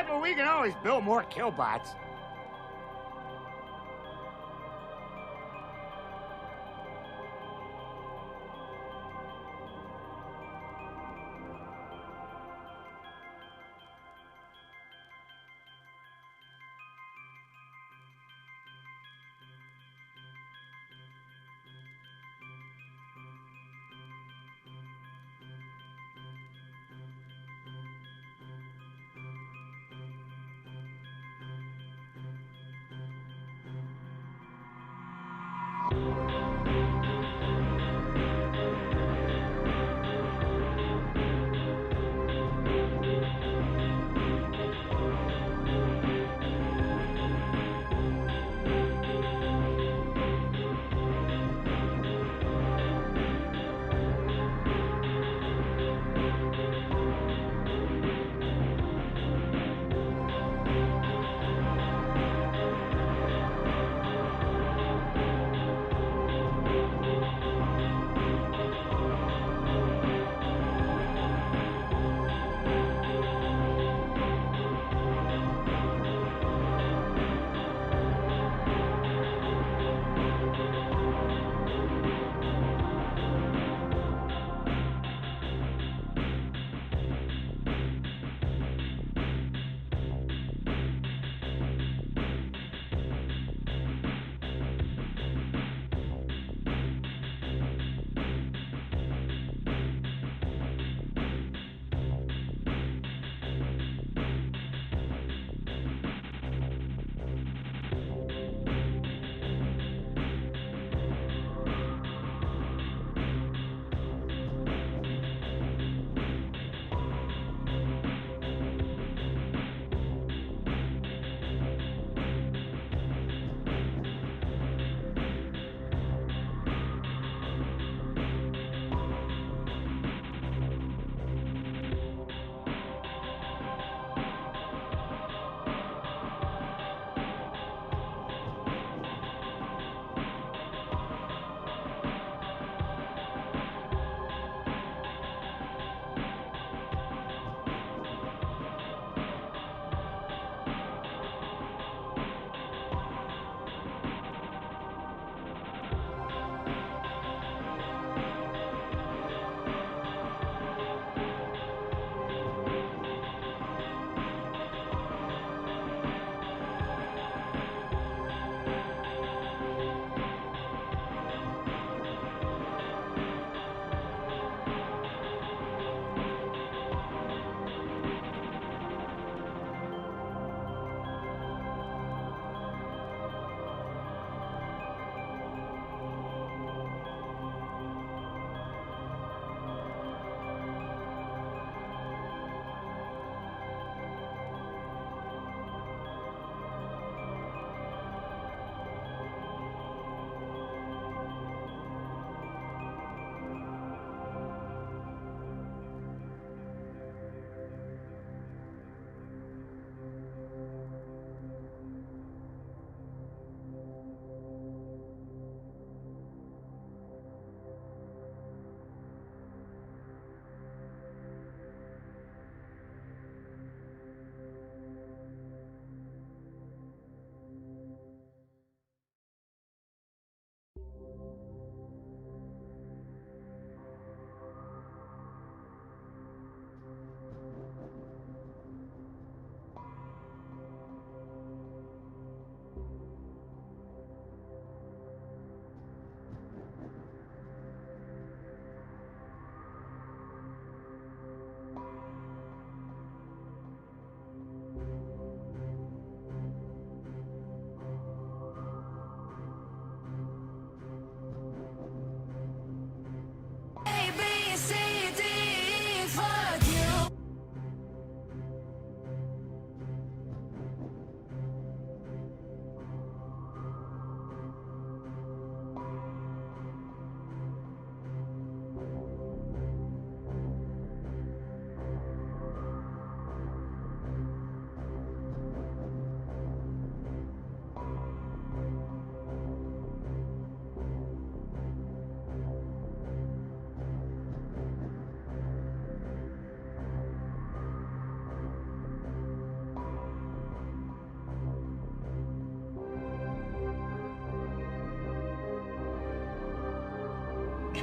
Yeah, but we can always build more killbots.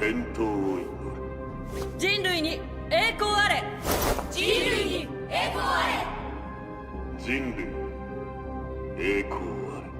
健闘を祈る。人類に栄光あれ。人類に栄光あれ。人類栄光あれ。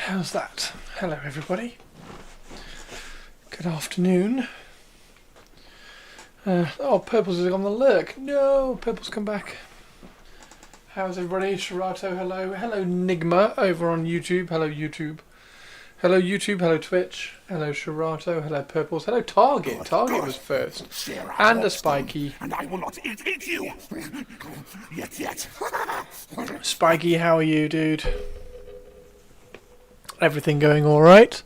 How's that? Hello everybody. Good afternoon. Oh, Purple's is on the lurk. No, Purple's come back. How's everybody? Shirato, hello. Hello Nigma over on YouTube. Hello YouTube. Hello YouTube, hello Twitch, hello Shirato, hello Purples, hello Target. Target was first. And a Spiky. And I will not eat you. Yet. Spiky, how are you, dude? Everything going alright?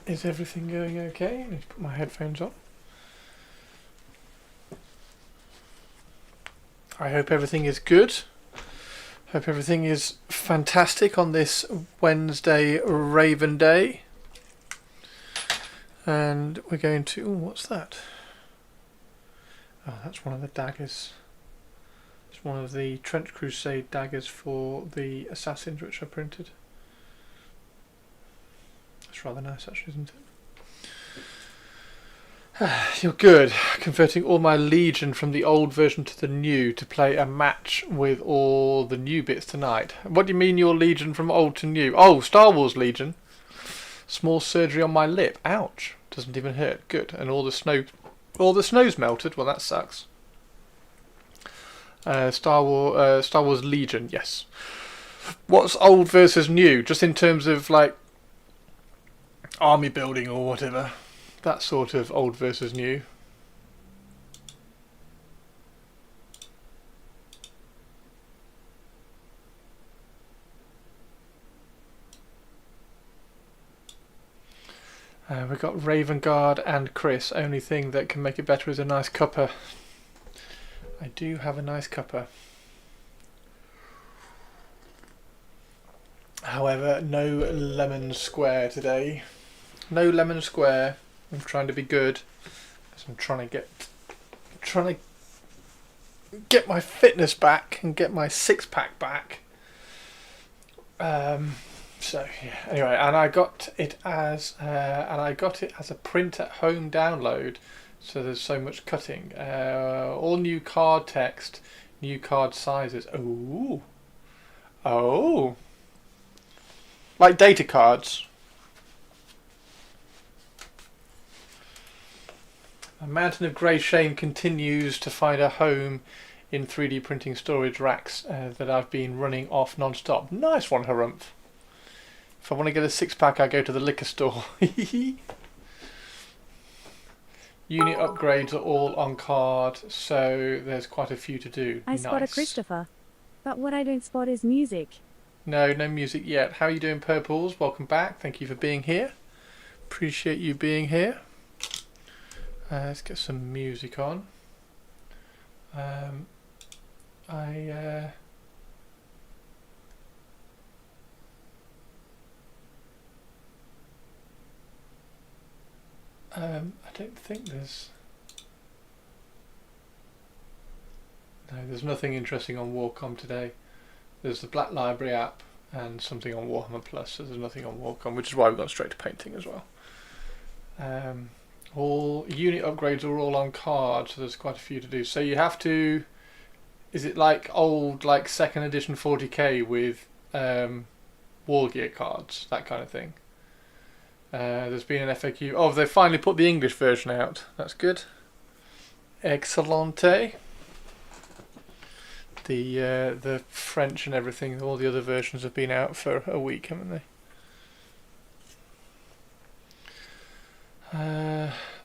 Is everything going okay? Let me put my headphones on. I hope everything is good. Hope everything is fantastic on this Wednesday Raven Day. And we're going to... Ooh, what's that? Oh, that's one of the daggers. It's one of the Trench Crusade daggers for the Assassins which I printed. That's rather nice actually, isn't it? You're good. Converting all my Legion from the old version to the new to play a match with all the new bits tonight. What do you mean your Legion from old to new? Oh, Star Wars Legion. Small surgery on my lip. Ouch. Doesn't even hurt. Good. And all the snow's melted. Well, that sucks. Star Wars Legion. Yes. What's old versus new? Just in terms of like army building or whatever. That sort of old versus new. We've got Raven Guard and Chris. Only thing that can make it better is a nice cuppa. I do have a nice cuppa. However, no lemon square today. No lemon square. I'm trying to be good. So I'm trying to get my fitness back and get my six-pack back. So yeah. Anyway, and I got it as a print at home download. So there's so much cutting. All new card text, new card sizes. Oh, like data cards. A mountain of grey shame continues to find a home in 3D printing storage racks that I've been running off non-stop. Nice one, Harumph. If I want to get a six-pack, I go to the liquor store. Unit upgrades are all on card, so there's quite a few to do. I spot a Christopher, but what I don't spot is music. No music yet. How are you doing, Purples? Welcome back. Thank you for being here. Appreciate you being here. Let's get some music on. I don't think there's... No, there's nothing interesting on Warcom today. There's the Black Library app and something on Warhammer Plus, so there's nothing on Warcom, which is why we've gone straight to painting as well. All unit upgrades are all on card, so there's quite a few to do. So you have to... Is it like old, like 2nd edition 40k with war gear cards, that kind of thing? There's been an FAQ. Oh, they finally put the English version out. That's good. Excellente. The French and everything, all the other versions have been out for a week, haven't they?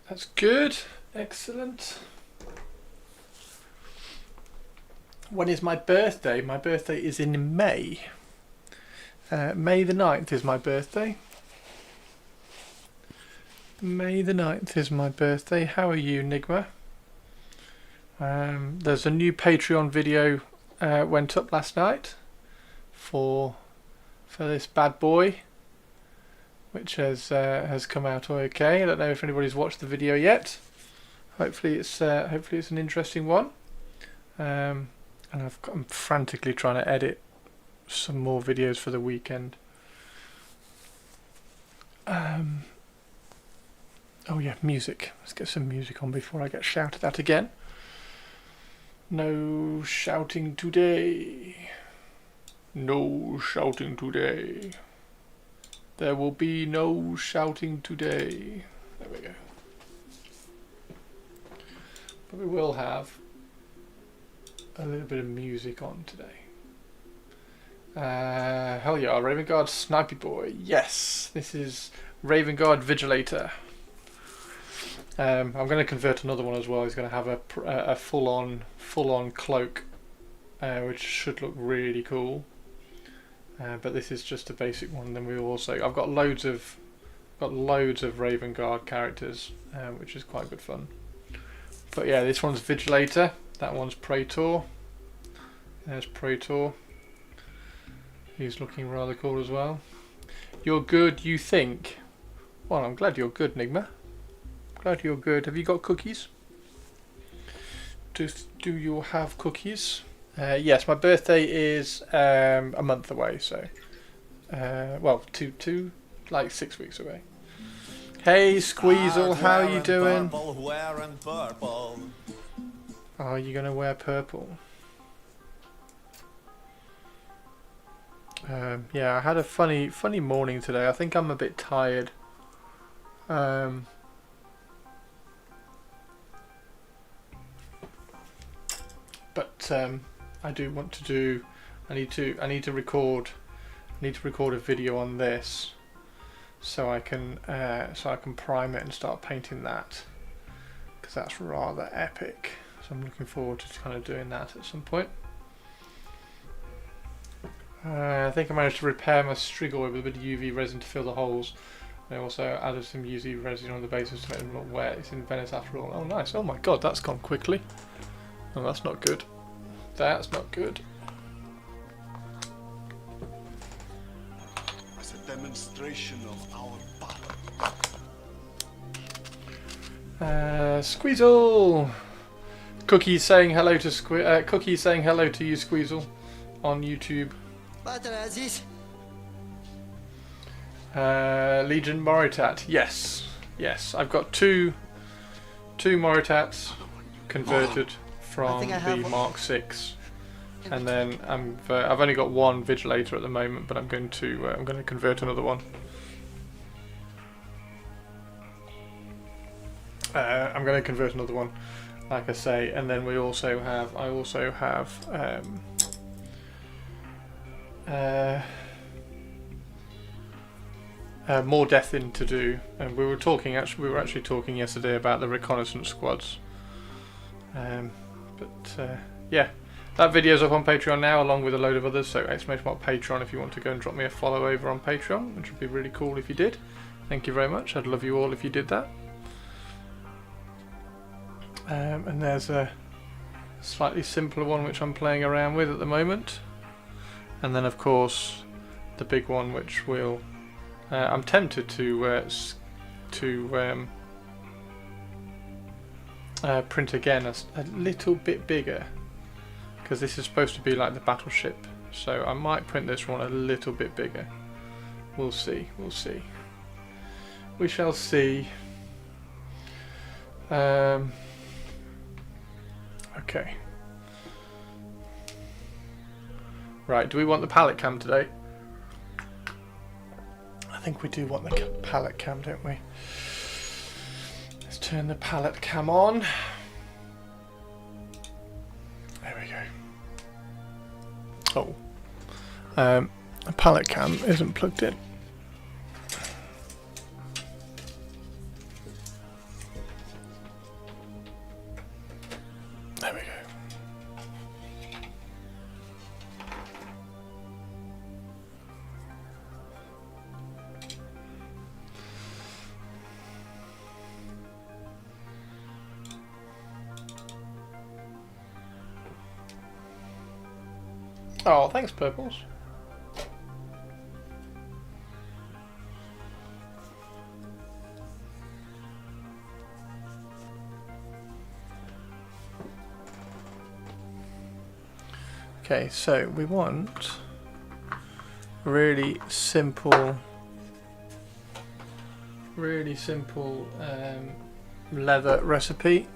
That's good. Excellent. When is my birthday? My birthday is in May. May the 9th is my birthday. May the 9th is my birthday. How are you, Nigma? There's a new Patreon video went up last night for this bad boy, which has come out okay. I don't know if anybody's watched the video yet. Hopefully it's an interesting one. And I'm frantically trying to edit some more videos for the weekend. Oh yeah, music. Let's get some music on before I get shouted at again. No shouting today. No shouting today. There will be no shouting today. There we go. But we will have a little bit of music on today. Hell yeah, Raven Guard Snipey Boy. Yes, this is Raven Guard Vigilator. I'm going to convert another one as well. He's going to have a full-on cloak, which should look really cool. But this is just a basic one. Then we also, I've got loads of Raven Guard characters, which is quite good fun. But yeah, this one's Vigilator. That one's Praetor. There's Praetor. He's looking rather cool as well. You're good, you think? Well, I'm glad you're good, Nigma. Glad you're good. Have you got cookies? Do you have cookies? Yes, my birthday is a month away, so well, like 6 weeks away. Hey, Squeezel, how are you doing? Are you gonna wear purple? Yeah, I had a funny morning today. I think I'm a bit tired. But I do want to do. I need to record a video on this, so I can prime it and start painting that, because that's rather epic. So I'm looking forward to kind of doing that at some point. I think I managed to repair my Strigoi with a bit of UV resin to fill the holes. I also added some UV resin on the bases to make them look wet. It's in Venice after all. Oh nice, oh my god, that's gone quickly. Oh, that's not good. That's not good. As a demonstration of our power. Squeezel! Cookie saying hello to Cookie saying hello to you, Squeezel, on YouTube. Legion Moritat, yes, I've got two Moritats converted from the Mark 6, and then I've only got one Vigilator at the moment, but I'm going to convert another one. I'm going to convert another one, like I say, and then I also have more death in to do, and we were actually talking yesterday about the reconnaissance squads. Yeah, that video's up on Patreon now, along with a load of others. So !Patreon if you want to go and drop me a follow over on Patreon, which would be really cool if you did. Thank you very much. I'd love you all if you did that. And there's a slightly simpler one which I'm playing around with at the moment, and then of course the big one which will I'm tempted to print again a little bit bigger, because this is supposed to be like the battleship, so I might print this one a little bit bigger. We'll see, we shall see. Okay. Right, do we want the palette cam today? I think we do want the palette cam, don't we? Let's turn the palette cam on. There we go. Oh. The palette cam isn't plugged in. There we go. Oh, thanks, Purples. Okay, so we want really simple leather recipe.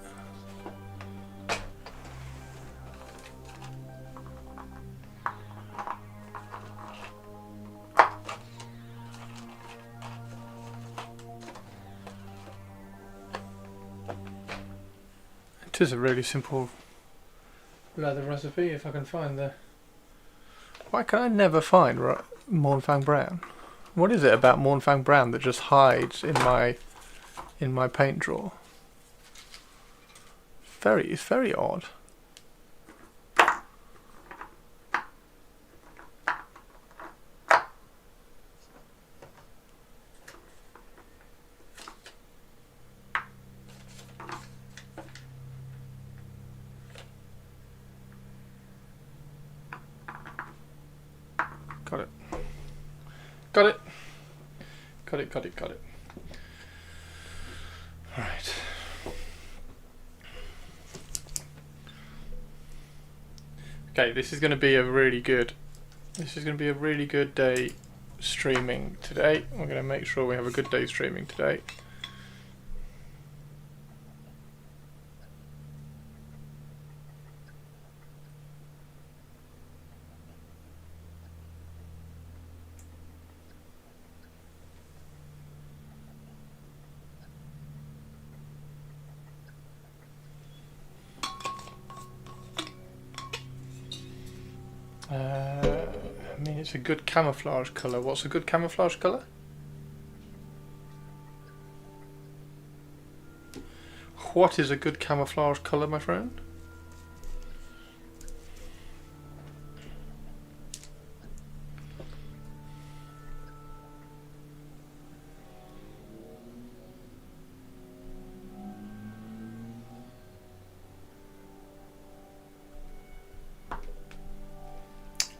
It is a really simple leather recipe, if I can find the Why can I never find Mornfang Brown? What is it about Mornfang Brown that just hides in my paint drawer? It's very odd. Got it. Got it. Got it, got it, got it. Right. Okay, this is going to be a really good day streaming today. We're going to make sure we have a good day streaming today. I mean, it's a good camouflage colour. What's a good camouflage colour? What is a good camouflage colour, my friend?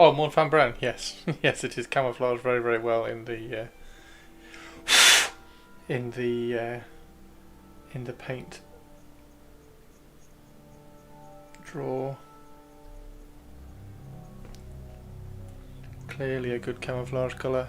Oh, Mornfang Brown, yes. Yes, it is camouflaged very, very well in the in the paint drawer. Clearly a good camouflage colour.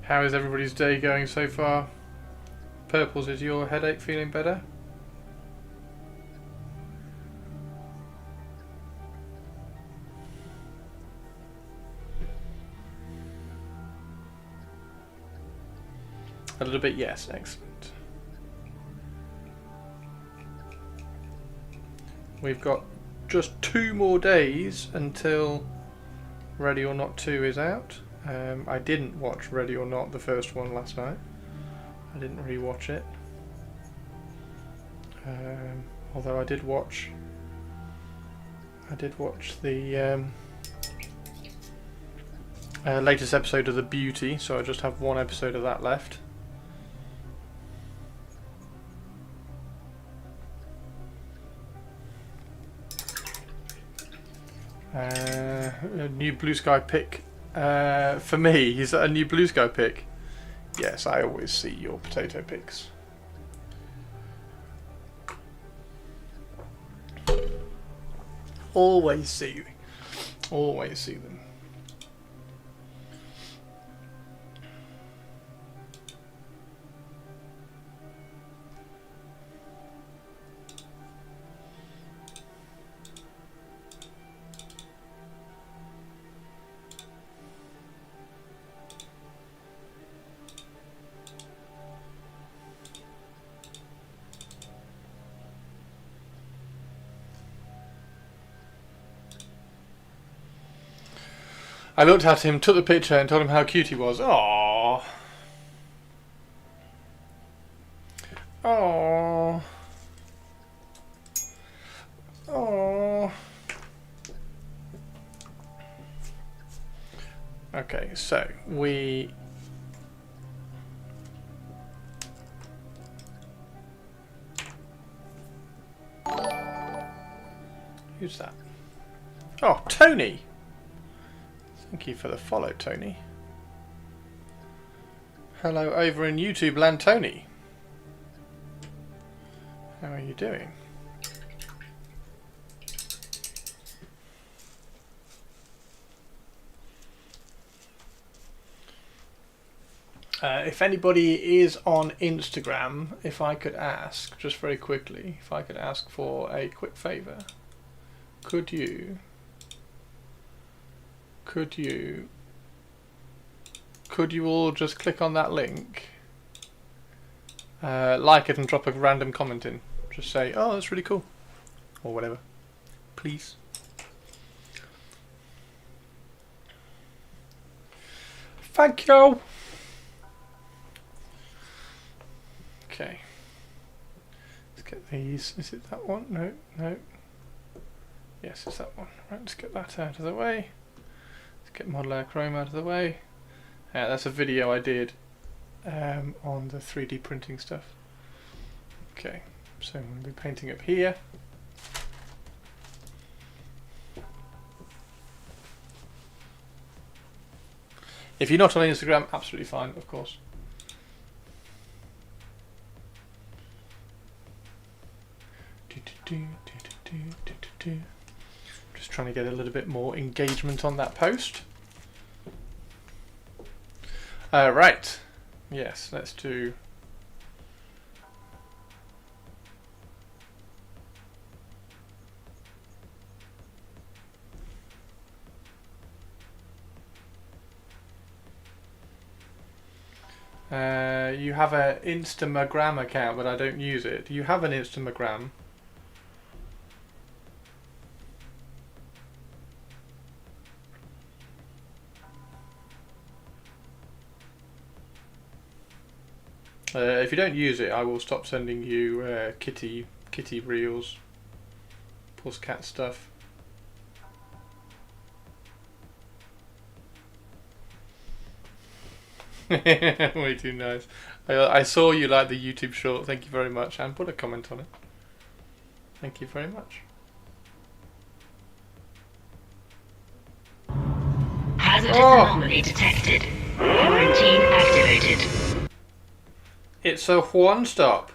How is everybody's day going so far? Purples, is your headache feeling better? A little bit, yes, excellent. We've got just 2 more days until Ready or Not 2 is out. I didn't watch Ready or Not, the first one, last night. I didn't rewatch it. Although I did watch the latest episode of The Beauty, so I just have 1 episode of that left. A new Blue Sky pick. For me, is that a new Blue Sky pick? Yes, I always see your potato picks. Always see them. Always see them. I looked at him, took the picture and told him how cute he was. Aww. Aww. Aww. Okay, so we... Who's that? Oh, Tony! Thank you for the follow, Tony. Hello over in YouTube land, Tony. How are you doing? If anybody is on Instagram, if I could ask, just very quickly, if I could ask for a quick favour, could you all just click on that link, like it and drop a random comment in, just say, oh, that's really cool, or whatever, please. Thank you. Okay, let's get these. Is it that one? No, no. Yes, it's that one. Right, let's get that out of the way. Let's get model air chrome out of the way. That's a video I did on the 3D printing stuff. Okay, so I'm going to be painting up here. If you're not on Instagram, absolutely fine, of course. Just trying to get a little bit more engagement on that post. Right. Yes, let's do. You have an Instagram account, but I don't use it. Do you have an Instagram? If you don't use it, I will stop sending you kitty reels, pussycat stuff. Way too nice. I saw you like the YouTube short. Thank you very much, and put a comment on it. Thank you very much. Hazardous anomaly detected. Quarantine activated. It's a Juan Stop.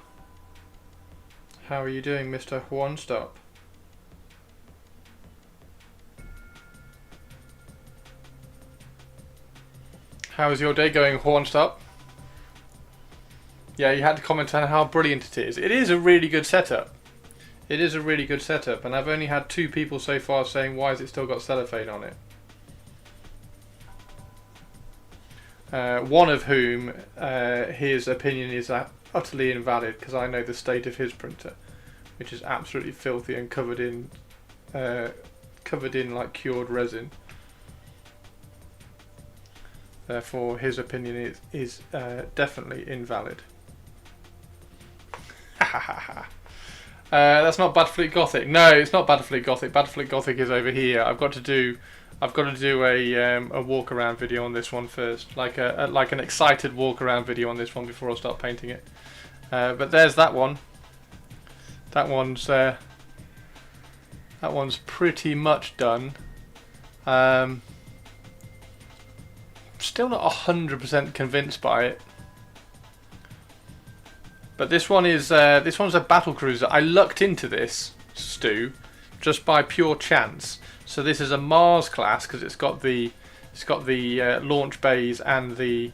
How are you doing, Mr. Juan Stop? How's your day going, Juan Stop? Yeah, you had to comment on how brilliant it is. It is a really good setup. It is a really good setup, and I've only had 2 people so far saying, why has it still got cellophane on it? One of whom, his opinion is utterly invalid, because I know the state of his printer, which is absolutely filthy and covered in like cured resin. Therefore, his opinion is definitely invalid. That's not Battlefleet Gothic. No, it's not Battlefleet Gothic. Battlefleet Gothic is over here. I've got to do a walk around video on this one first, like an excited walk around video on this one before I start painting it. But there's that one. That one's pretty much done. Still not 100% convinced by it. But this one's a battle cruiser. I lucked into this, Stu, just by pure chance. So this is a Mars class because it's got the launch bays and the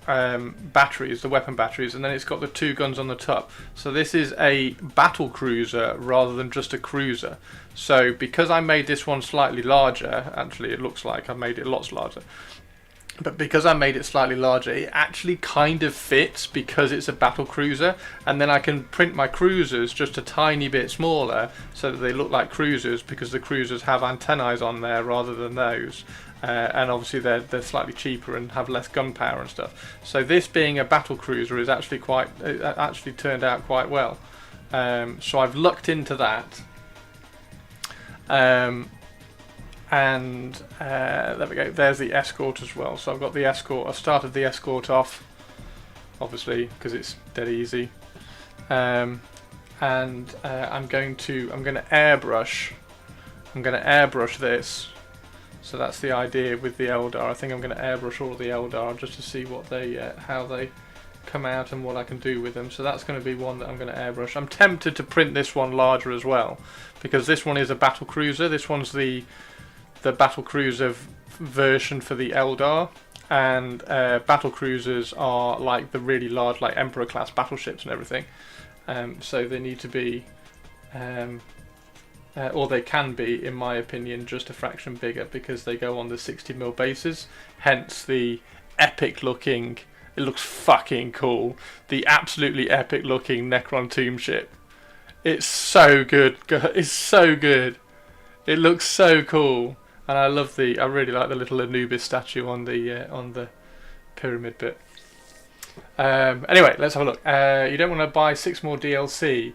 batteries, the weapon batteries, and then it's got the 2 guns on the top. So this is a battle cruiser rather than just a cruiser. So because I made this one slightly larger, actually it looks like I made it lots larger. But because I made it slightly larger, it actually kind of fits because it's a battle cruiser, and then I can print my cruisers just a tiny bit smaller so that they look like cruisers, because the cruisers have antennae on there rather than those, and obviously they're slightly cheaper and have less gunpowder and stuff. So this being a battle cruiser is actually actually turned out quite well. So I've lucked into that. And there we go, there's the escort as well. So I've got the escort. I started the escort off, obviously, because it's dead easy. And I'm going to airbrush this So that's the idea with the Eldar. I think I'm going to airbrush all of the Eldar just to see what they, how they come out and what I can do with them. So that's going to be one that I'm going to airbrush. I'm tempted to print this one larger as well, because this one is a battle cruiser. This one's the battle cruiser version for the Eldar, and battle cruisers are like the really large, like Emperor class battleships and everything. So they need to be, or they can be, in my opinion, just a fraction bigger, because they go on the 60mm bases. Hence the epic looking. It looks fucking cool. The absolutely epic looking Necron tomb ship. It's so good. It's so good. It looks so cool, and I love I really like the little Anubis statue on the pyramid bit. Anyway, let's have a look. You don't want to buy 6 more DLC.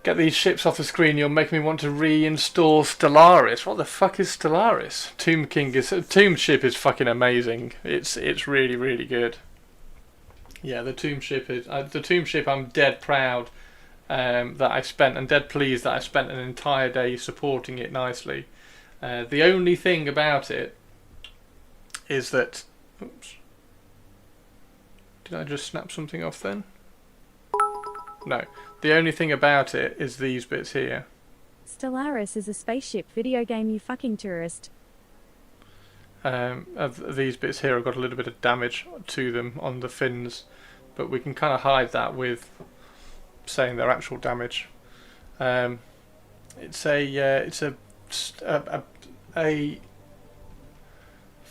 Get these ships off the screen. You'll make me want to reinstall Stellaris. What the fuck is Stellaris? Tomb ship is fucking amazing. It's really, really good. Yeah, the tomb ship is the tomb ship. I'm dead proud that I spent, and dead pleased that I spent an entire day supporting it nicely. The only thing about it is that, oops, did I just snap something off then? No. The only thing about it is these bits here. Stellaris is a spaceship video game, you fucking tourist. These bits here have got a little bit of damage to them on the fins, but we can kind of hide that with saying they're actual damage. It's a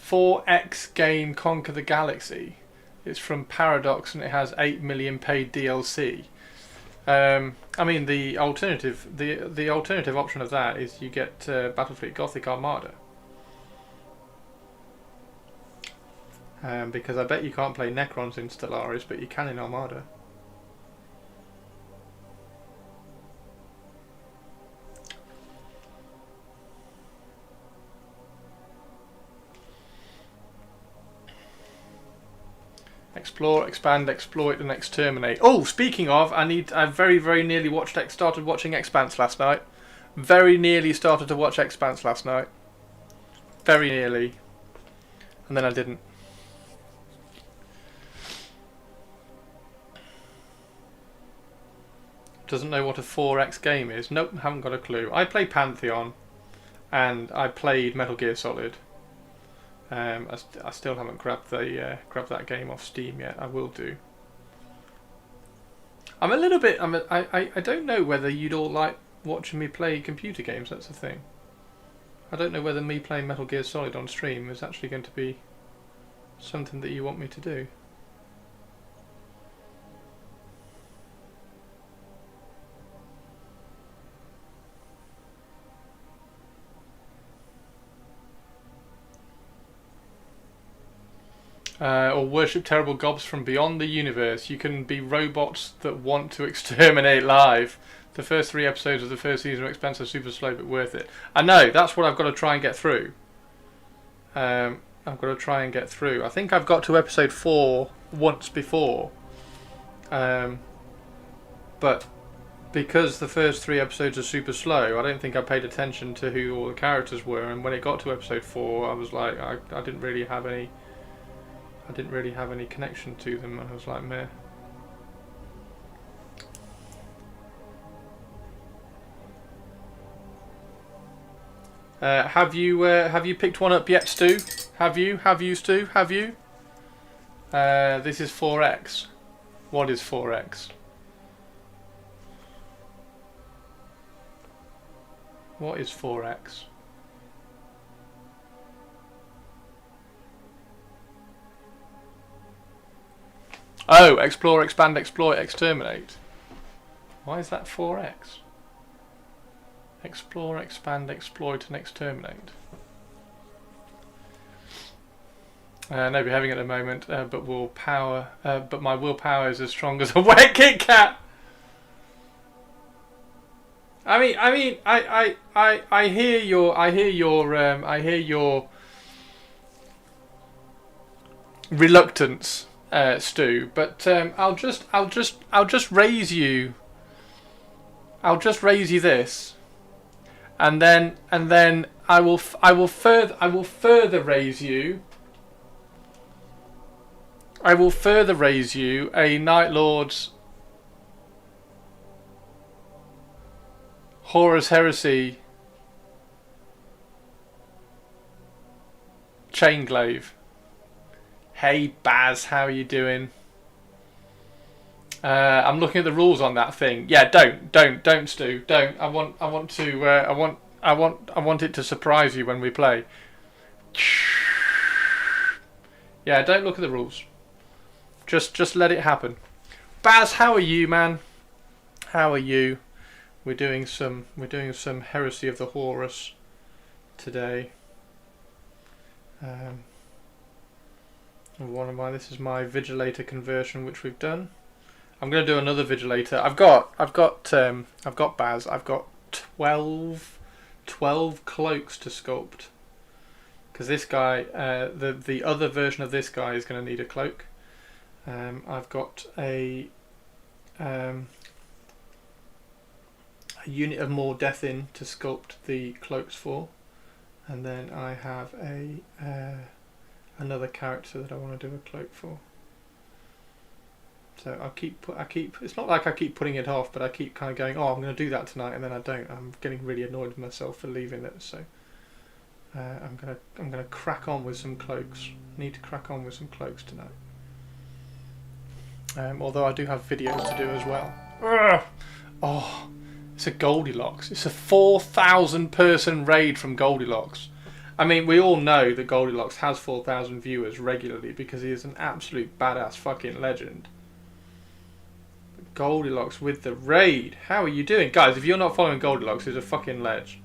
4X game, Conquer the Galaxy. It's from Paradox, and it has 8 million paid DLC. I mean, the alternative option of that is you get Battlefleet Gothic Armada. Because I bet you can't play Necrons in Stellaris, but you can in Armada. Explore, expand, exploit, and exterminate. Oh, speaking of, I very, very nearly started watching Expanse last night. Very nearly started to watch Expanse last night. Very nearly. And then I didn't. Doesn't know what a 4X game is. Nope, haven't got a clue. I play Pantheon, and I played Metal Gear Solid. I still haven't grabbed that game off Steam yet. I will do. I'm a little bit. I don't know whether you'd all like watching me play computer games. That's the thing. I don't know whether me playing Metal Gear Solid on stream is actually going to be something that you want me to do. Or worship terrible gobs from beyond the universe. You can be robots that want to exterminate live. The first 3 episodes of the first season are expensive, super slow, but worth it. I know, that's what I've got to try and get through. I've got to try and get through. I think I've got to episode 4 once before. But because the first 3 episodes are super slow, I don't think I paid attention to who all the characters were. And when it got to episode 4, I was like, I didn't really have any connection to them, and I was like, meh. Have you picked one up yet, Stu? Have you, Stu? Have you? This is 4X. What is 4X? What is 4X? Oh, explore, expand, exploit, exterminate. Why is that 4X? Explore, expand, exploit, and exterminate. No behaving at the moment, but willpower. But my willpower is as strong as a wet Kit Kat. I hear your reluctance, Stu. But I'll just raise you. I'll just raise you this, and then I will further raise you. I will further raise you a Night Lord's Horus Heresy Chainglaive. Hey Baz, how are you doing? I'm looking at the rules on that thing. Yeah, don't, Stu, don't. I want it to surprise you when we play. Yeah, don't look at the rules. Just let it happen. Baz, how are you, man? How are you? We're doing some Heresy of the Horus today. This is my Vigilator conversion, which we've done. I'm going to do another Vigilator. I've got Baz. I've got 12 cloaks to sculpt. Because this guy, the other version of this guy is going to need a cloak. I've got a unit of more death in to sculpt the cloaks for, and then I have another character that I want to do a cloak for. So I keep. It's not like I keep putting it off, but I keep kind of going, oh, I'm going to do that tonight, and then I don't. I'm getting really annoyed with myself for leaving it. So I'm gonna crack on with some cloaks. Need to crack on with some cloaks tonight. Although I do have videos to do as well. Ugh! Oh, it's a Goldilocks. It's a 4,000 person raid from Goldilocks. I mean, we all know that Goldilocks has 4,000 viewers regularly because he is an absolute badass fucking legend. Goldilocks with the raid. How are you doing? Guys, if you're not following Goldilocks, he's a fucking ledge.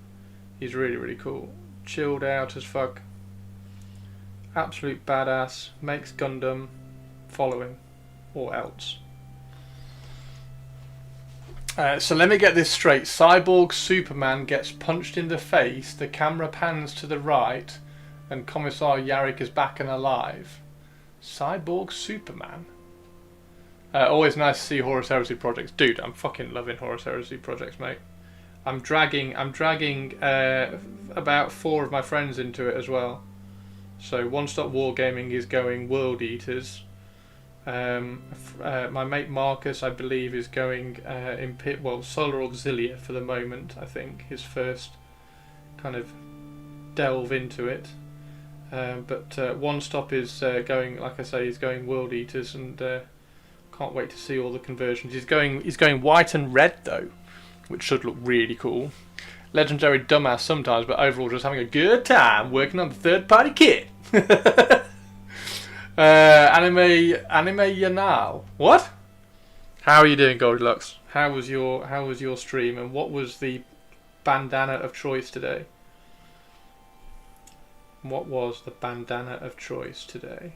He's really, really cool. Chilled out as fuck. Absolute badass. Makes Gundam following. Or else. So let me get this straight. Cyborg Superman gets punched in the face, the camera pans to the right, and Commissar Yarrick is back and alive. Cyborg Superman? Always nice to see Horus Heresy projects. Dude, I'm fucking loving Horus Heresy projects, mate. I'm dragging about 4 of my friends into it as well. So One Stop Wargaming is going World Eaters. My mate Marcus, I believe, is going Solar Auxilia for the moment. I think his first kind of delve into it. But One Stop is going, like I say, he's going World Eaters, and can't wait to see all the conversions. He's going white and red though, which should look really cool. Legendary dumbass sometimes, but overall just having a good time working on the third-party kit. Anime Yanal. What? How are you doing, Goldilocks? How was your stream, and what was the bandana of choice today? What was the bandana of choice today?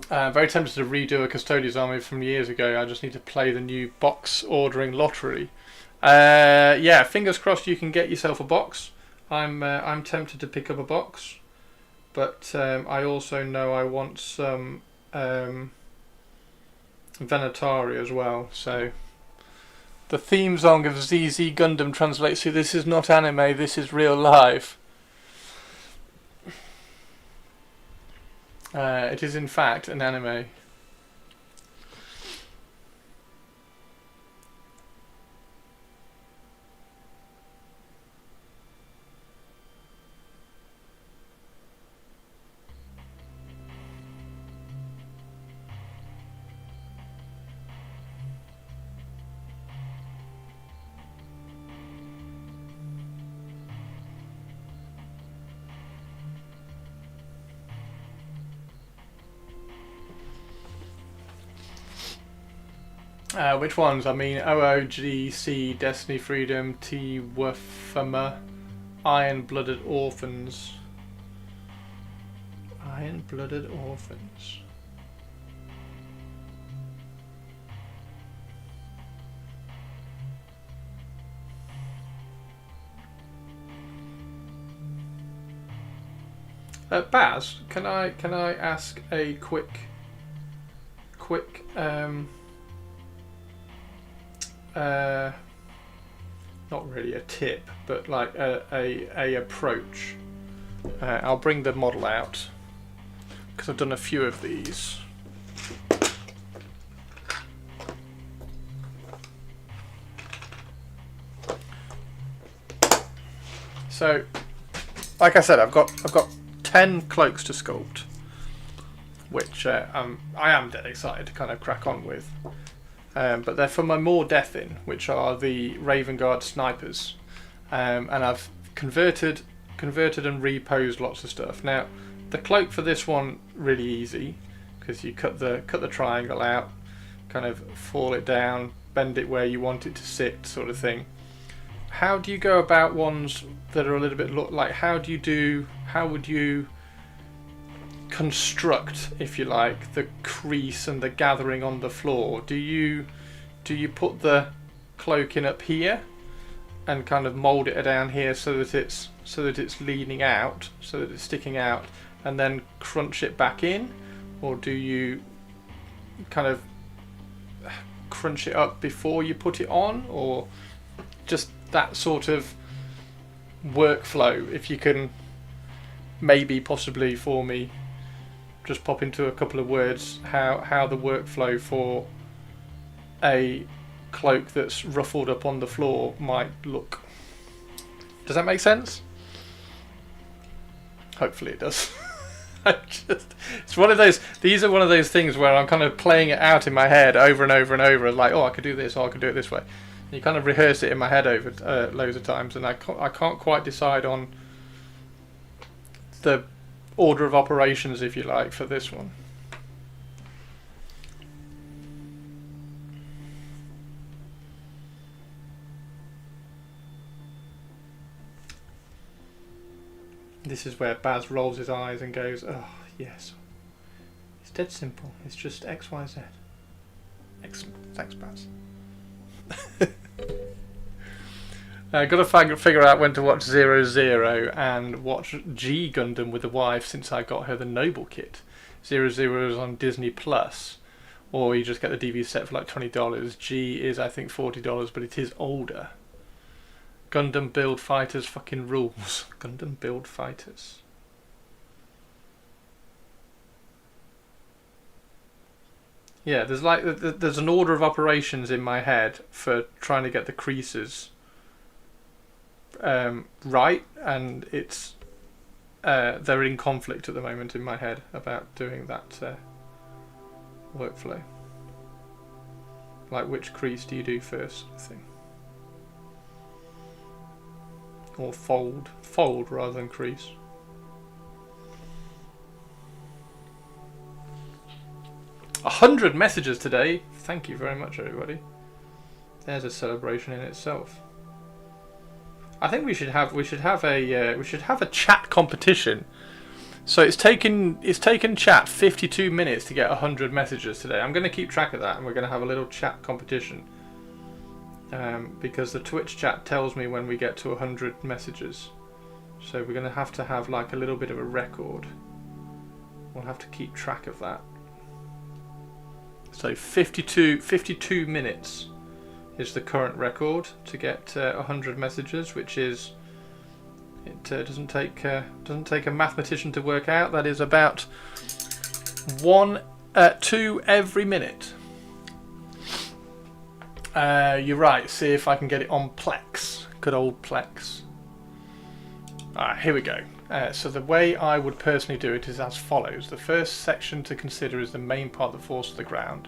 Very tempted to redo a Custodes army from years ago. I just need to play the new box ordering lottery. Yeah, fingers crossed you can get yourself a box. I'm tempted to pick up a box, but I also know I want some Venatari as well. So the theme song of ZZ Gundam translates to "This is not anime, this is real life." It is in fact an anime. Which ones? I mean, OOGC, Destiny Freedom, T-Wafama, Iron-Blooded Orphans. Iron-Blooded Orphans. Baz, can I ask a quick quick not really a tip, but like a approach. I'll bring the model out because I've done a few of these. So, like I said, I've got 10 cloaks to sculpt, which I am dead excited to kind of crack on with. But they're for my more death in, which are the Raven Guard snipers, and I've converted and reposed lots of stuff. Now, the cloak for this one really easy because you cut the triangle out, kind of fall it down, bend it where you want it to sit, sort of thing. How do you go about ones that are a little bit like how would you construct, if you like, the crease and the gathering on the floor? Do you put the cloak in up here and kind of mold it down here so that it's leaning out, so that it's sticking out, and then crunch it back in, or do you kind of crunch it up before you put it on, or just that sort of workflow? If you can maybe possibly for me just pop into a couple of words how the workflow for a cloak that's ruffled up on the floor might look. Does that make sense? Hopefully it does. It's one of those, these are one of those things where I'm kind of playing it out in my head over and over and over, like, oh, I could do this, or I could do it this way. And you kind of rehearse it in my head over loads of times, and I can't quite decide on the order of operations, if you like, for this one. This is where Baz rolls his eyes and goes, oh, yes. It's dead simple. It's just X, Y, Z. Excellent. Thanks, Baz. Got to figure out when to watch 00 and watch G Gundam with the wife since I got her the Noble kit. 00 is on Disney Plus, or you just get the DVD set for like $20. G is, I think, $40, but it is older. Gundam Build Fighters fucking rules. Gundam Build Fighters. Yeah, there's an order of operations in my head for trying to get the creases right, and it's they're in conflict at the moment in my head about doing that workflow. Like, which crease do you do first, sort of thing. Or fold rather than crease. A 100 messages today. Thank you very much, everybody. There's a celebration in itself. I think we should have a chat competition. So it's taken chat 52 minutes to get 100 messages today. I'm going to keep track of that, and we're going to have a little chat competition. Because the Twitch chat tells me when we get to 100 messages. So we're going to have like a little bit of a record. We'll have to keep track of that. So 52 minutes is the current record to get 100 messages, which is, it doesn't take a mathematician to work out. That is about 2 every minute. You're right. See if I can get it on Plex. Good old Plex. Alright, here we go. So the way I would personally do it is as follows. The first section to consider is the main part that falls to the ground.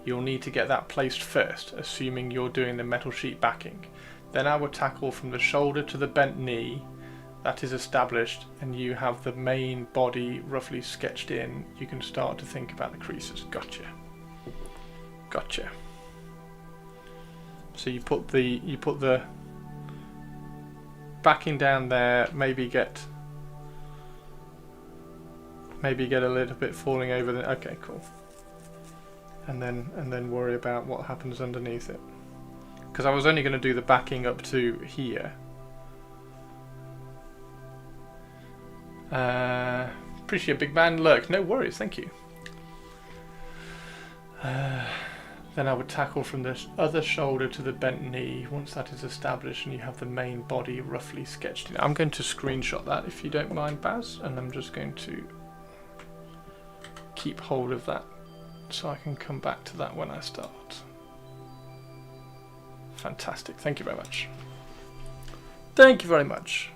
You'll need to get that placed first, assuming you're doing the metal sheet backing. Then I would tackle from the shoulder to the bent knee. That is established, and you have the main body roughly sketched in. You can start to think about the creases. Gotcha. So you put the backing down there. Maybe get a little bit falling over the. Okay, cool. And then worry about what happens underneath it. Because I was only going to do the backing up to here. Appreciate Big Man Lurk. No worries, thank you. Then I would tackle from the other shoulder to the bent knee. Once that is established and you have the main body roughly sketched in. I'm going to screenshot that if you don't mind, Baz, and I'm just going to keep hold of that so I can come back to that when I start. Fantastic, thank you very much. Thank you very much.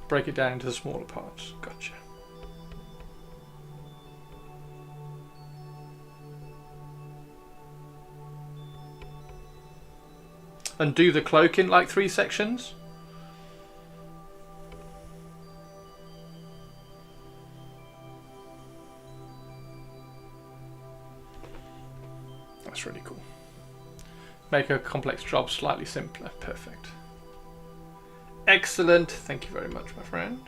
Break it down into the smaller parts. Gotcha. And do the cloak in like 3 sections? That's really cool. Make a complex job slightly simpler. Perfect. Excellent. Thank you very much, my friend.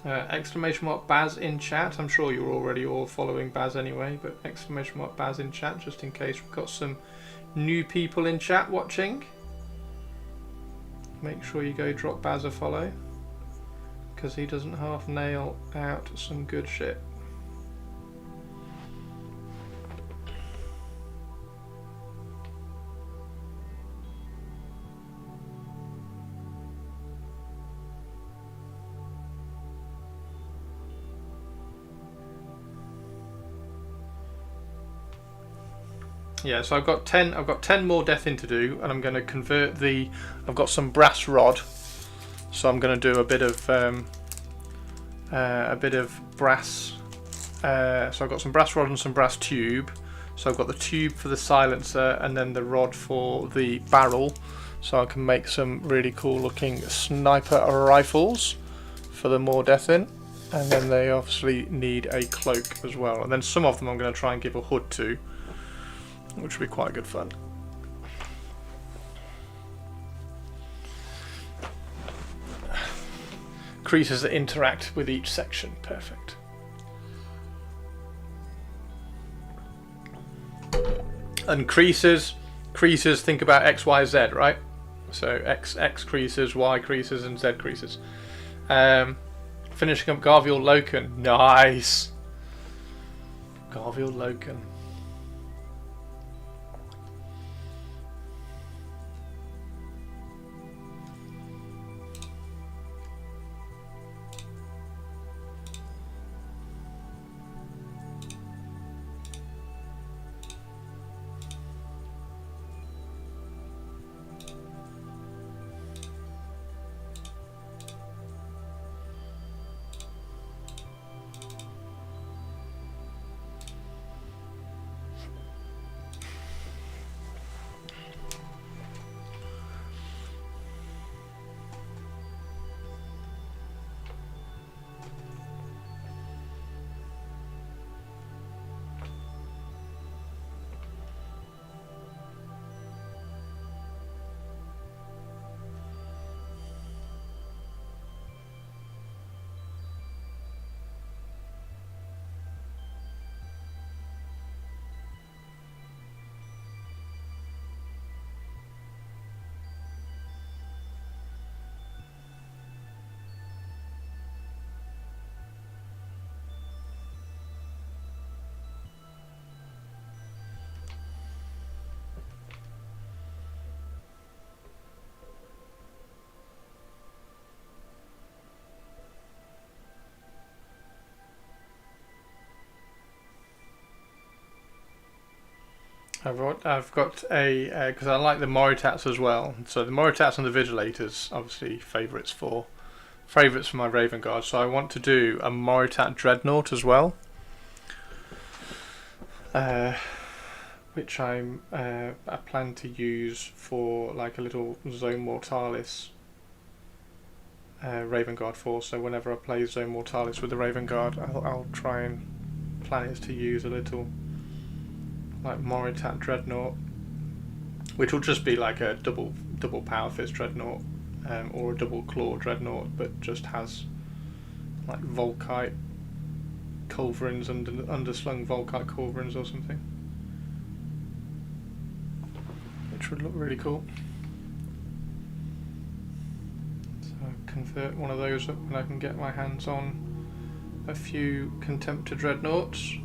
Exclamation mark Baz in chat. I'm sure you're already all following Baz anyway, but exclamation mark Baz in chat just in case we've got some new people in chat watching. Make sure you go drop Baz a follow, because he doesn't half nail out some good shit. Yeah, so I've got 10 more death in to do, and I'm going to convert the. I've got some brass rod, so I'm going to do a bit of brass. So I've got some brass rod and some brass tube. So I've got the tube for the silencer, and then the rod for the barrel. So I can make some really cool looking sniper rifles for the more death in, and then they obviously need a cloak as well. And then some of them I'm going to try and give a hood to, which will be quite good fun. Creases that interact with each section. Perfect. And creases, think about X, Y, Z, right? So X creases, Y creases, and Z creases. Finishing up Garvial Loken. Nice. Garvial Loken. I've got a because I like the Moritats as well. So the Moritats and the Vigilators, obviously favourites for my Raven Guard. So I want to do a Moritat Dreadnought as well, which I plan to use for like a little Zone Mortalis Raven Guard force. So whenever I play Zone Mortalis with the Raven Guard, I'll try and plan is to use a little like Moritat Dreadnought, which will just be like a double Power Fist Dreadnought, or a double Claw Dreadnought, but just has like Volkite culverins and underslung Volkite culverins or something, which would look really cool. So I'll convert one of those up when I can get my hands on a few Contemptor Dreadnoughts.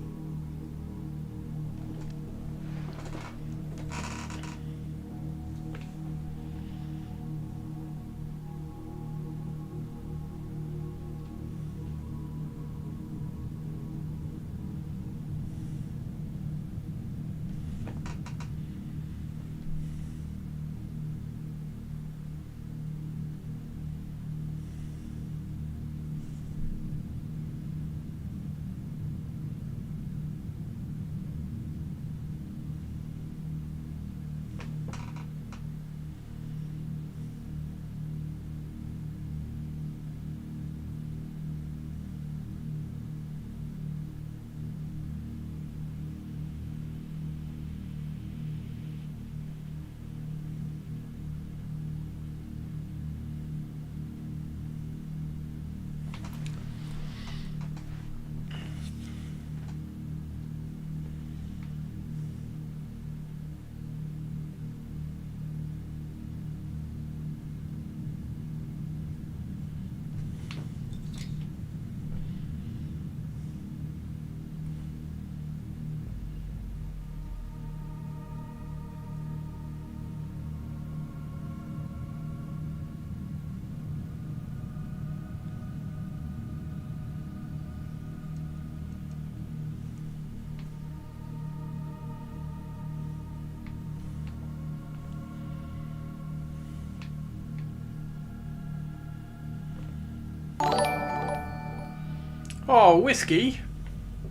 Oh, whiskey.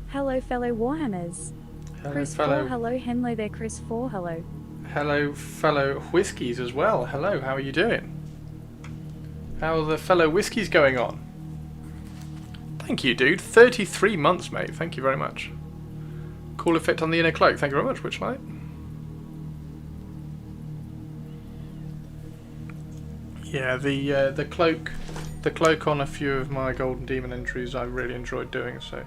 Hello, fellow Warhammers. Hello, Chris fellow. 4, hello. Hello there, Chris 4, hello. Hello, fellow whiskies as well. Hello, how are you doing? How are the fellow whiskies going on? Thank you, dude. 33 months, mate. Thank you very much. Cool effect on the inner cloak. Thank you very much, Witchlight. Yeah, the cloak on a few of my Golden Demon entries I really enjoyed doing, so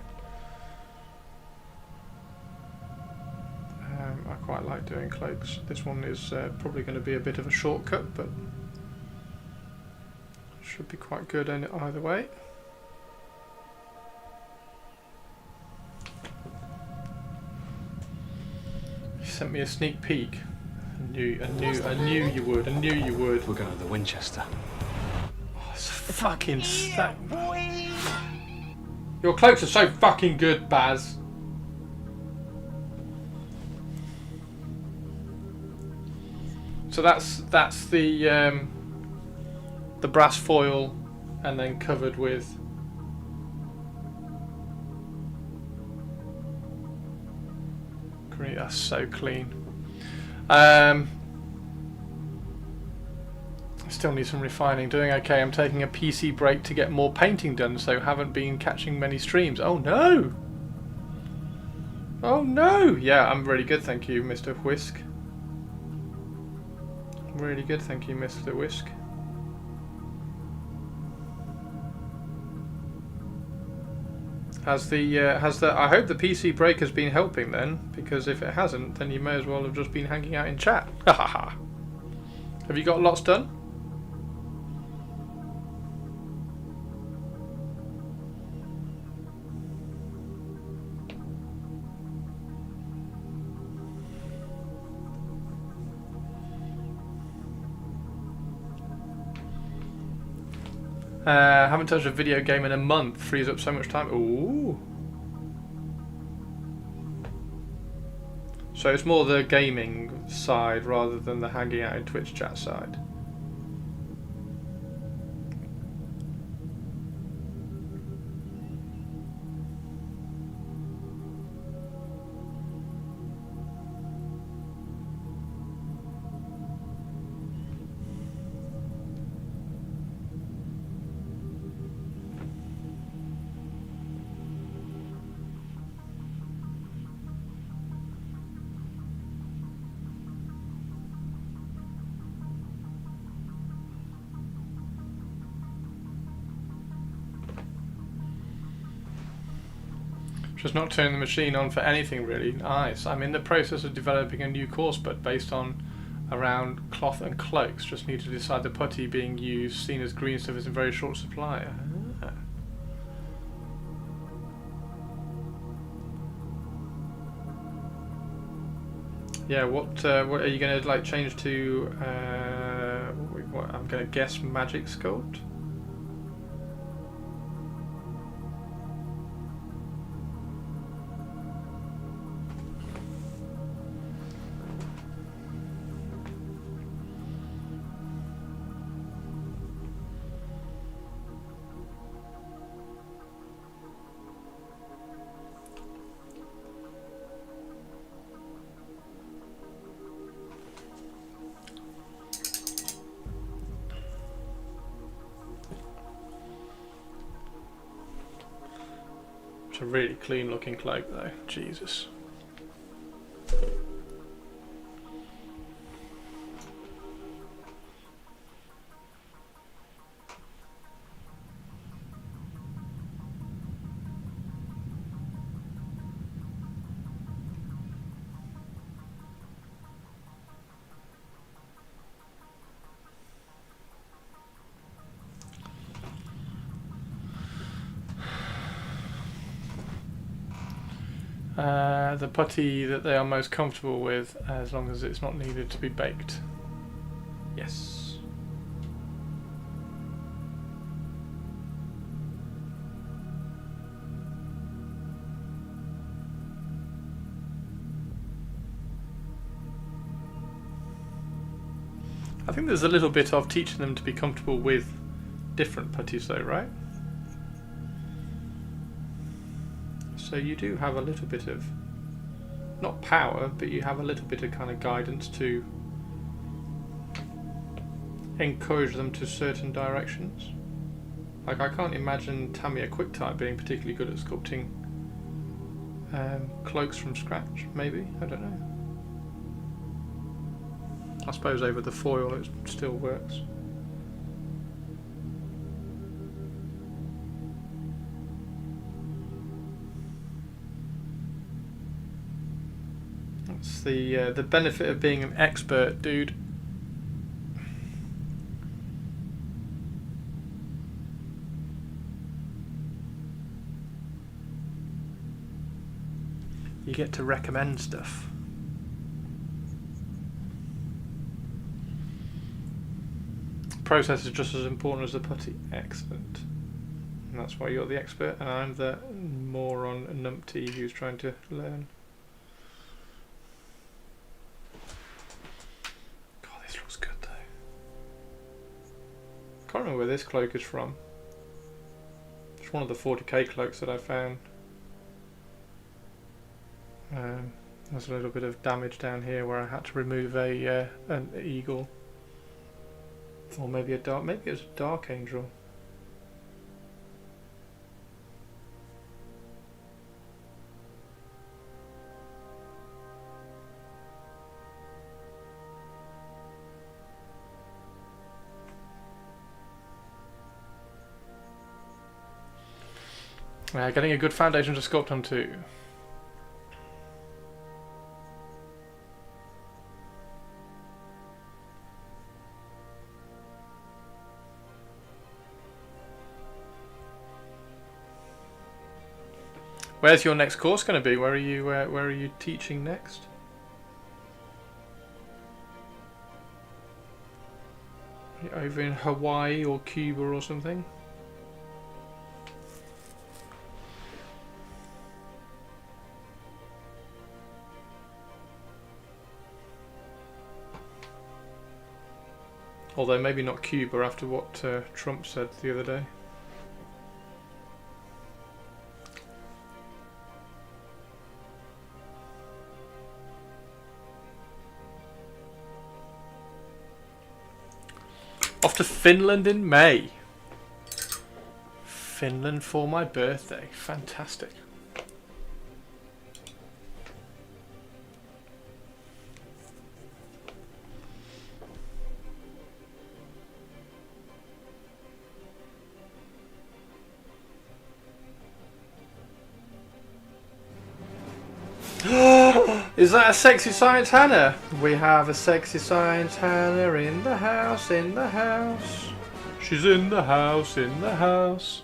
I quite like doing cloaks. This one is probably going to be a bit of a shortcut, but should be quite good in either way. You sent me a sneak peek. I knew you would. I knew you would. We're going to the Winchester. Oh, it's fucking stack. Your cloaks are so fucking good, Baz. So that's the brass foil, and then covered with great. That's so clean. Still need some refining. Doing okay. I'm taking a PC break to get more painting done, so haven't been catching many streams. Oh no! Oh no! Yeah, I'm really good, thank you, Mr. Whisk. Really good, thank you, Mr. Whisk. I hope the PC break has been helping then, because if it hasn't, then you may as well have just been hanging out in chat. Hahaha. Have you got lots done? Haven't touched a video game in a month. Frees up so much time. Ooh. So it's more the gaming side rather than the hanging out in Twitch chat side. Just not turning the machine on for anything really. Nice. I'm in the process of developing a new course, but based on around cloth and cloaks. Just need to decide the putty being used, seen as green stuff is in very short supply. Ah. Yeah, what are you going to like change to? What I'm going to guess magic sculpt. It's a really clean looking cloak though, Jesus. The putty that they are most comfortable with, as long as it's not needed to be baked. Yes. I think there's a little bit of teaching them to be comfortable with different putties though, right? So you do have a little bit of, not power, but you have a little bit of kind of guidance to encourage them to certain directions. Like I can't imagine Tamiya QuickType being particularly good at sculpting cloaks from scratch, maybe, I don't know. I suppose over the foil it still works. That's the benefit of being an expert, dude. You get to recommend stuff. Process is just as important as the putty. Excellent. And that's why you're the expert and I'm the moron numpty who's trying to learn. God, this looks good though. Can't remember where this cloak is from. It's one of the 40k cloaks that I found. There's a little bit of damage down here where I had to remove a an eagle. Or maybe a dark, maybe it was a dark angel. Getting a good foundation to sculpt onto. Where's your next course going to be? Where are you teaching next? Over in Hawaii or Cuba or something? Although maybe not Cuba after what Trump said the other day. Off to Finland in May. Finland for my birthday. Fantastic. Is that a sexy science Hannah? We have a sexy science Hannah in the house, in the house. She's in the house, in the house.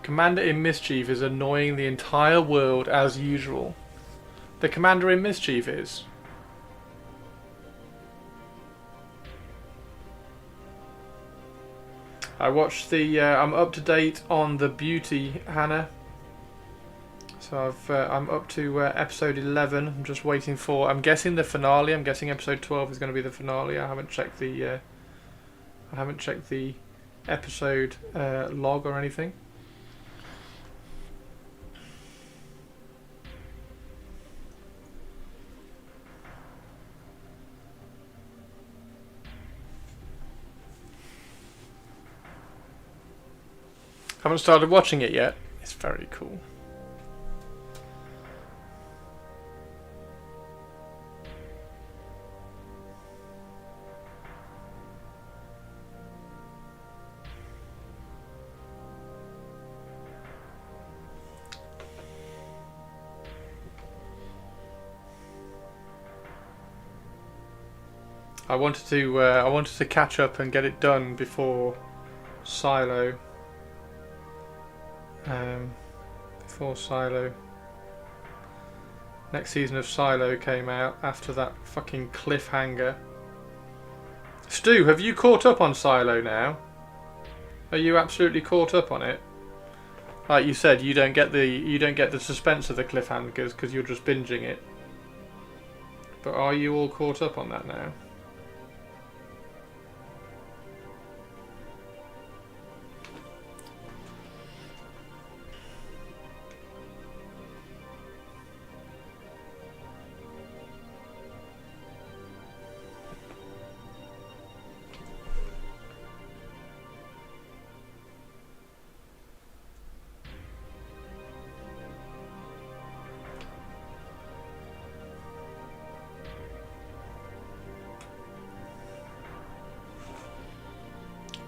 Commander in Mischief is annoying the entire world as usual. The Commander in Mischief is. I watched the. I'm up to date on the Beauty, Hannah. So I'm up to episode 11. I'm just waiting for. I'm guessing the finale. I'm guessing episode 12 is going to be the finale. I haven't checked the. I haven't checked the episode log or anything. Haven't started watching it yet. It's very cool. I wanted to catch up and get it done before Silo. Before Silo. Next season of Silo came out after that fucking cliffhanger. Stu, have you caught up on Silo now? Are you absolutely caught up on it? Like you said, you don't get the suspense of the cliffhangers because you're just binging it. But are you all caught up on that now?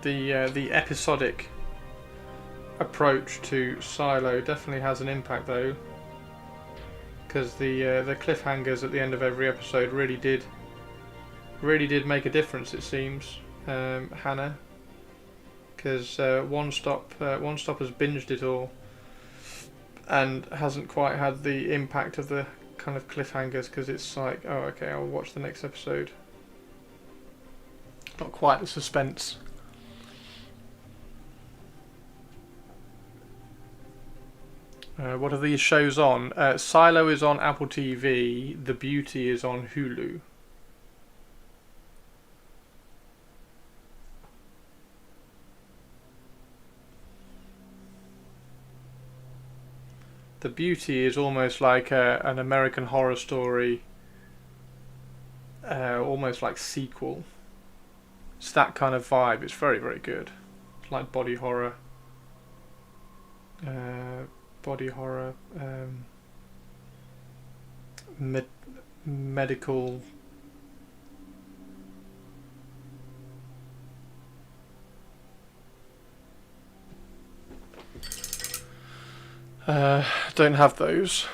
The episodic approach to Silo definitely has an impact though, because the cliffhangers at the end of every episode really did make a difference. It seems, Hannah, because One Stop has binged it all and hasn't quite had the impact of the kind of cliffhangers, because it's like, oh okay, I'll watch the next episode. Not quite the suspense. What are these shows on? Silo is on Apple TV. The Beauty is on Hulu. The Beauty is almost like an American Horror Story, almost like sequel. It's that kind of vibe. It's very, very good. It's like body horror. Medical. Don't have those.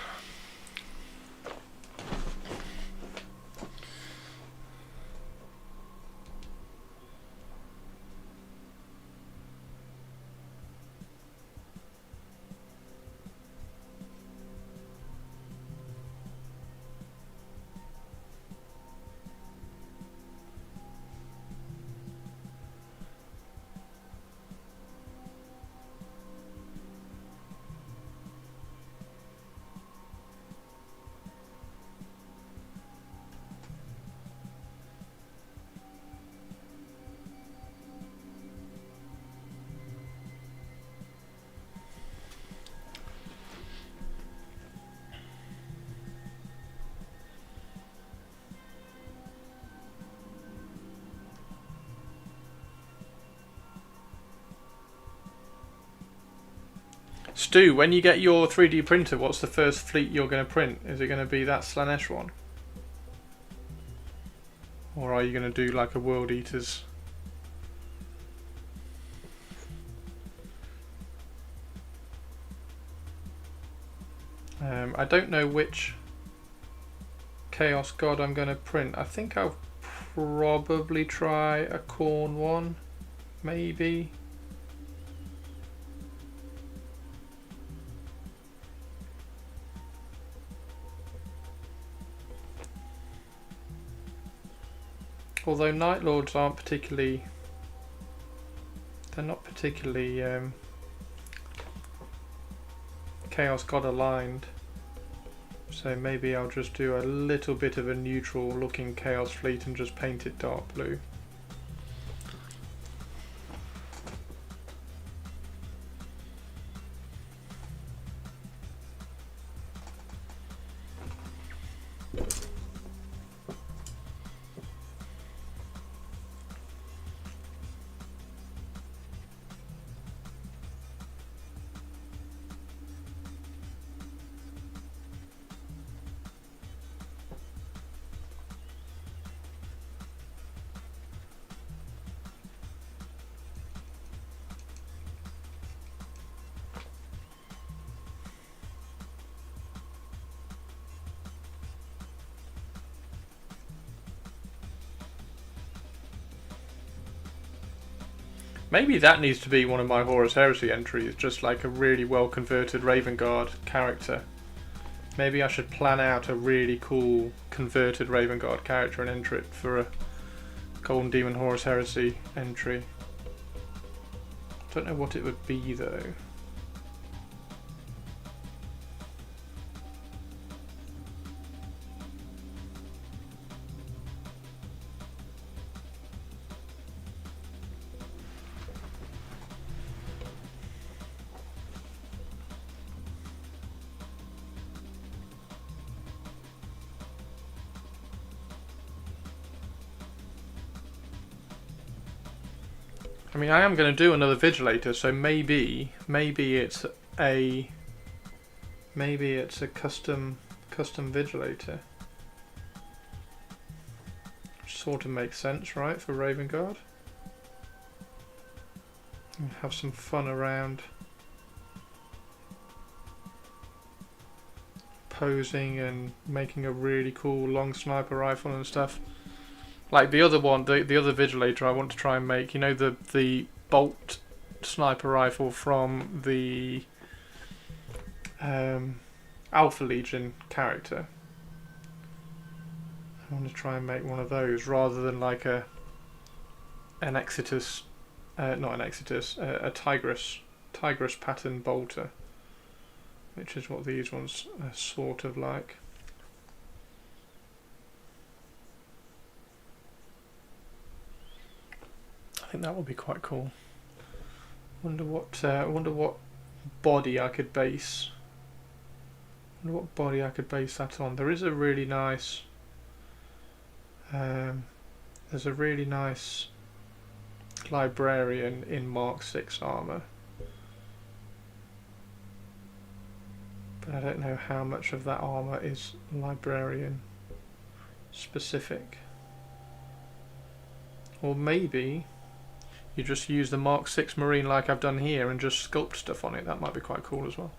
Stu, when you get your 3D printer, what's the first fleet you're going to print? Is it going to be that Slanesh one? Or are you going to do like a World Eaters? I don't know which Chaos God I'm going to print. I think I'll probably try a Khorne one, maybe. Although Night Lords aren't particularly... they're not particularly Chaos God aligned. So maybe I'll just do a little bit of a neutral looking Chaos Fleet and just paint it dark blue. Maybe that needs to be one of my Horus Heresy entries, just like a really well converted Raven Guard character. Maybe I should plan out a really cool converted Raven Guard character and enter it for a Golden Demon Horus Heresy entry. Don't know what it would be though. I mean, I am going to do another Vigilator, so maybe it's a custom Vigilator. Sort of makes sense, right, for Raven Guard. And have some fun around posing and making a really cool long sniper rifle and stuff. Like the other one, the other Vigilator I want to try and make, you know, the bolt sniper rifle from the Alpha Legion character. I want to try and make one of those rather than like an Exitus, not an Exitus, a Tigress pattern bolter, which is what these ones are sort of like. I think that would be quite cool. Wonder what body I could base. Wonder what body I could base that on. There is a really nice. There's a really nice librarian in Mark 6 armor, but I don't know how much of that armor is librarian specific. Or maybe you just use the Mark 6 Marine like I've done here and just sculpt stuff on it. That might be quite cool as well.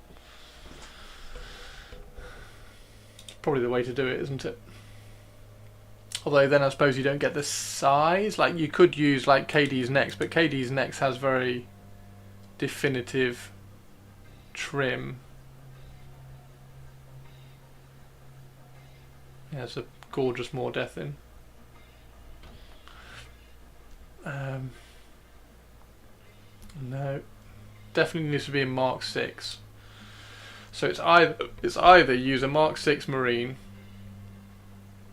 Probably the way to do it, isn't it? Although then I suppose you don't get the size. Like you could use like KD's Next, but KD's Next has very definitive trim. Yeah, it's a gorgeous more death in. No, definitely needs to be in Mark 6. So it's either use a Mark 6 Marine.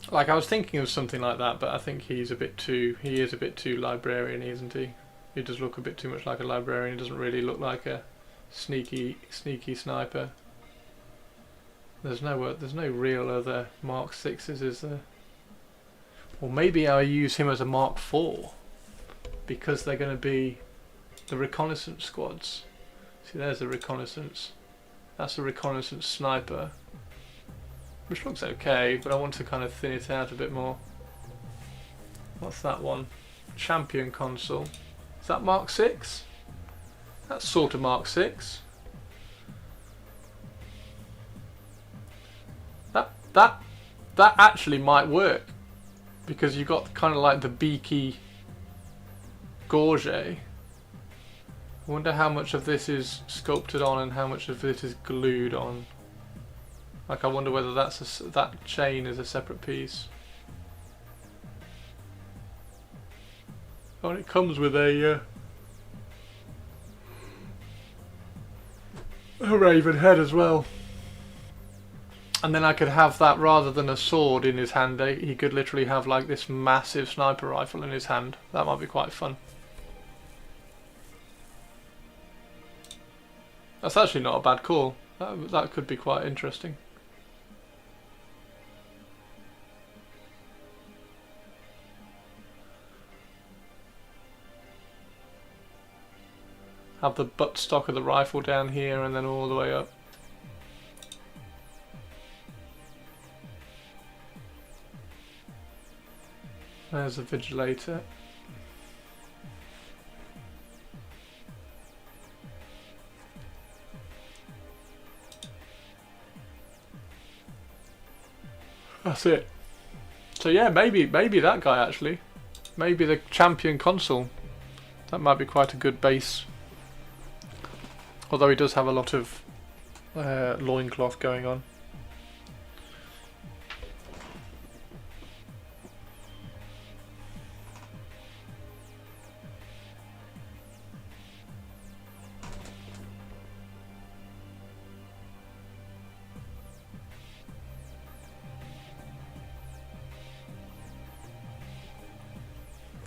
Like I was thinking of something like that, but I think he is a bit too librarian, isn't he? He does look a bit too much like a librarian. He doesn't really look like a sneaky sniper. There's no real other Mark 6s, is there? Or maybe I use him as a Mark 4 because they're going to be the reconnaissance squads. See, there's the reconnaissance. That's a reconnaissance sniper, which looks okay, but I want to kind of thin it out a bit more. What's that one? Champion Consul. Is that Mark 6? That's sort of Mark 6. That actually might work, because you've got kind of like the beaky gorge. I wonder how much of this is sculpted on and how much of it is glued on. Like I wonder whether that chain is a separate piece. Oh, and it comes with a a raven head as well. And then I could have that rather than a sword in his hand. He could literally have like this massive sniper rifle in his hand. That might be quite fun. That's actually not a bad call. That could be quite interesting. Have the buttstock of the rifle down here and then all the way up. There's a Vigilator. That's it. So yeah, maybe that guy actually. Maybe the champion consul. That might be quite a good base. Although he does have a lot of loincloth going on.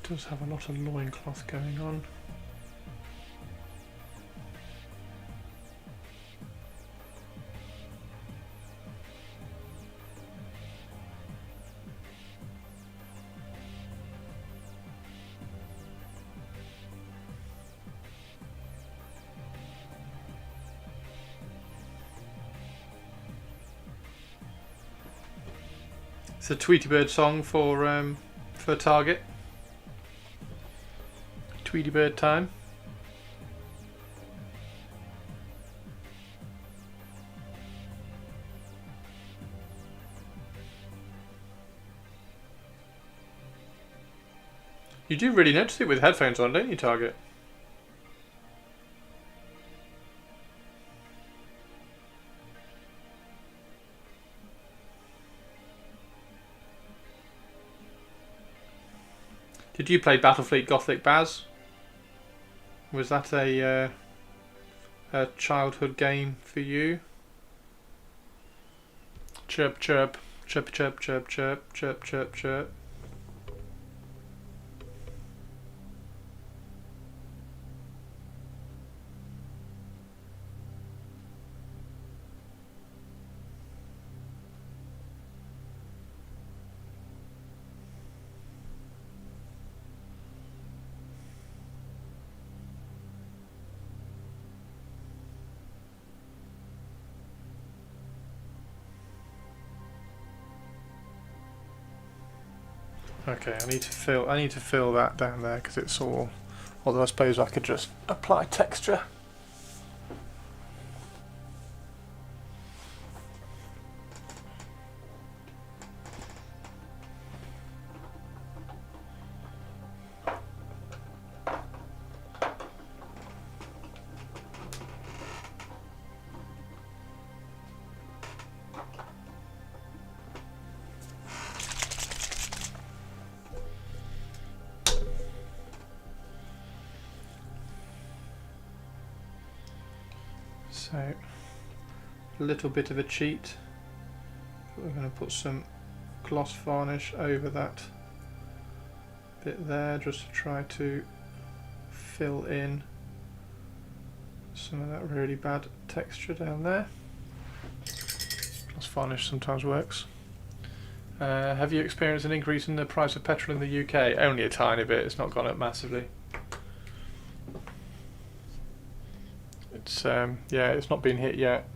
Does have a lot of loincloth going on. It's a Tweety Bird song for Target. Tweety Bird time. You do really notice it with headphones on, don't you, Target? Did you play Battlefleet Gothic, Baz? Was that a childhood game for you? Chirp, chirp, chirp, chirp, chirp, chirp, chirp, chirp, chirp. Okay, I need to fill that down there because it's all. Although I suppose I could just apply texture. So, a little bit of a cheat. We're going to put some gloss varnish over that bit there just to try to fill in some of that really bad texture down there. Gloss varnish sometimes works. Have you experienced an increase in the price of petrol in the UK? Only a tiny bit, it's not gone up massively. It's yeah, it's not been hit yet.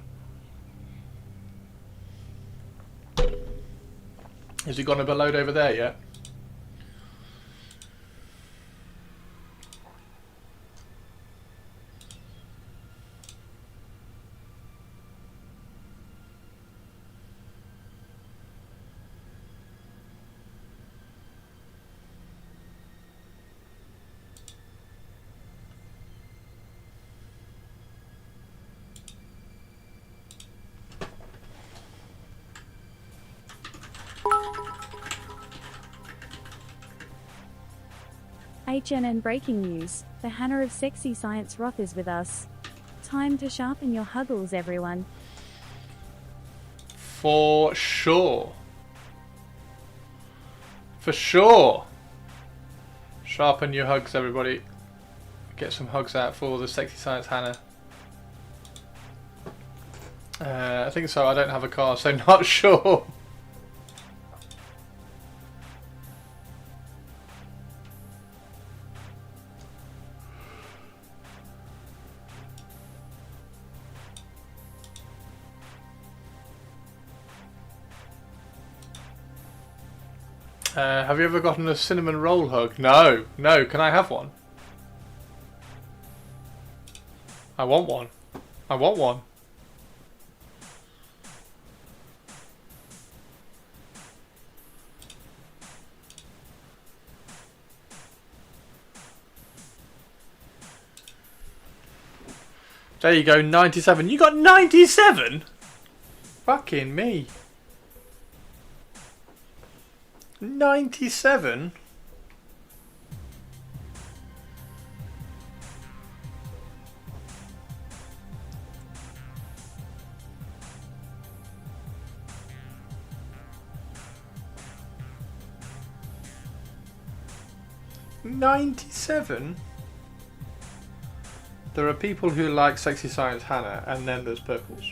Has it gone up a load over there yet? HNN breaking news, the Hannah of Sexy Science Roth is with us. Time to sharpen your huggles, everyone. For sure. For sure. Sharpen your hugs, everybody. Get some hugs out for the Sexy Science Hannah. I think so. I don't have a car, so not sure. Have you ever gotten a cinnamon roll hug? No. No. Can I have one? I want one. I want one. There you go, 97. You got 97? Fucking me. 97? $97? There are people who like Sexy Science Hannah, and then there's purples.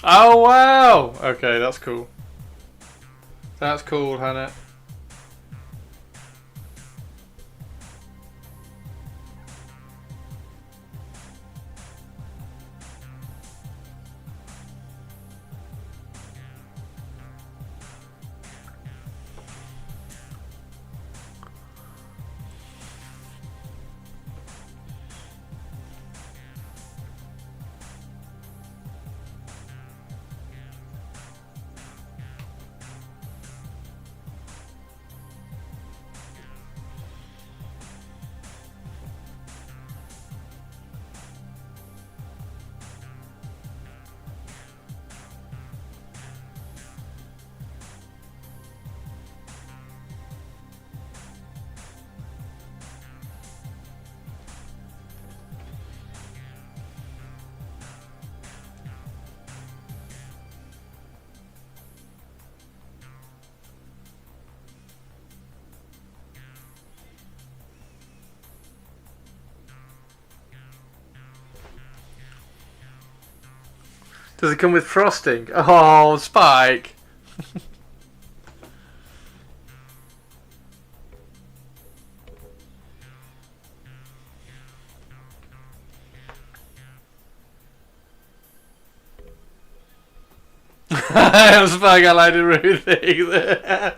Oh wow! Okay, that's cool. That's cool, Hannah. Does it come with frosting? Oh, Spike! I'm Spike, I like to rude things.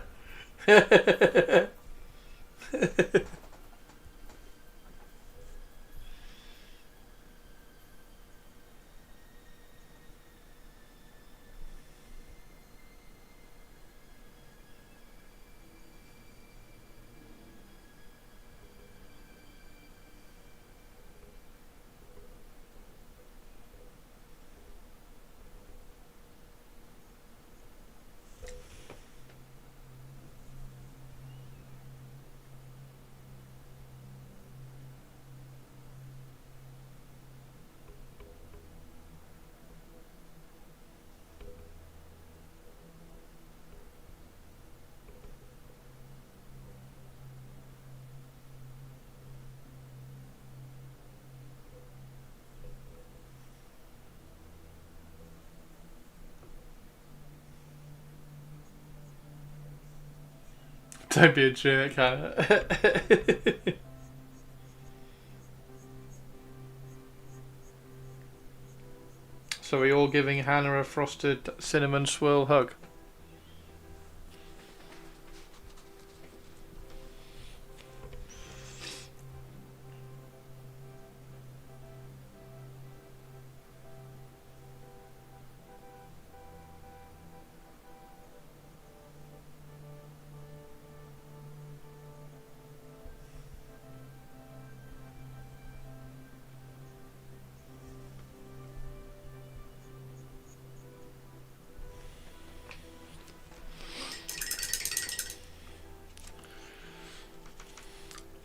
Don't be a jerk, Hannah. So we're all giving Hannah a frosted cinnamon swirl hug.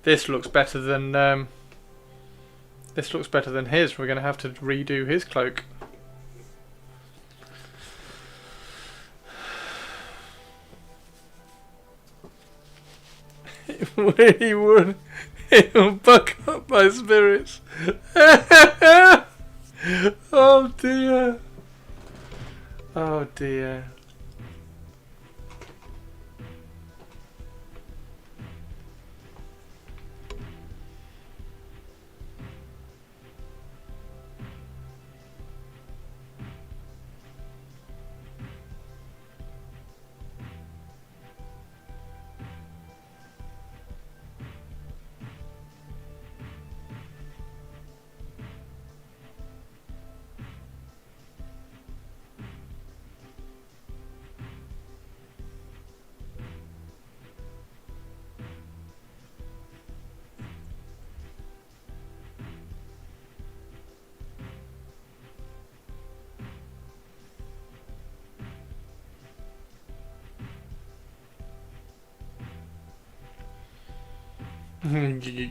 This looks better than his. We're going to have to redo his cloak. He would. He'll buck up my spirits. Oh dear. Oh dear.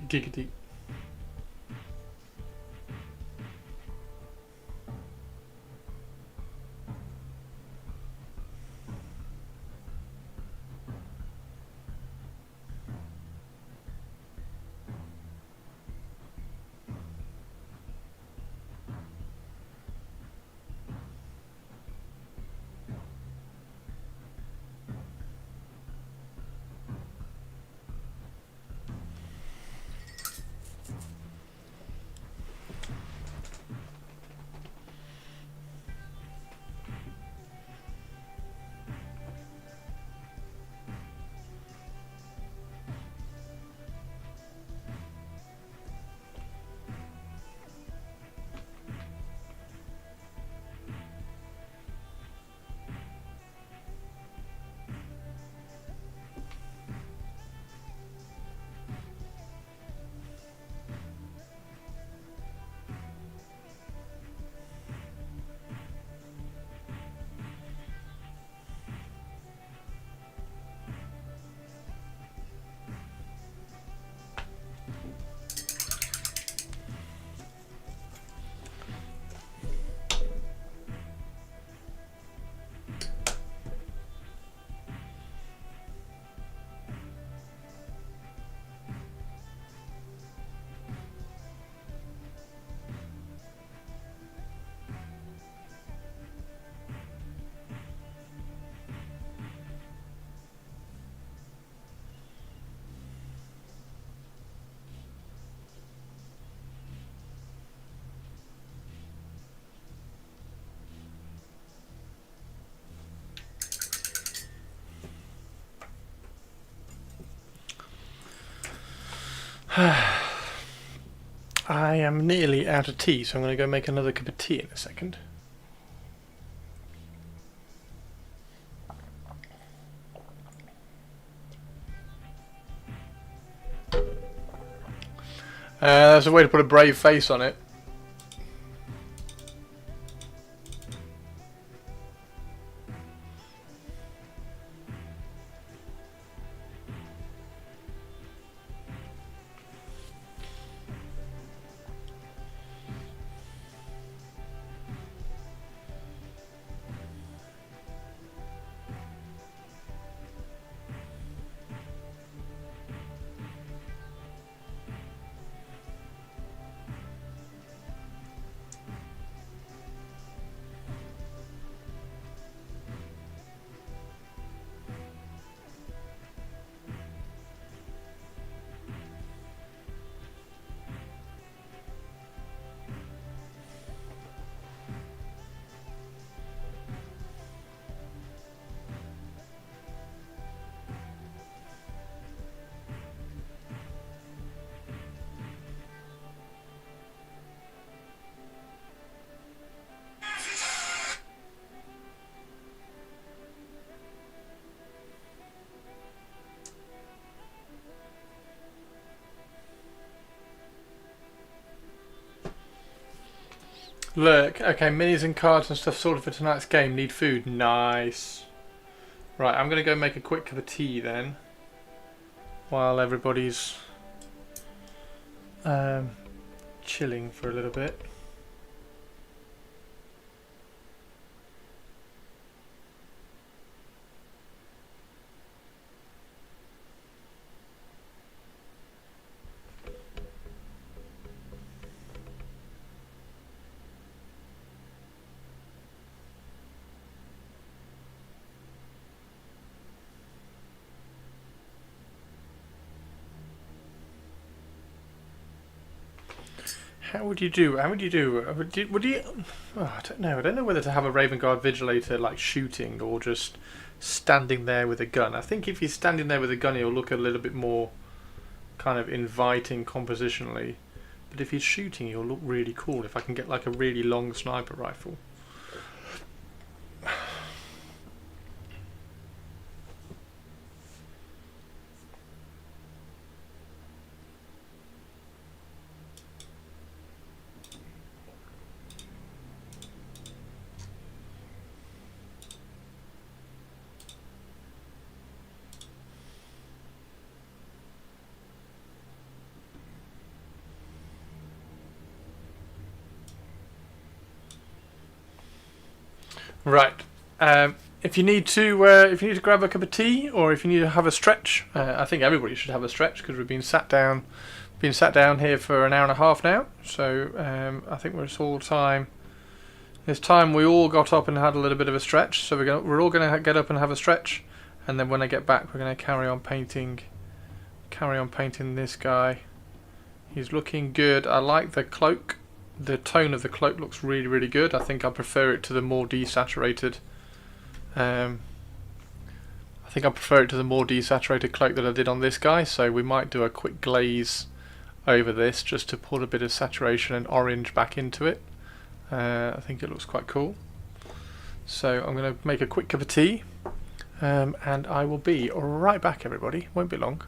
Giggity. I am nearly out of tea, so I'm going to go make another cup of tea in a second. There's a way to put a brave face on it. Look, okay, minis and cards and stuff sorted for tonight's game. Need food. Nice. Right, I'm going to go make a quick cup of tea then. While everybody's chilling for a little bit. How would you do? How would you do? Would you? Oh, I don't know. I don't know whether to have a Raven Guard Vigilator like shooting or just standing there with a gun. I think if he's standing there with a gun, he'll look a little bit more kind of inviting compositionally. But if he's shooting, he'll look really cool. If I can get like a really long sniper rifle. Right. If you need to grab a cup of tea, or if you need to have a stretch, I think everybody should have a stretch because we've been sat down here for an hour and a half now. So I think it's all time. It's time we all got up and had a little bit of a stretch. So we're all going to get up and have a stretch, and then when I get back, we're going to carry on painting this guy. He's looking good. I like the cloak. The tone of the cloak looks really, really good. I think I prefer it to the more desaturated. I think I prefer it to the more desaturated cloak that I did on this guy. So we might do a quick glaze over this just to put a bit of saturation and orange back into it. I think it looks quite cool. So I'm going to make a quick cup of tea, and I will be right back, everybody. Won't be long.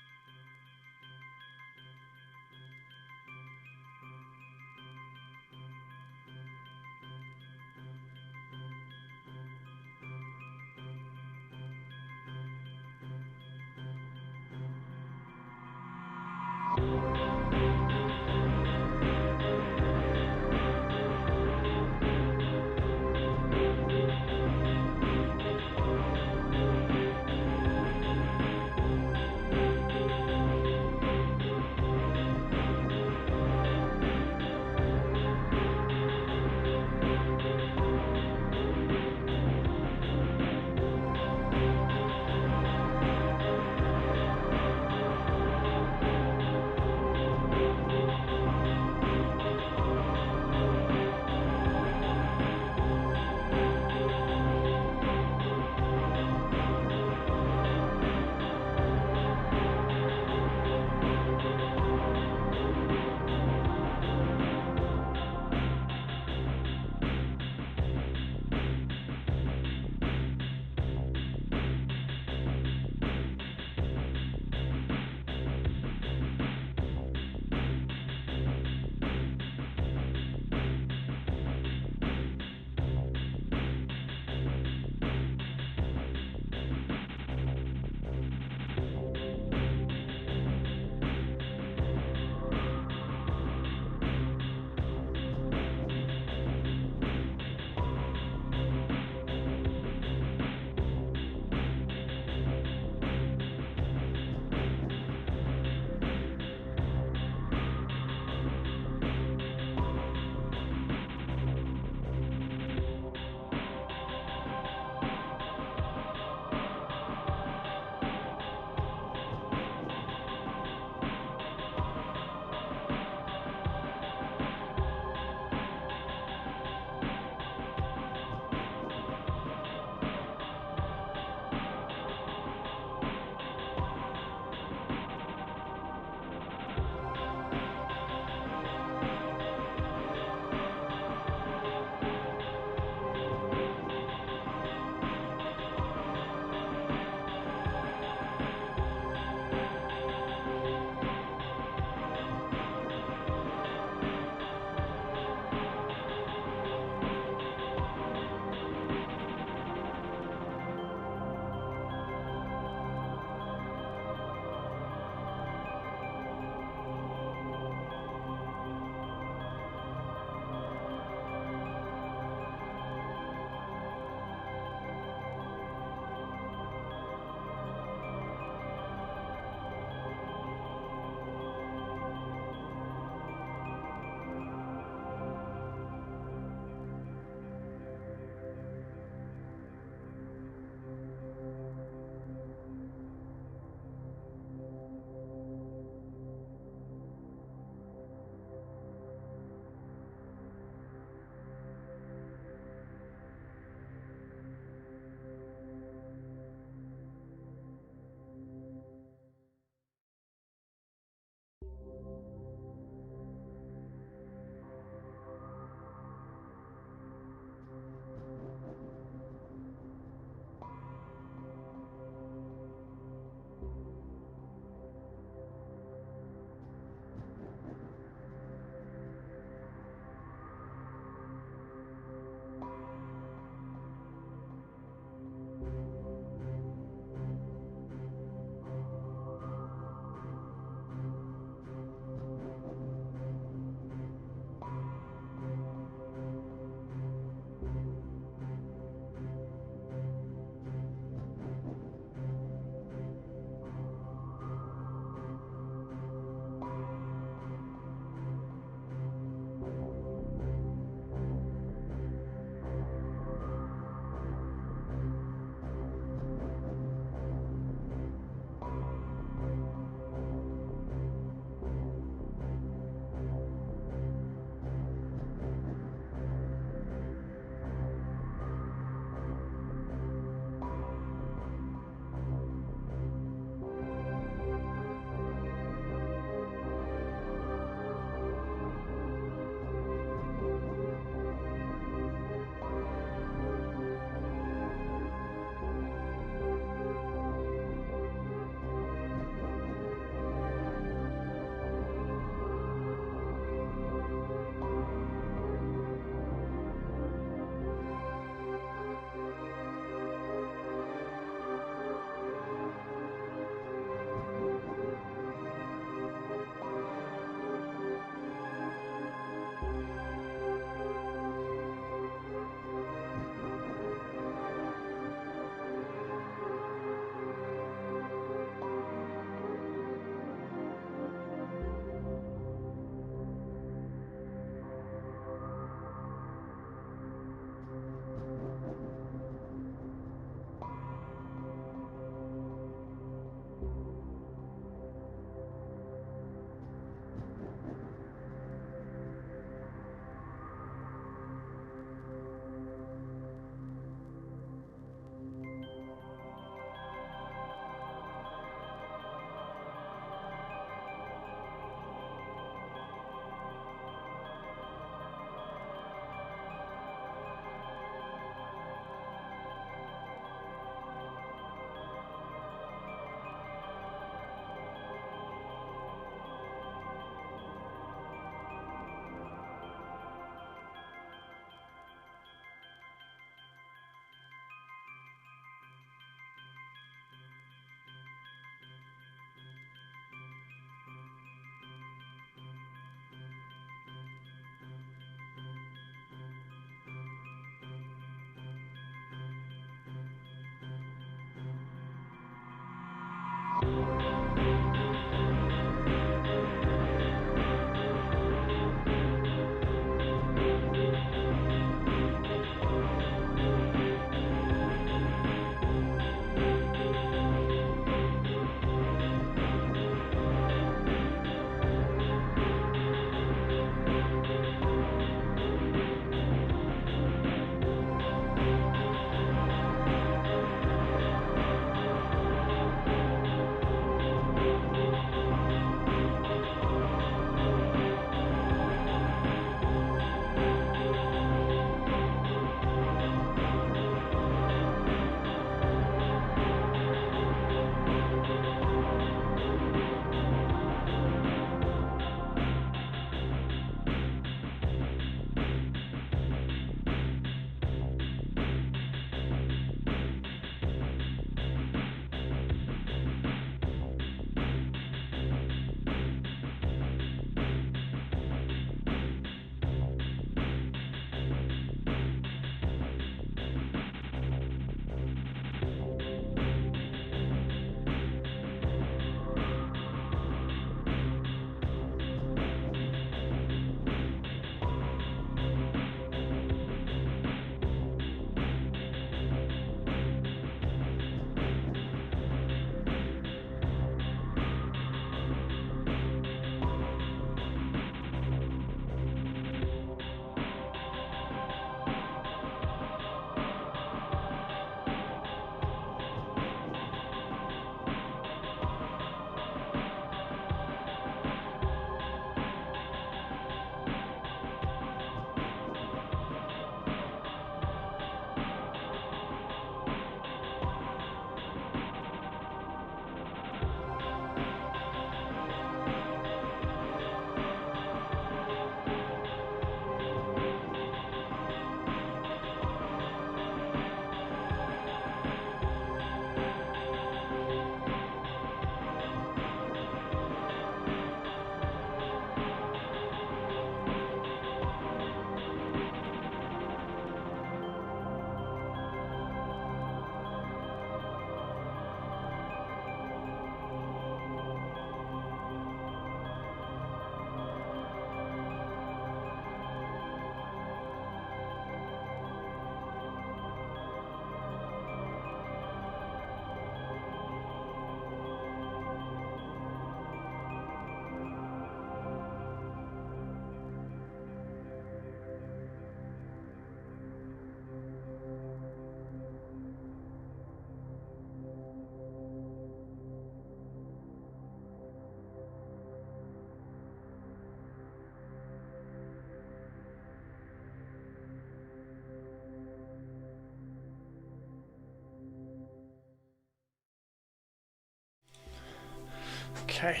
Okay,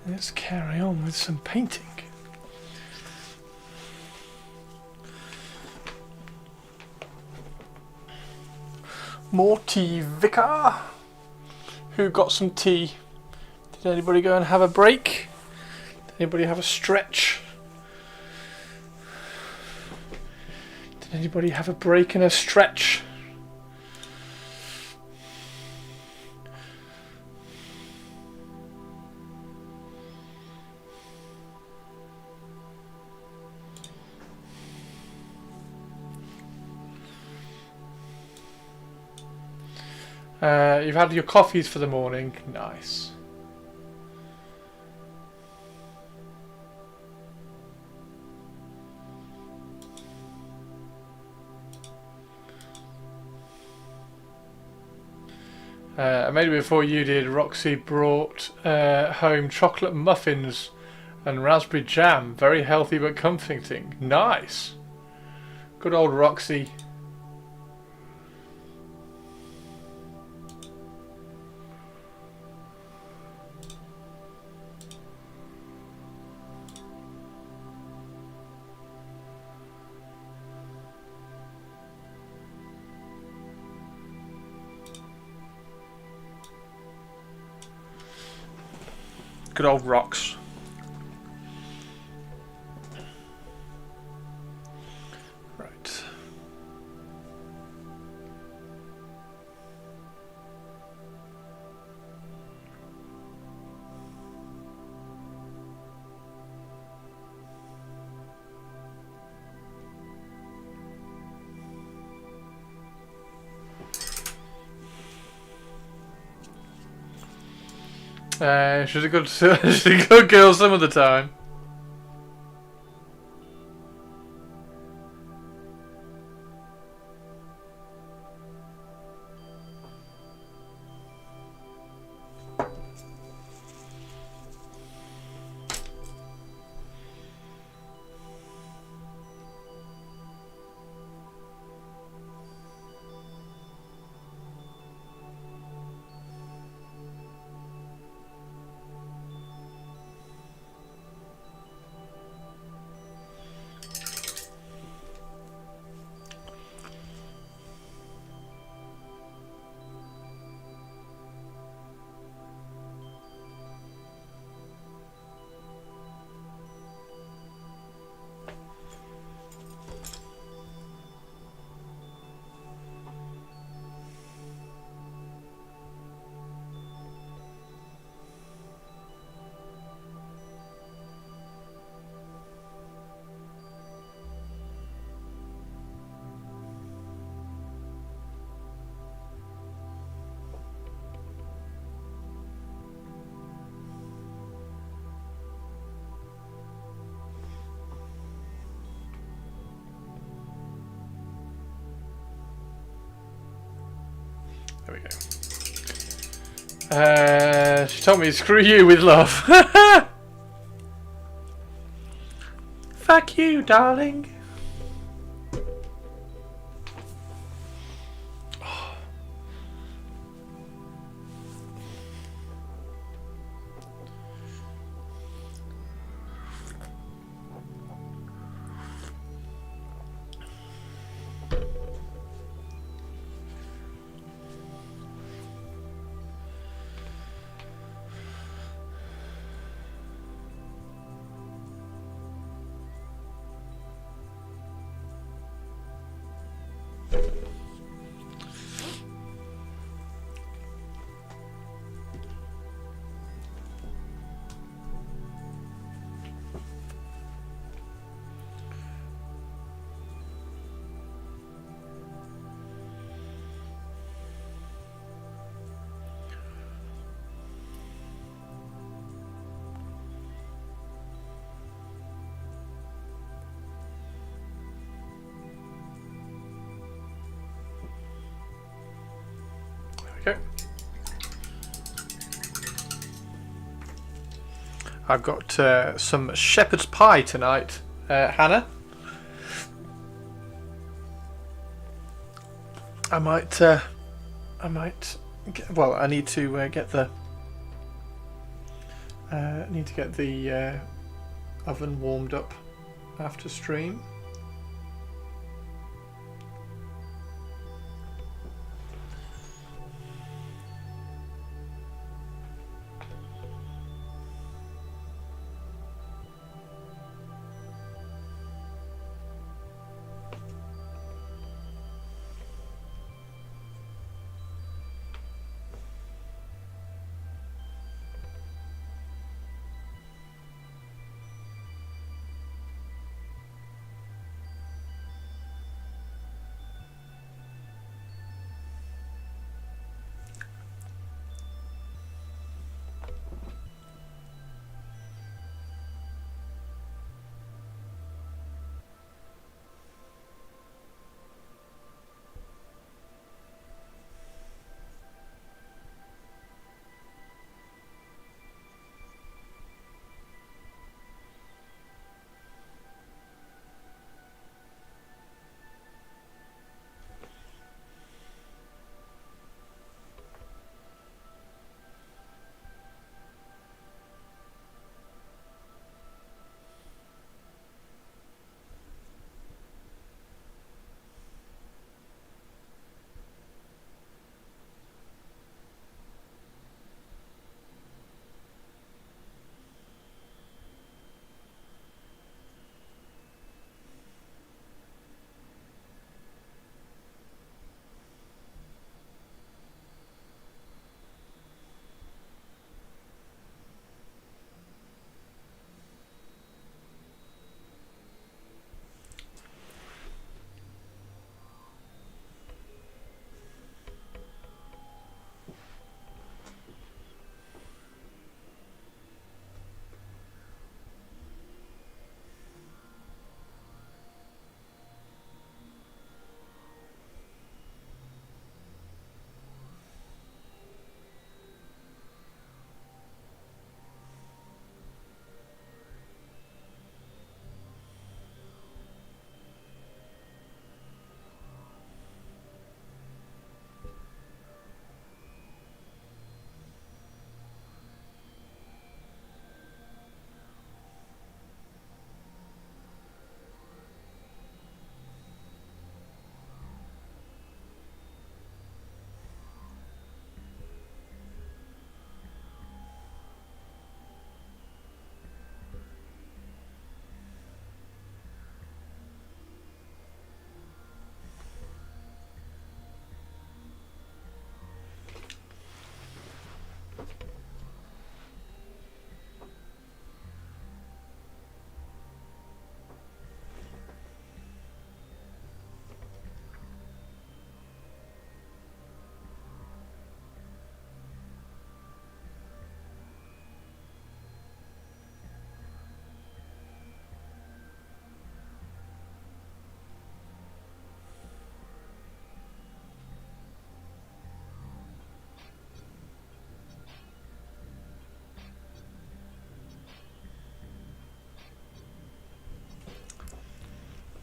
let's carry on with some painting. More tea, Vicar. Who got some tea? Did anybody go and have a break? Did anybody have a stretch? Did anybody have a break and a stretch? You've had your coffees for the morning. Nice. Maybe before you did, Roxy brought home chocolate muffins and raspberry jam. Very healthy but comforting. Nice. Good old Roxy. Good old rocks. Right. She's a good, she's a good girl some of the time. There we go. She told me, screw you with love. Fuck you, darling. Okay. I've got some shepherd's pie tonight, Hannah. I might get, well, I need to get the Need to get the oven warmed up after stream.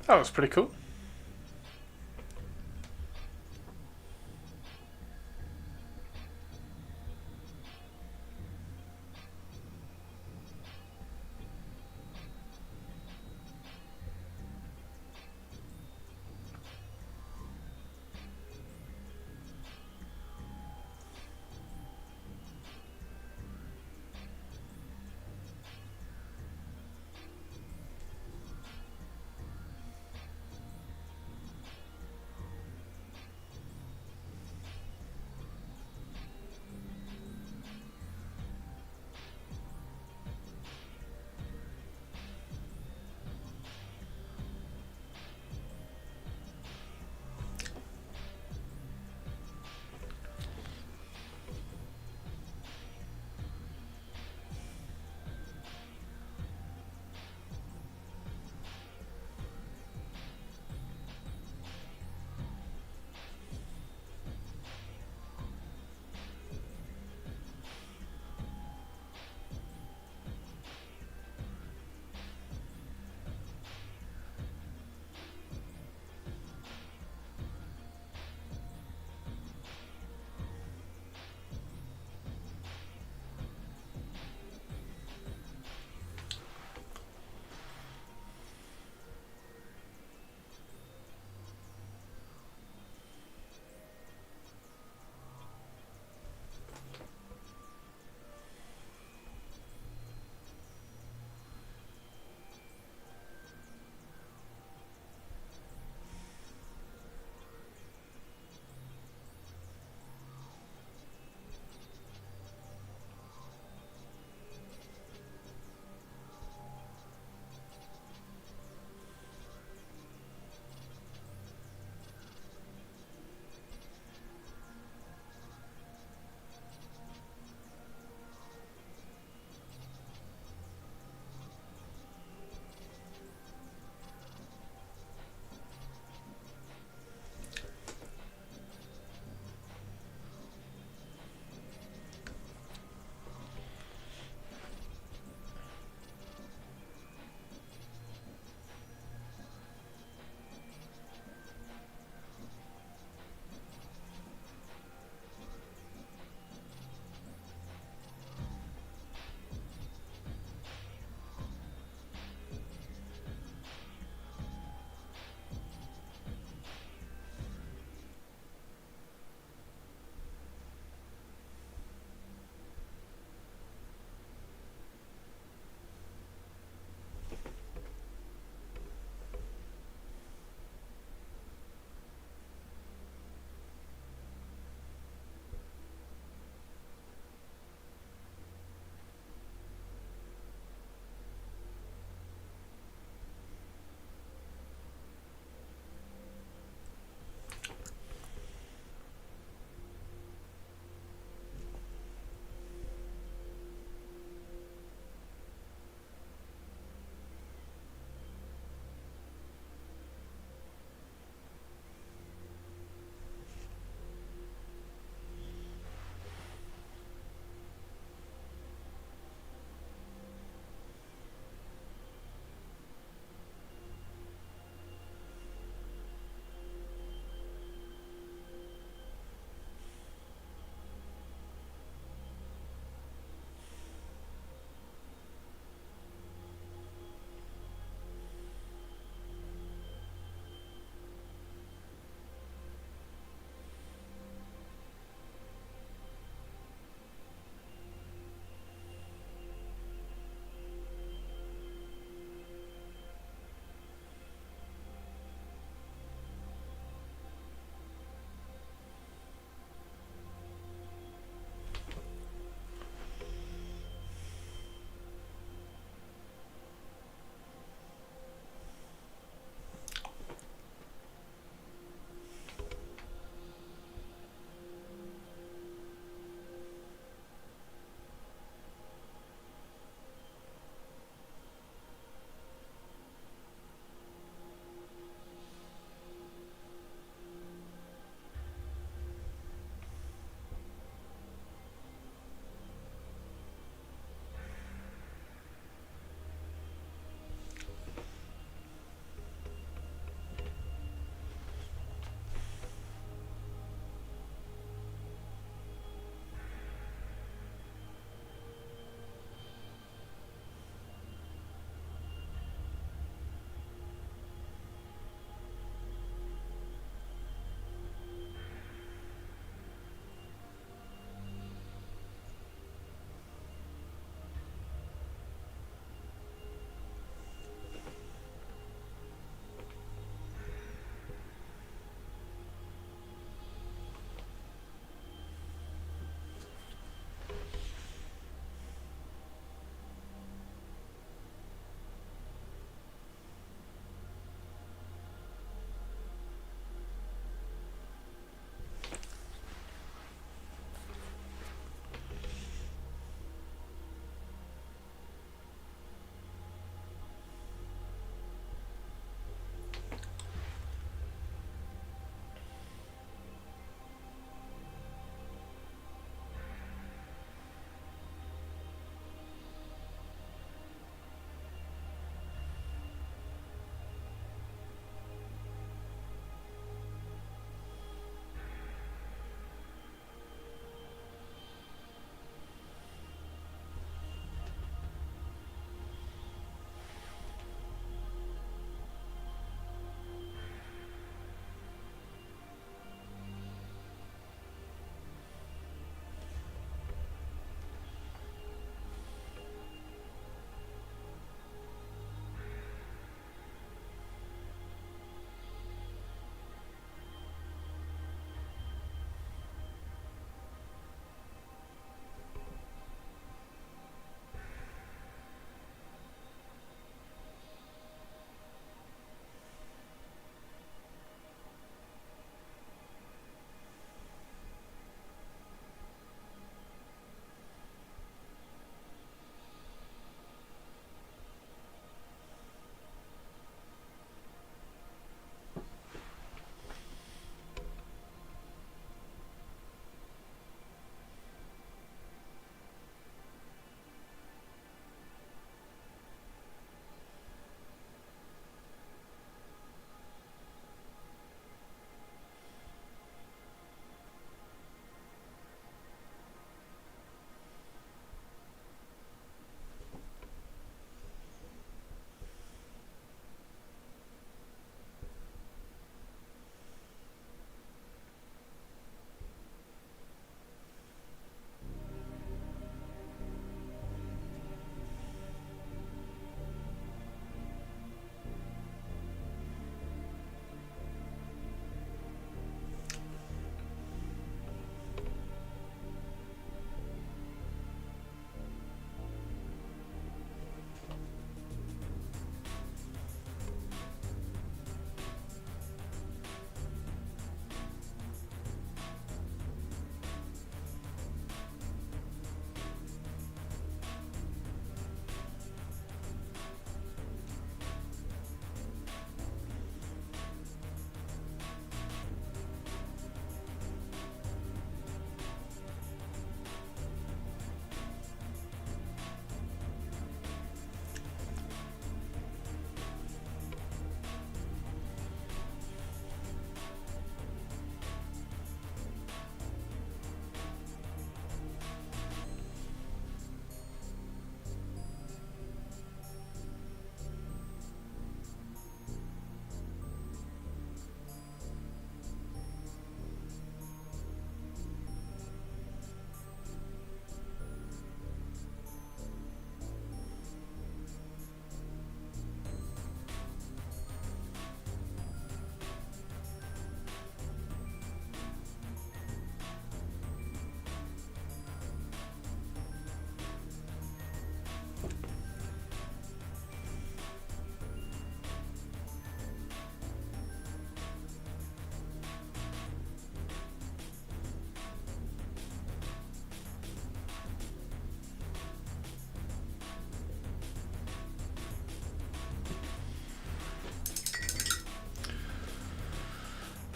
That was pretty cool.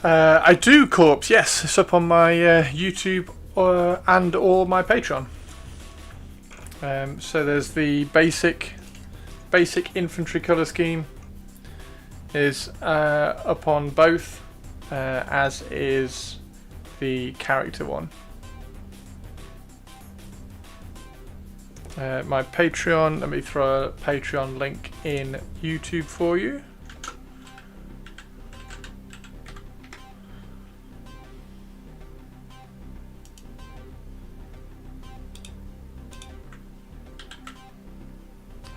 I do, Corpse, yes. It's up on my YouTube and or my Patreon. So there's the basic infantry colour scheme is up on both, as is the character one. My Patreon, let me throw a Patreon link in YouTube for you.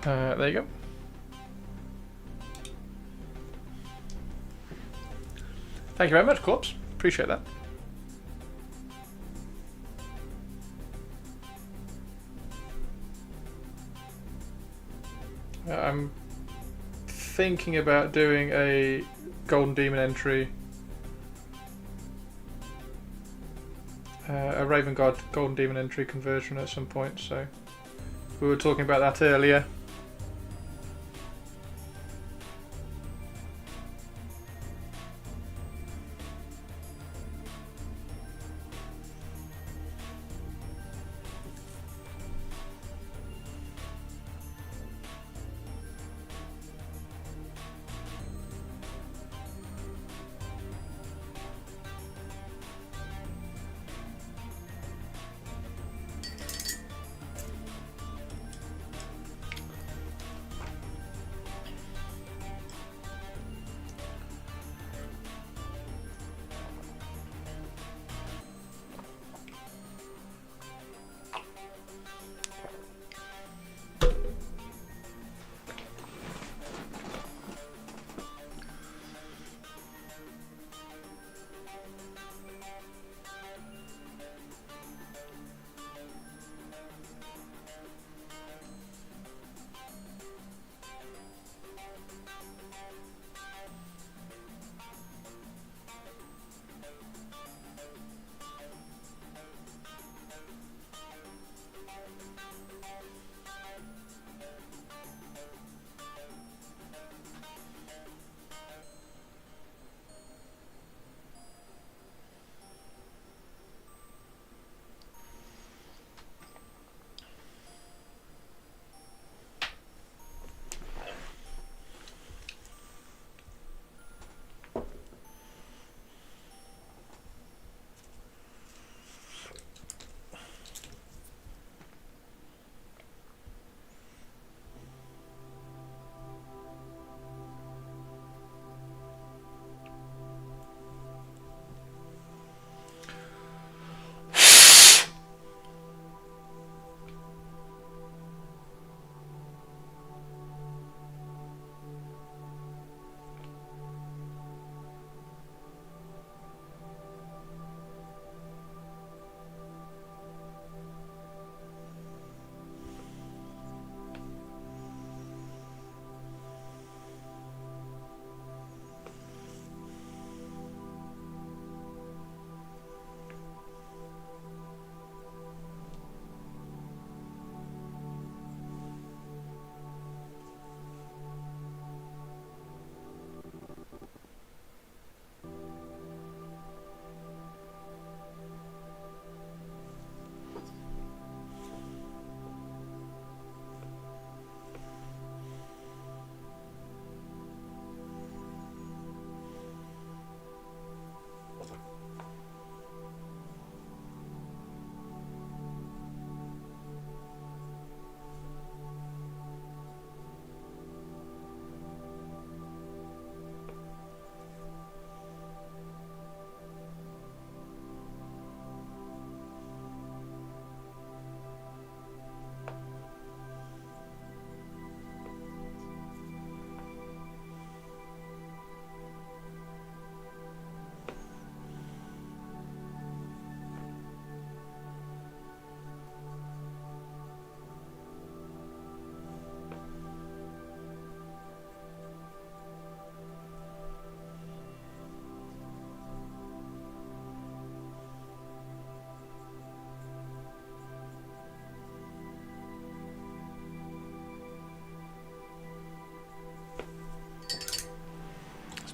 There you go. Thank you very much, Corpse. Appreciate that. I'm thinking about doing a Golden Demon entry, a Raven God Golden Demon entry conversion at some point, so we were talking about that earlier.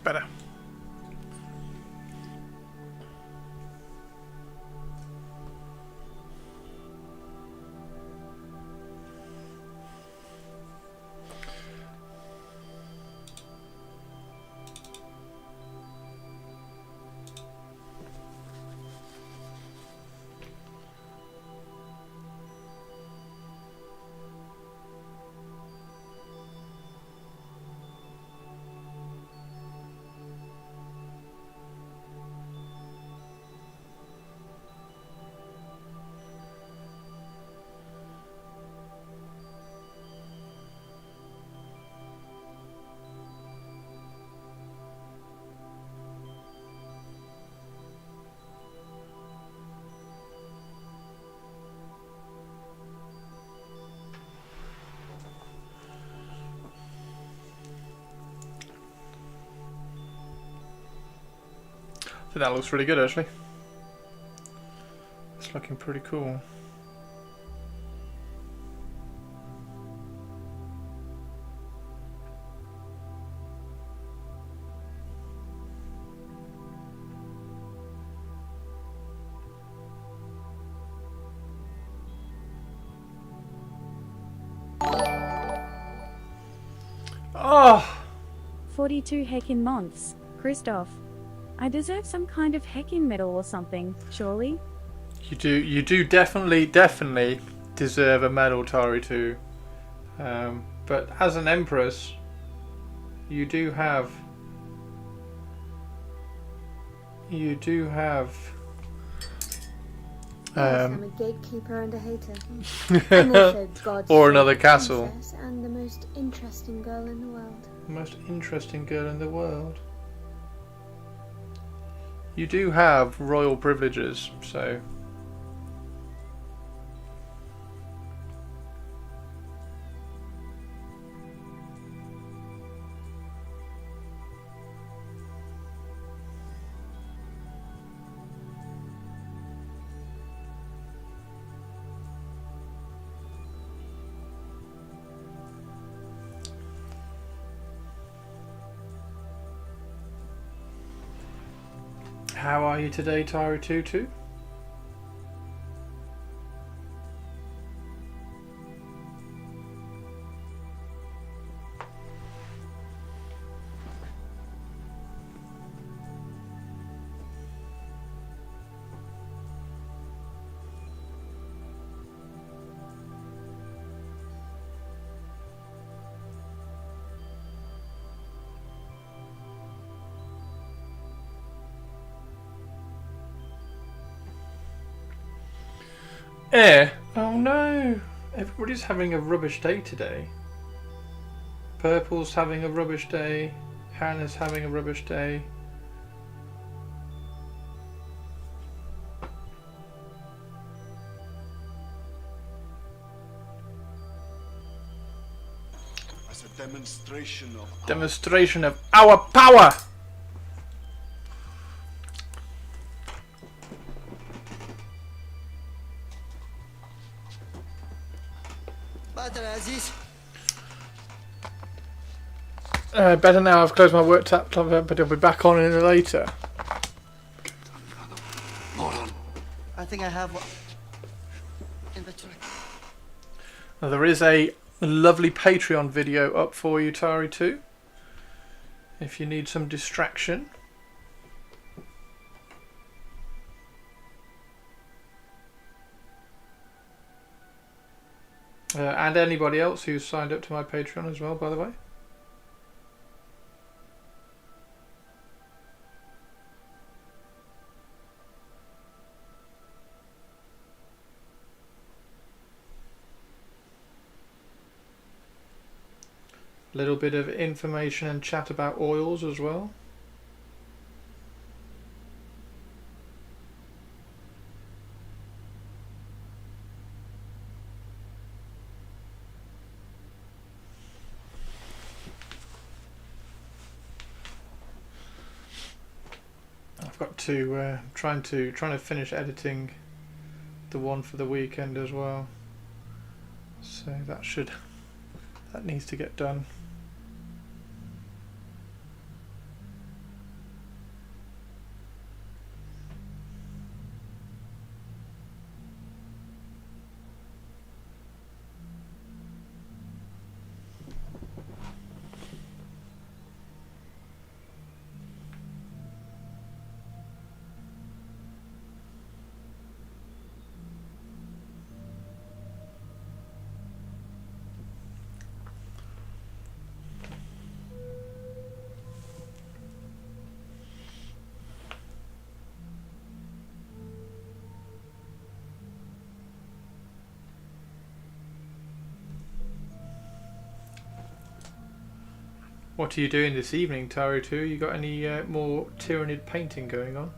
Better. think that looks really good actually. It's looking pretty cool. Oh! 42 heckin' months. Christoph. I deserve some kind of heckin' medal or something, surely? You do definitely deserve a medal, Tari 2. But as an Empress, you do have I'm a gatekeeper and a hater. I'm also God's or another favorite castle. princess and the most interesting girl in the world. Most interesting girl in the world. You do have royal privileges, so. How are you today, Tyra Tutu? Oh no! Everybody's having a rubbish day today. Purple's having a rubbish day. Hannah's having a rubbish day. As a demonstration of our power! Better now. I've closed my work laptop, but it'll be back on in later. I think I have inventory. Now, there is a lovely Patreon video up for you, Tari 2. If you need some distraction. And anybody else who's signed up to my Patreon as well, by the way. A little bit of information and chat about oils as well. I've got to trying to finish editing the one for the weekend as well. So that needs to get done. What are you doing this evening, Taro 2? You got any more Tyranid painting going on?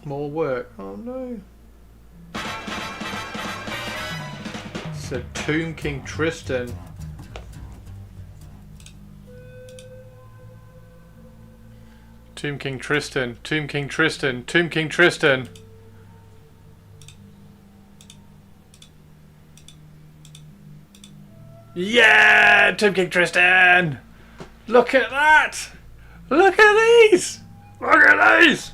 More work. Oh no. So Tomb King Tristan. Tomb King Tristan. Tomb King Tristan. Tomb King Tristan. Yeah! Tomb King Tristan! Look at that! Look at these! Look at these!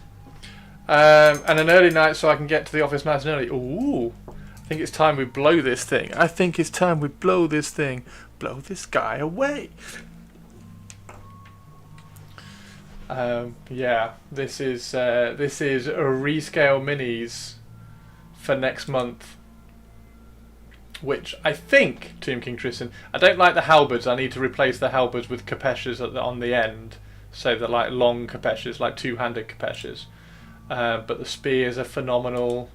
And an early night so I can get to the office nice and early. Ooh. I think it's time we blow this thing. I think it's time we blow this thing. Blow this guy away. Yeah, this is a rescale minis for next month. Which I think, Tomb King Tristan, I don't like the halberds. I need to replace the halberds with capeches on the end. So they're like long capeches, like two-handed capeches. But the spears are phenomenal.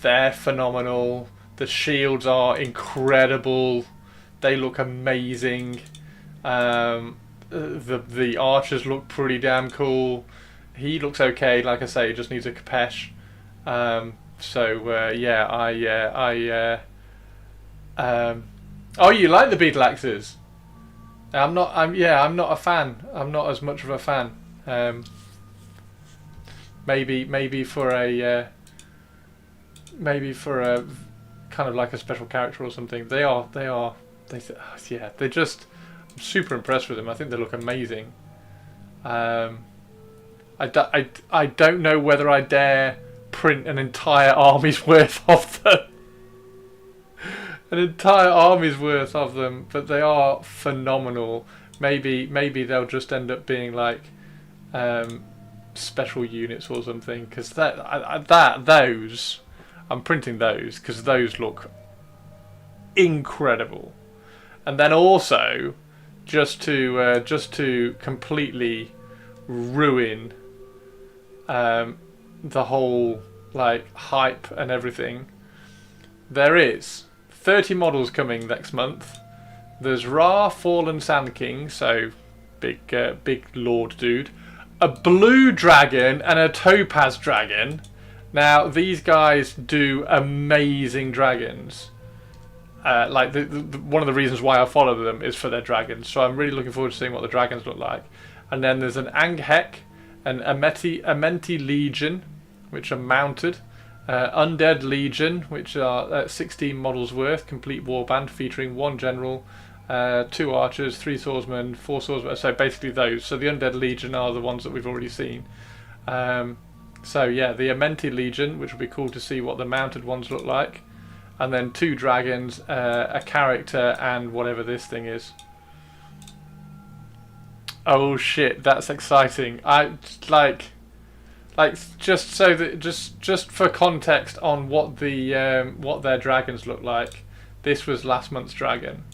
They're phenomenal. The shields are incredible. They look amazing. The archers look pretty damn cool. He looks okay. Like I say, he just needs a capeche. Oh, you like the beetle axes? I'm not a fan. I'm not as much of a fan. Maybe for a kind of like a special character or something. They're just, I'm super impressed with them. I think they look amazing. I don't know whether I dare print an entire army's worth of them. An entire army's worth of them, but they are phenomenal. Maybe they'll just end up being like special units or something, because those I'm printing those because those look incredible. And then also just to completely ruin the whole like hype and everything, there is 30 models coming next month. There's Ra, Fallen Sand King, so big lord dude, a blue dragon and a topaz dragon. Now these guys do amazing dragons. Like one of the reasons why I follow them is for their dragons. So I'm really looking forward to seeing what the dragons look like. And then there's an Anghek, an Amenti Legion, which are mounted. Undead Legion, which are 16 models worth, complete warband featuring 1 general, 2 archers, 3 swordsmen, 4 swordsmen. So basically those. So the Undead Legion are the ones that we've already seen. So yeah, the Amenti Legion, which will be cool to see what the mounted ones look like. And then 2 dragons, a character, and whatever this thing is. Oh shit, that's exciting. Just so that just for context on what their dragons look like. This was last month's dragon.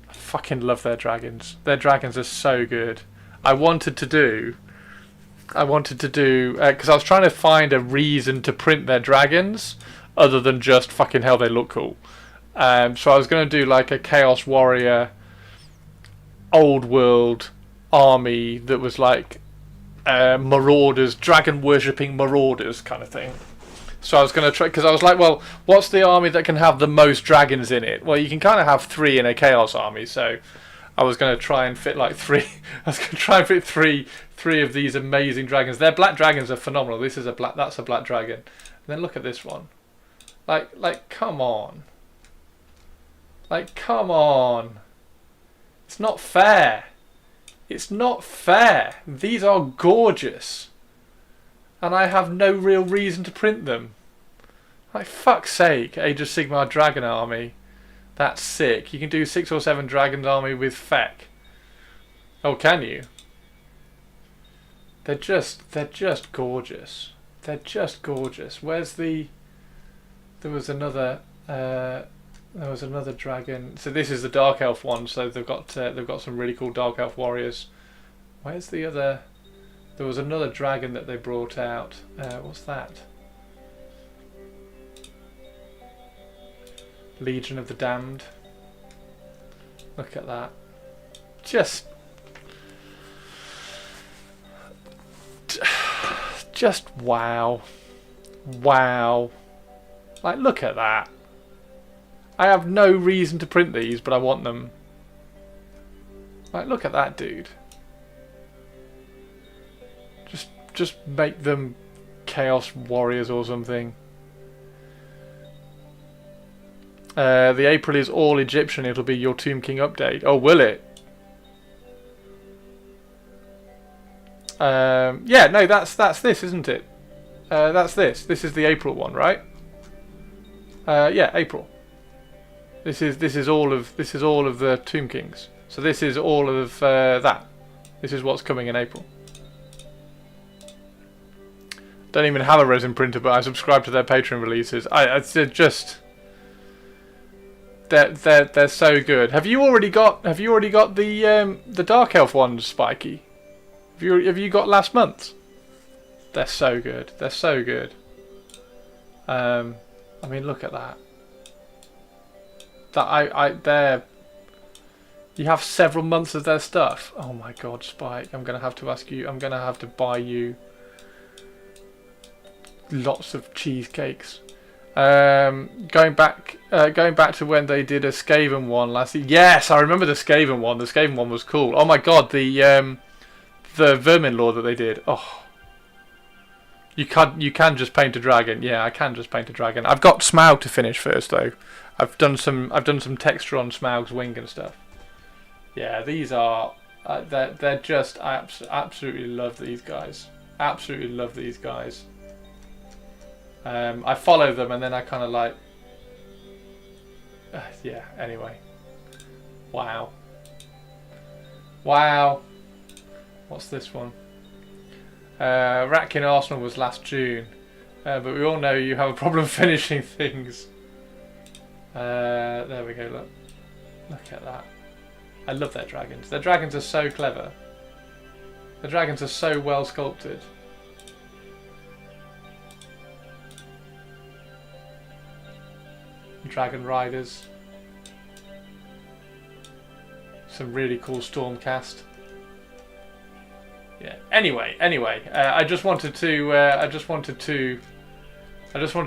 I fucking love their dragons. Their dragons are so good. I wanted to do because I was trying to find a reason to print their dragons other than just fucking hell they look cool. So I was going to do like a Chaos Warrior old world army that was like marauders, dragon worshipping marauders kind of thing. So I was going to try, because I was like, well, what's the army that can have the most dragons in it? Well, you can kind of have 3 in a chaos army. So I was going to try and fit like 3. I was going to try and fit three of these amazing dragons. Their black dragons are phenomenal. This is that's a black dragon. And then look at this one. Like come on. Like come on. It's not fair. It's not fair. These are gorgeous. And I have no real reason to print them. Like fuck's sake, Age of Sigmar Dragon Army. That's sick. You can do 6 or 7 Dragons Army with Feck. Oh, can you? They're just gorgeous. They're just gorgeous. Where's the... There was another dragon. So this is the Dark Elf one. So they've got some really cool Dark Elf warriors. Where's the other? There was another dragon that they brought out. What's that? Legion of the Damned. Look at that. Just Just wow. Wow. Like, look at that. I have no reason to print these, but I want them. Like, look at that, dude. Just make them Chaos Warriors or something. The April is all Egyptian. It'll be your Tomb King update. Oh, will it? Yeah, no, that's this, isn't it? That's this. This is the April one, right? Yeah, April. This is all of the Tomb Kings. So this is all of that. This is what's coming in April. Don't even have a resin printer, but I subscribe to their Patreon releases. They're just they're so good. Have you already got the Dark Elf ones, Spiky? Have you got last month's? They're so good. They're so good. I mean, look at that. They're. You have several months of their stuff. Oh my God, Spike! I'm gonna have to ask you. I'm gonna have to buy you lots of cheesecakes. Going back to when they did a Skaven one last year. Yes, I remember the Skaven one. The Skaven one was cool. Oh my God, the Vermin Lord that they did. Oh, you can just paint a dragon. Yeah, I can just paint a dragon. I've got Smaug to finish first though. I've done some texture on Smaug's wing and stuff. Yeah, these are they're just I absolutely love these guys. Absolutely love these guys. I follow them and then I kind of like yeah, anyway. Wow. Wow. What's this one? Ratkin Arsenal was last June, but we all know you have a problem finishing things. There we go, look at that. I love their dragons. Their dragons are so clever. The dragons are so well sculpted. Dragon riders. Some really cool Stormcast. Yeah. Anyway, I just wanted to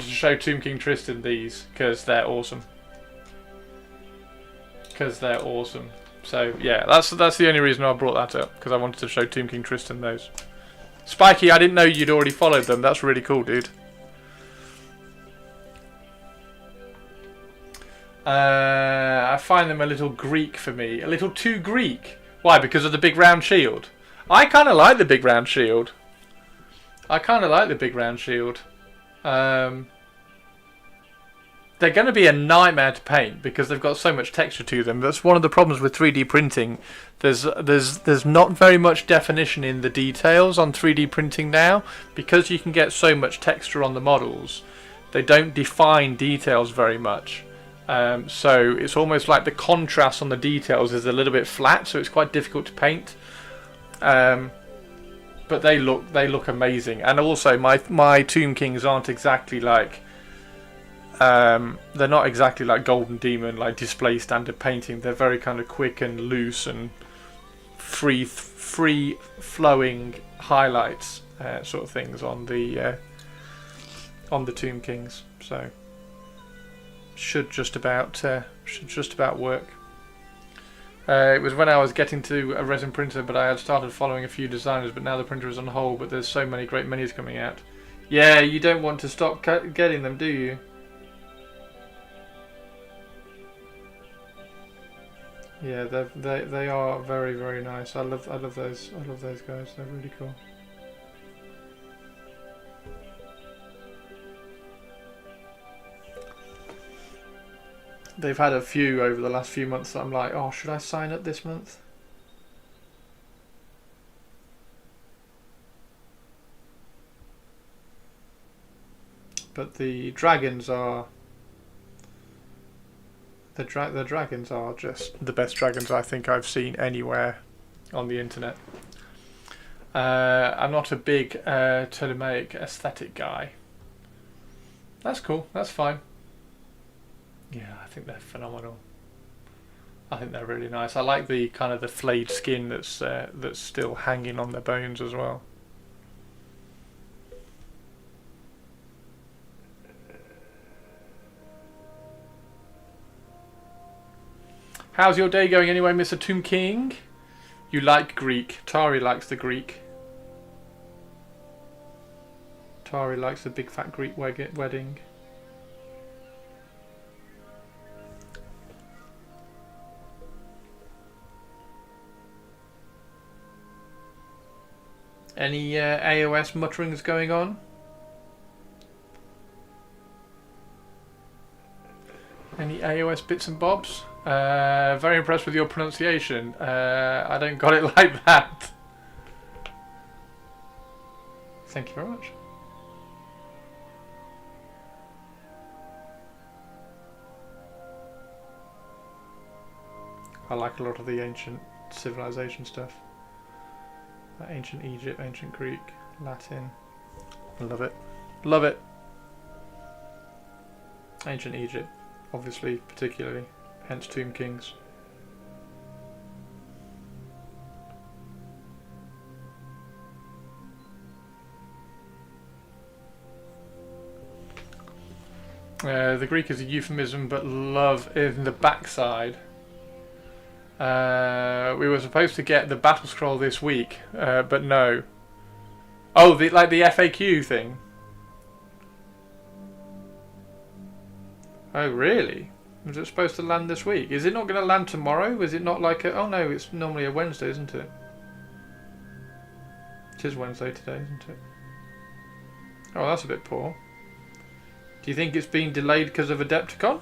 show Tomb King Tristan these because they're awesome. So yeah, that's the only reason I brought that up, because I wanted to show Tomb King Tristan those. Spiky, I didn't know you'd already followed them. That's really cool, dude. I find them a little Greek for me. A little too Greek. Why? Because of the big round shield. I kind of like the big round shield. They're going to be a nightmare to paint because they've got so much texture to them. That's one of the problems with 3D printing. There's not very much definition in the details on 3D printing now, because you can get so much texture on the models. They don't define details very much. So it's almost like the contrast on the details is a little bit flat, so it's quite difficult to paint. But they look amazing, and also my Tomb Kings aren't exactly like they're not exactly like Golden Demon, like display standard painting. They're very kind of quick and loose and free flowing highlights sort of things on the Tomb Kings. So should just about work. It was when I was getting to a resin printer, but I had started following a few designers, but now the printer is on hold, but there's so many great minis coming out. Yeah, you don't want to stop getting them, do you? Yeah, they are very, very nice. I love those guys. They're really cool. They've had a few over the last few months that I'm like, oh, should I sign up this month? But the dragons are the dragons are just the best dragons I think I've seen anywhere on the internet. I'm not a big Ptolemaic aesthetic guy. That's cool. That's fine. Yeah, I think they're phenomenal. I think they're really nice. I like the kind of the flayed skin that's still hanging on their bones as well. How's your day going anyway, Mr. Tomb King? You like Greek. Tari likes the Greek. Tari likes the big fat Greek wedding. Any AOS mutterings going on? Any AOS bits and bobs? Very impressed with your pronunciation. I don't got it like that. Thank you very much. I like a lot of the ancient civilization stuff. Ancient Egypt, ancient Greek, Latin. I love it. Love it. Ancient Egypt, obviously, particularly. Hence Tomb Kings. The Greek is a euphemism, but love in the backside. We were supposed to get the battle scroll this week, but no. Oh, like the FAQ thing. Oh, really? Was it supposed to land this week? Is it not going to land tomorrow? Is it not like a... Oh no, it's normally a Wednesday, isn't it? It is Wednesday today, isn't it? Oh, that's a bit poor. Do you think it's been delayed because of Adepticon?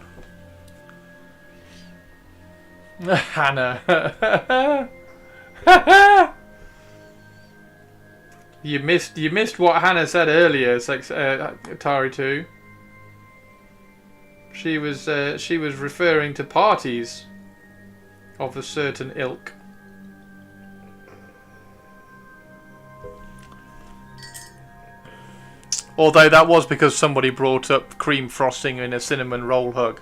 Hannah. You missed what Hannah said earlier, Atari 2. She was referring to parties of a certain ilk. Although that was because somebody brought up cream frosting in a cinnamon roll hug.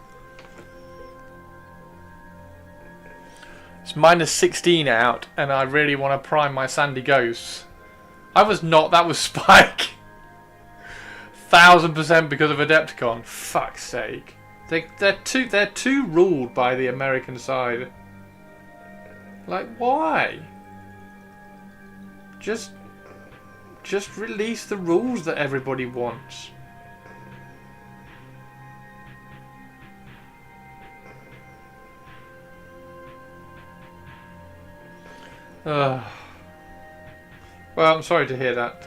It's minus 16 out, and I really want to prime my Sandy Ghosts. I was not. That was Spike. 1000% because of Adepticon. Fuck's sake. They're too ruled by the American side. Like, why? Just release the rules that everybody wants. Well, I'm sorry to hear that,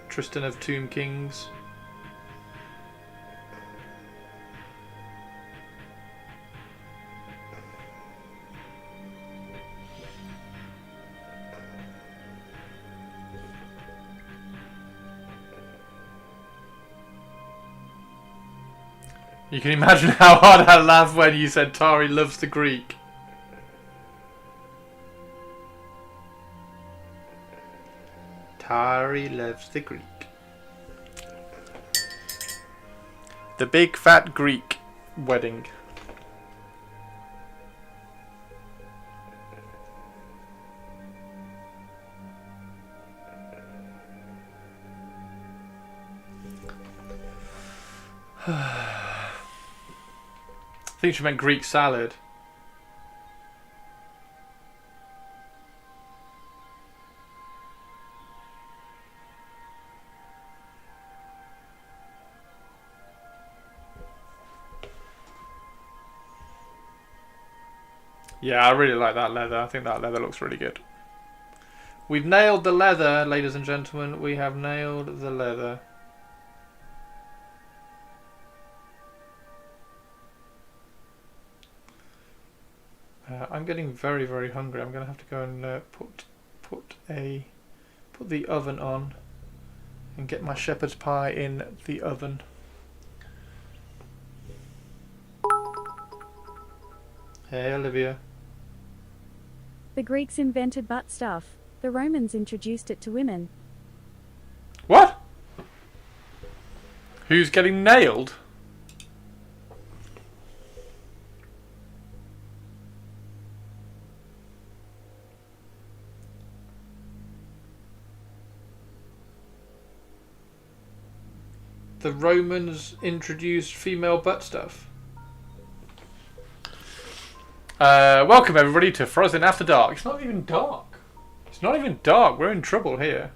Tristan of Tomb Kings. You can imagine how hard I laughed when you said Tari loves the Greek. Tari loves the Greek. The big fat Greek wedding. I think she meant Greek salad. Yeah, I really like that leather. I think that leather looks really good. We've nailed the leather, ladies and gentlemen. We have nailed the leather. I'm getting very, very hungry. I'm going to have to go and put the oven on and get my shepherd's pie in the oven. Hey, Olivia. The Greeks invented butt stuff. The Romans introduced it to women. What? Who's getting nailed? The Romans introduced female butt stuff. Welcome everybody to Frozen After Dark. It's not even dark. It's not even dark. We're in trouble here.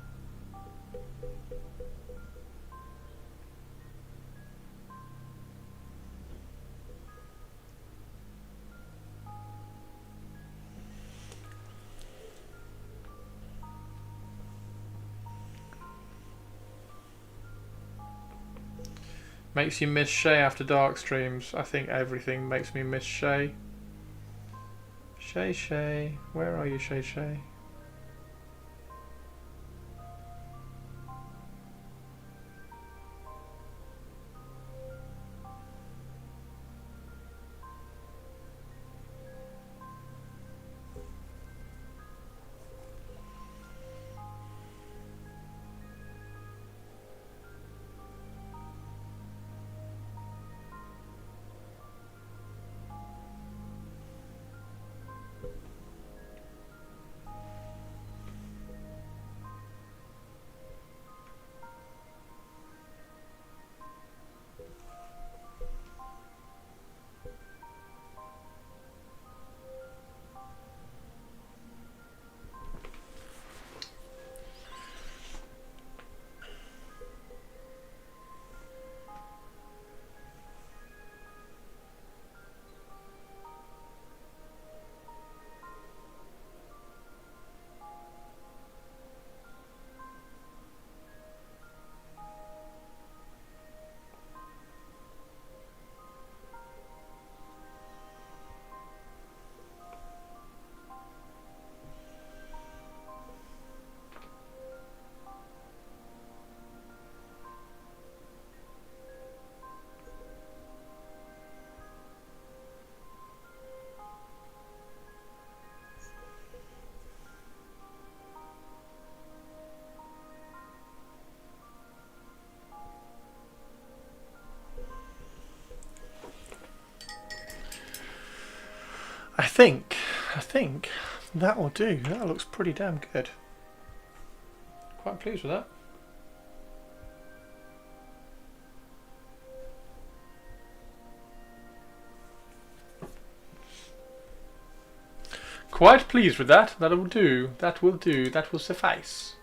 Makes you miss Shay after dark streams. I think everything makes me miss Shay. Shay, where are you, Shay? I think that will do. That looks pretty damn good. Quite pleased with that. Quite pleased with that. That will do. That will do. That will suffice.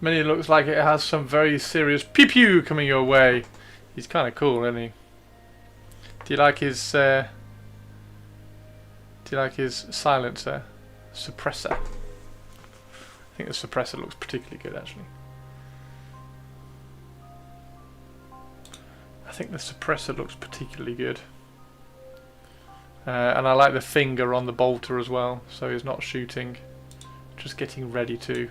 Minnie looks like it has some very serious pew-pew coming your way. He's kind of cool, isn't he? Do you like his silencer? Suppressor. I think the suppressor looks particularly good, actually. I think the suppressor looks particularly good. And I like the finger on the bolter as well, so he's not shooting, just getting ready to.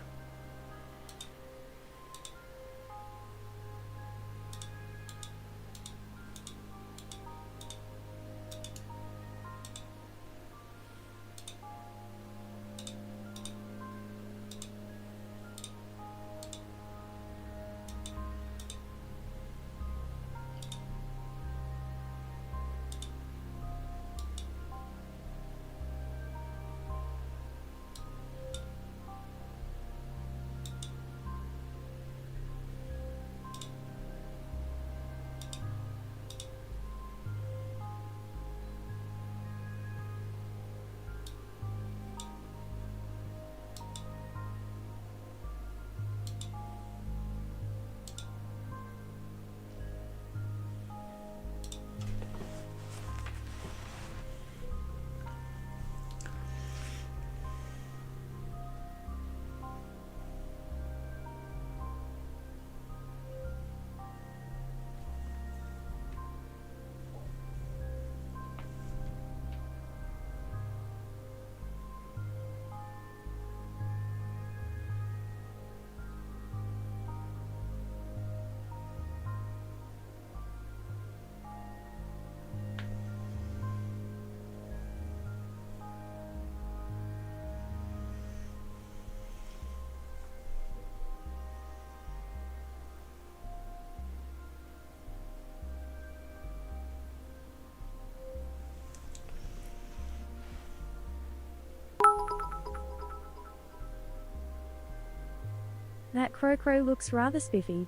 That crow looks rather spiffy.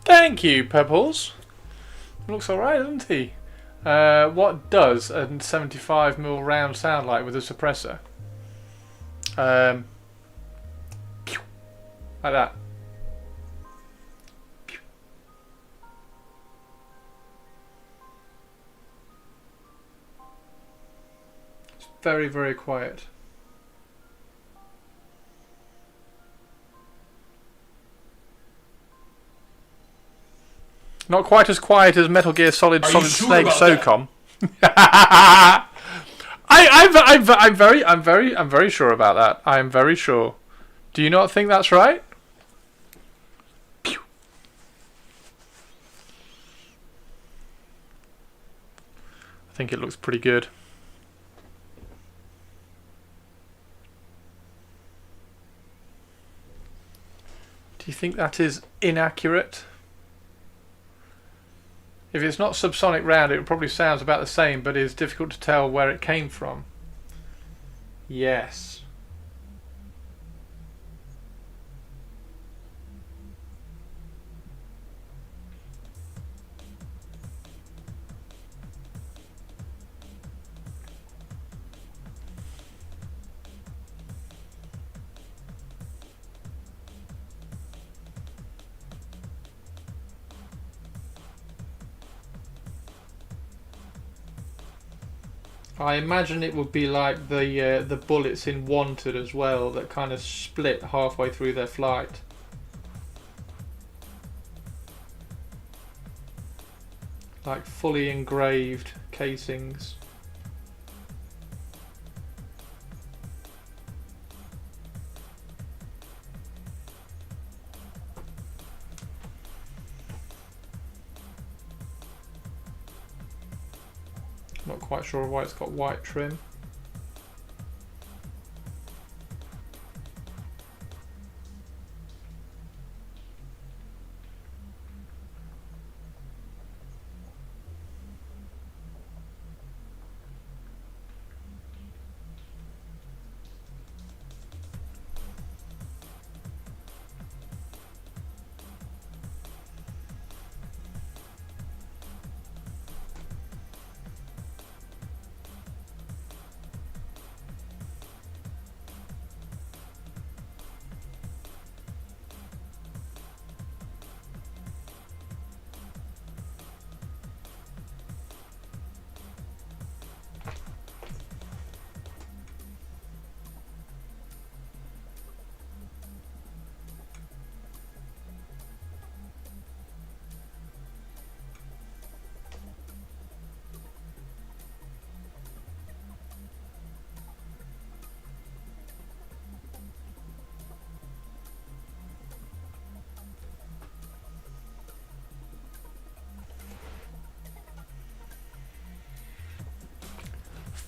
Thank you, Pebbles. Looks alright, doesn't he? What does a 75mm round sound like with a suppressor? Like that. It's very, very quiet. Not quite as quiet as Metal Gear Solid Snake SOCOM. I'm very sure about that. I'm very sure. Do you not think that's right? Pew. I think it looks pretty good. Do you think that is inaccurate? If it's not subsonic round, it probably sounds about the same, but it's difficult to tell where it came from. Yes. I imagine it would be like the bullets in Wanted as well, that kind of split halfway through their flight. Like fully engraved casings. Not quite sure why it's got white trim.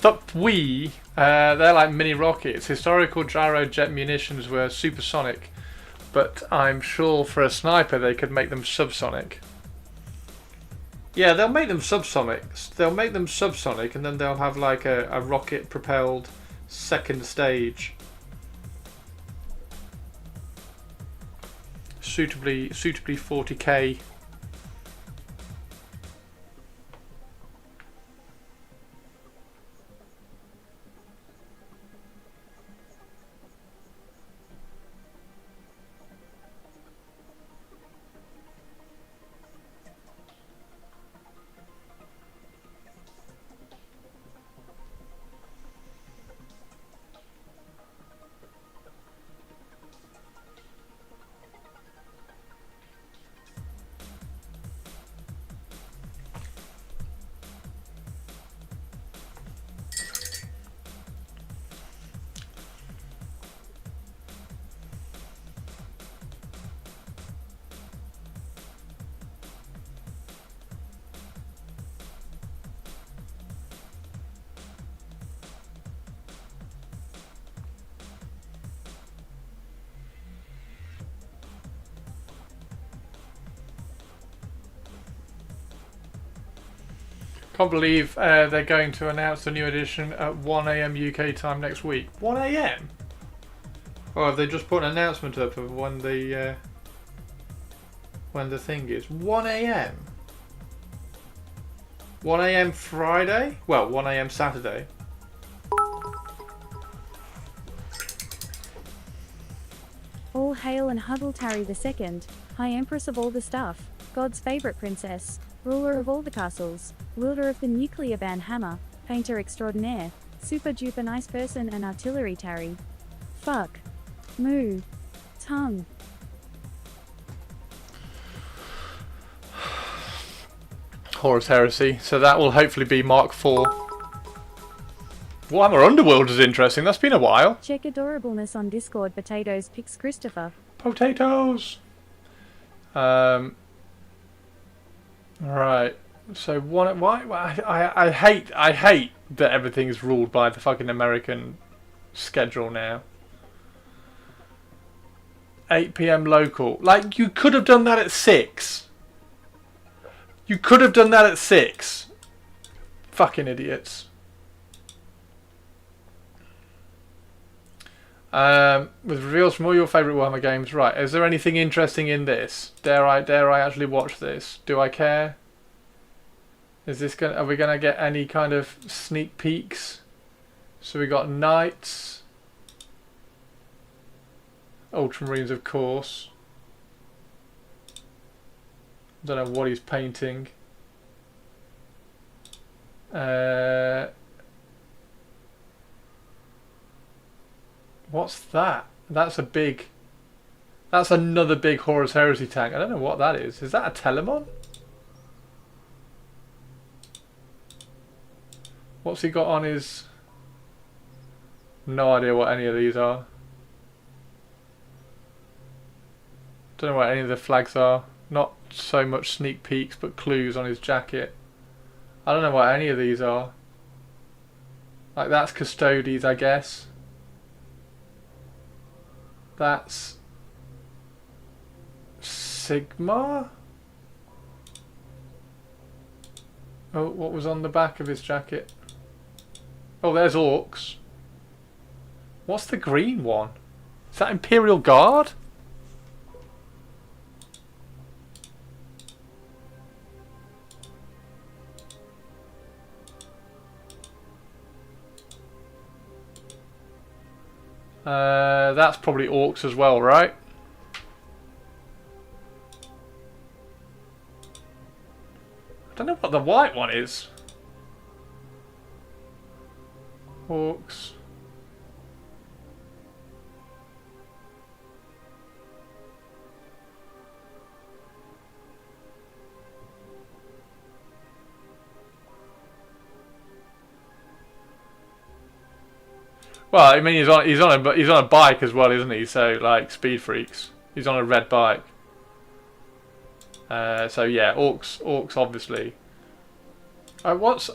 Thupwee, they're like mini rockets. Historical gyrojet munitions were supersonic, but I'm sure for a sniper they could make them subsonic. Yeah, they'll make them subsonic. They'll make them subsonic, and then they'll have like a rocket-propelled second stage. Suitably 40k. Can't believe they're going to announce the new edition at 1 AM UK time next week. 1 AM? Oh, have they just put an announcement up of when the thing is? 1 AM. 1 AM Friday? Well, 1 AM Saturday. All hail and Huddletary II, High Empress of all the stuff, God's favourite princess, ruler of all the castles, wielder of the nuclear band hammer, painter extraordinaire, super duper nice person and artillery tarry. Fuck. Moo. Tongue. Horus Heresy. So that will hopefully be Mark IV. Warhammer Underworld is interesting. That's been a while. Check adorableness on Discord. Potatoes picks Christopher. Potatoes. Right. So I hate that everything's ruled by the fucking American schedule now. 8 PM local. Like, you could have done that at 6. You could have done that at 6. Fucking idiots. With reveals from all your favourite Warhammer games, right? Is there anything interesting in this? Dare I actually watch this? Do I care? Is this gonna? Are we gonna get any kind of sneak peeks? So we got Knights, Ultramarines, of course. Don't know what he's painting. What's that? That's another big Horus Heresy tank. I don't know what that is. Is that a Telemon? What's he got on his... No idea what any of these are. Don't know what any of the flags are. Not so much sneak peeks, but clues on his jacket. I don't know what any of these are. Like, that's Custodes, I guess. That's Sigma? Oh, what was on the back of his jacket? Oh, there's Orcs. What's the green one? Is that Imperial Guard? That's probably Orcs as well, right? I don't know what the white one is. Orcs. Well, I mean, he's on a bike as well, isn't he? So, like, speed freaks. He's on a red bike. So yeah, orcs obviously. What's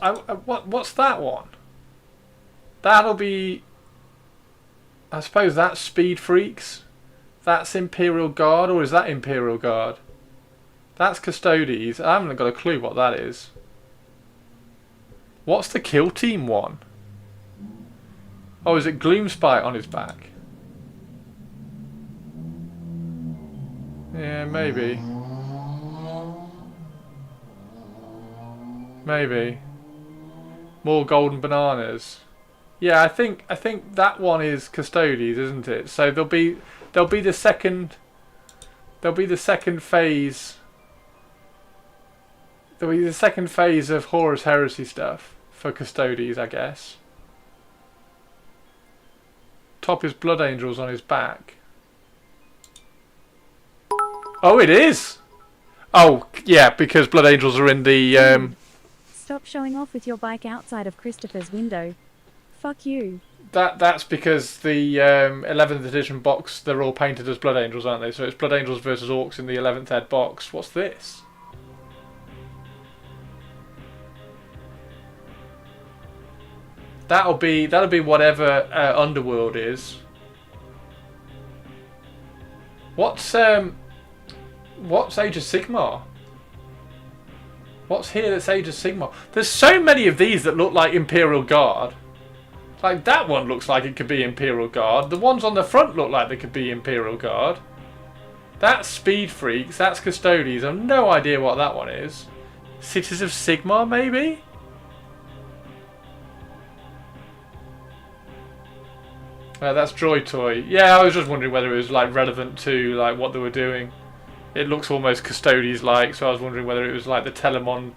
that one? That'll be. I suppose that's speed freaks. That's Imperial Guard, or is that Imperial Guard? That's Custodes. I haven't got a clue what that is. What's the Kill Team one? Oh, is it Gloomspite on his back? Yeah, maybe. Maybe. More golden bananas. Yeah, I think that one is Custodes, isn't it? So there'll be the second phase. There'll be the second phase of Horus Heresy stuff for Custodes, I guess. Top is Blood Angels on his back. Oh, it is! Oh, yeah, because Blood Angels are in the... Stop showing off with your bike outside of Christopher's window. Fuck you. That's because the 11th edition box, they're all painted as Blood Angels, aren't they? So it's Blood Angels versus Orcs in the 11th ed box. What's this? That'll be whatever Underworld is. What's Age of Sigmar? What's here that's Age of Sigmar? There's so many of these that look like Imperial Guard. Like, that one looks like it could be Imperial Guard. The ones on the front look like they could be Imperial Guard. That's Speed Freaks. That's Custodies. I've no idea what that one is. Cities of Sigmar, maybe? That's Droid Toy. Yeah, I was just wondering whether it was like relevant to like what they were doing. It looks almost Custodies-like, so I was wondering whether it was like the Telemon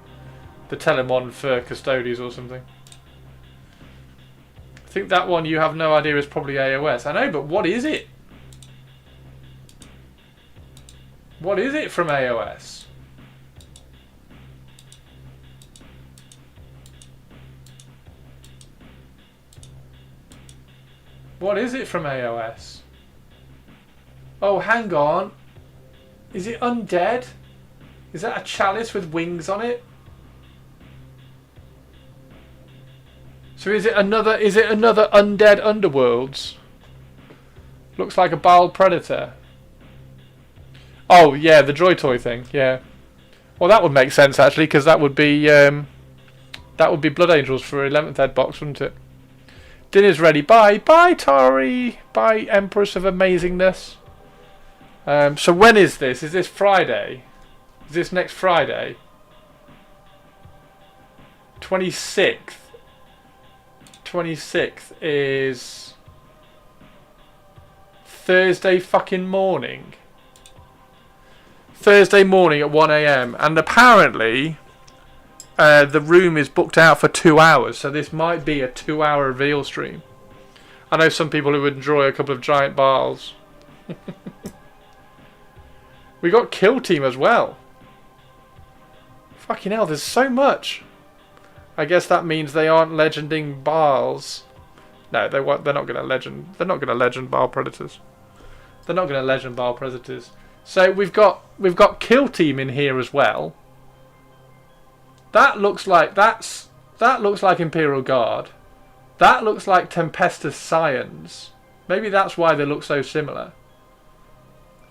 for Custodies or something. I think that one you have no idea is probably AOS. I know, but what is it? What is it from AOS? What is it from AOS? Oh, hang on. Is it undead? Is that a chalice with wings on it? So is it another undead Underworlds? Looks like a Baal Predator. Oh yeah, the Droid Toy thing, yeah. Well, that would make sense actually, because that would be Blood Angels for 11th Ed box, wouldn't it? Dinner's ready. Bye. Bye, Tari. Bye, Empress of Amazingness. So when is this? Is this Friday? Is this next Friday? 26th. 26th is Thursday fucking morning. Thursday morning at 1 AM. And apparently the room is booked out for 2 hours, so this might be a 2-hour reveal stream. I know some people who would enjoy a couple of giant bars. We got Kill Team as well. Fucking hell, there's so much. I guess that means they aren't legending Baals. No, they won't. They're not going to legend. They're not going to legend Baal Predators. They're not going to legend Baal Predators. So we've got Kill Team in here as well. That looks like Imperial Guard. That looks like Tempestus Scions. Maybe that's why they look so similar.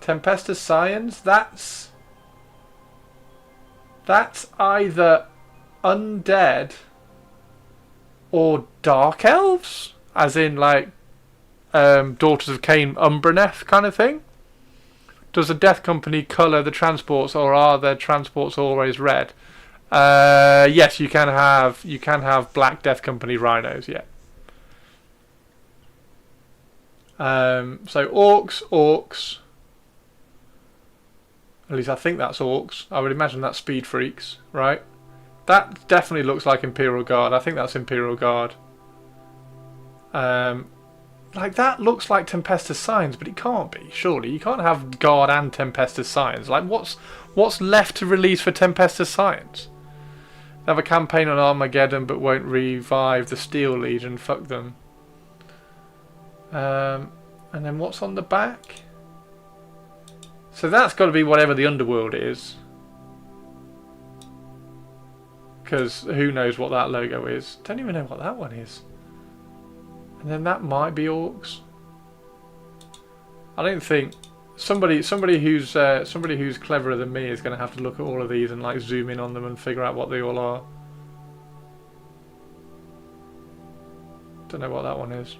Tempestus Scions. That's either undead or Dark Elves, as in like Daughters of Cain, Umbraneth kind of thing. Does the Death Company colour the transports, or are their transports always red? Yes, you can have black Death Company rhinos. Yeah. So orcs. At least I think that's orcs. I would imagine that's Speed Freaks, right? That definitely looks like Imperial Guard. I think that's Imperial Guard. Like that looks like Tempestus Scions, but it can't be. Surely you can't have Guard and Tempestus Scions. Like what's left to release for Tempestus Scions? They have a campaign on Armageddon, but won't revive the Steel Legion. Fuck them. And then what's on the back? So that's got to be whatever the Underworld is. Because who knows what that logo is. Don't even know what that one is. And then that might be orcs. I don't think somebody who's cleverer than me is going to have to look at all of these and like zoom in on them and figure out what they all are. Don't know what that one is.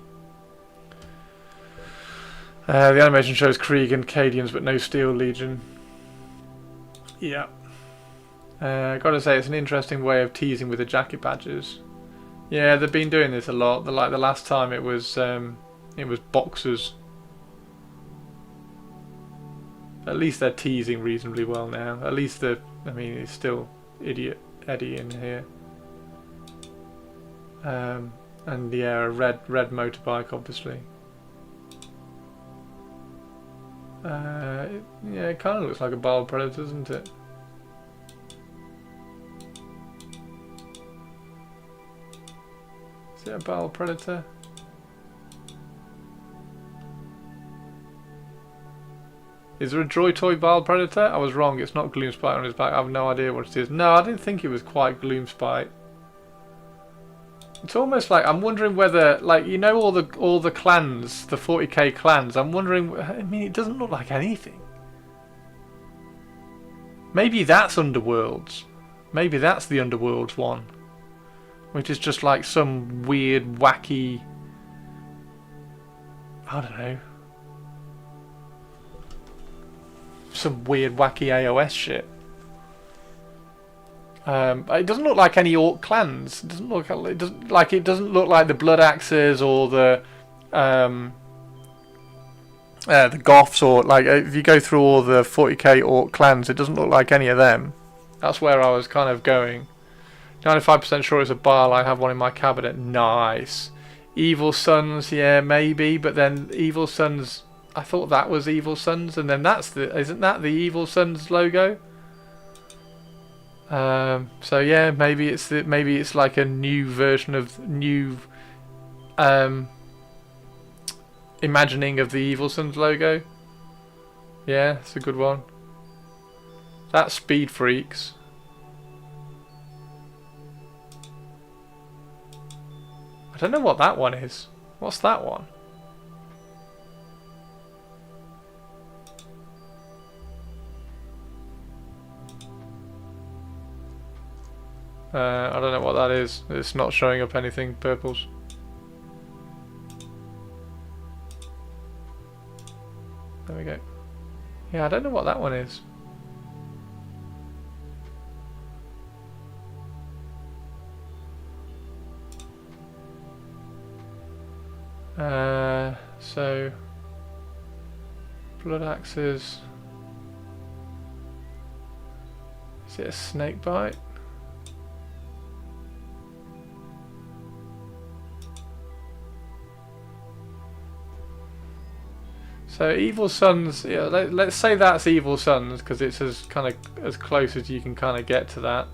The animation shows Krieg and Cadians, but no Steel Legion. Yeah. Gotta say, it's an interesting way of teasing with the jacket badges. Yeah, they've been doing this a lot. Like the last time, it was boxers. At least they're teasing reasonably well now. At least it's still Idiot Eddie in here. And yeah, a red motorbike, obviously. Yeah, it kind of looks like a Baal Predator, doesn't it? Is it a Baal Predator? Is there a Droid Toy Baal Predator? I was wrong, it's not Gloomspite on his back. I have no idea what it is. No, I didn't think it was quite Gloomspite. It's almost like, I'm wondering whether, like, you know, all the clans, the 40k clans, I'm wondering, I mean, it doesn't look like anything. Maybe that's Underworlds. Maybe that's the Underworlds one. Which is just like some weird, wacky I don't know. Some weird wacky AOS shit. It doesn't look like any orc clans. It doesn't look like the Blood Axes or the Goths, or like if you go through all the 40k orc clans, it doesn't look like any of them. That's where I was kind of going. 95% sure it's a Baal. I have one in my cabinet. Nice. Evil Sons, yeah, maybe, but then Evil Sons, I thought that was Evil Sons, and then isn't that the Evil Sons logo? So yeah, maybe it's like a new version of imagining of the Evil Sons logo. Yeah, it's a good one. That's Speed Freaks. I don't know what that one is. What's that one? I don't know what that is. It's not showing up anything purples. There we go. Yeah, I don't know what that one is. So Blood Axes. Is it a snake bite? So Evil Sons, yeah, let's say that's Evil Sons because it's as close as you can kind of get to that.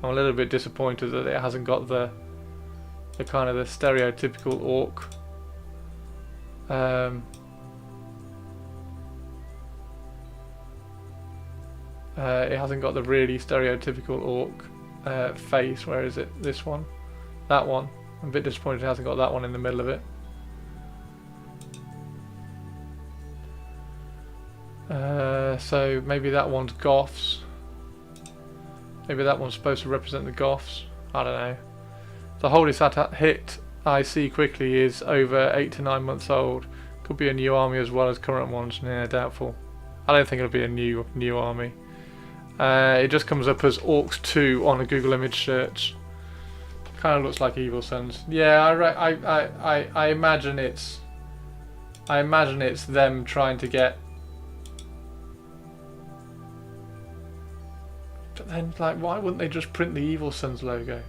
I'm a little bit disappointed that it hasn't got the kind of the stereotypical orc. It hasn't got the really stereotypical orc face. Where is it? This one, that one. I'm a bit disappointed it hasn't got that one in the middle of it. So maybe that one's Goths. Maybe that one's supposed to represent the Goths. I don't know. The holdest hit I see quickly is over 8 to 9 months old. Could be a new army as well as current ones. Yeah, doubtful. I don't think it'll be a new army. It just comes up as Orcs 2 on a Google image search. Kind of looks like Evil Sons. Yeah, I imagine it's. I imagine it's them trying to get. But then, like, why wouldn't they just print the Evil Sons logo?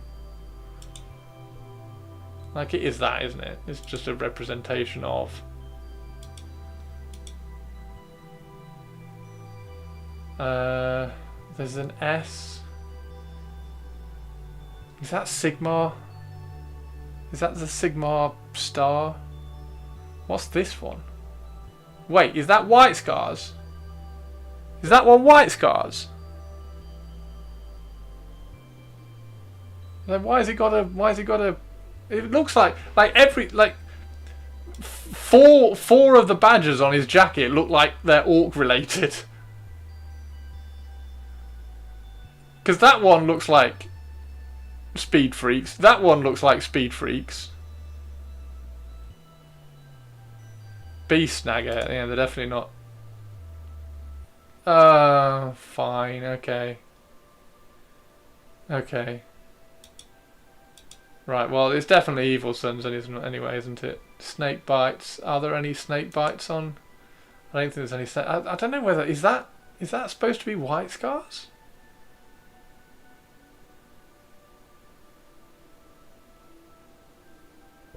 Like, it is that, isn't it? It's just a representation of. There's an S. Is that Sigmar? Is that the Sigmar star? What's this one? Wait, is that White Scars? Is that one White Scars? Then why has it got a? It looks like four of the badges on his jacket look like they're orc related. Because that one looks like Speed Freaks. That one looks like Speed Freaks. Beast Snagger. Yeah, they're definitely not. Fine. Okay. Okay. Right, well, it's definitely Evil Sons anyway, isn't it? Snake bites. Are there any snake bites on? I don't think there's any snake. I don't know whether is that supposed to be White Scars?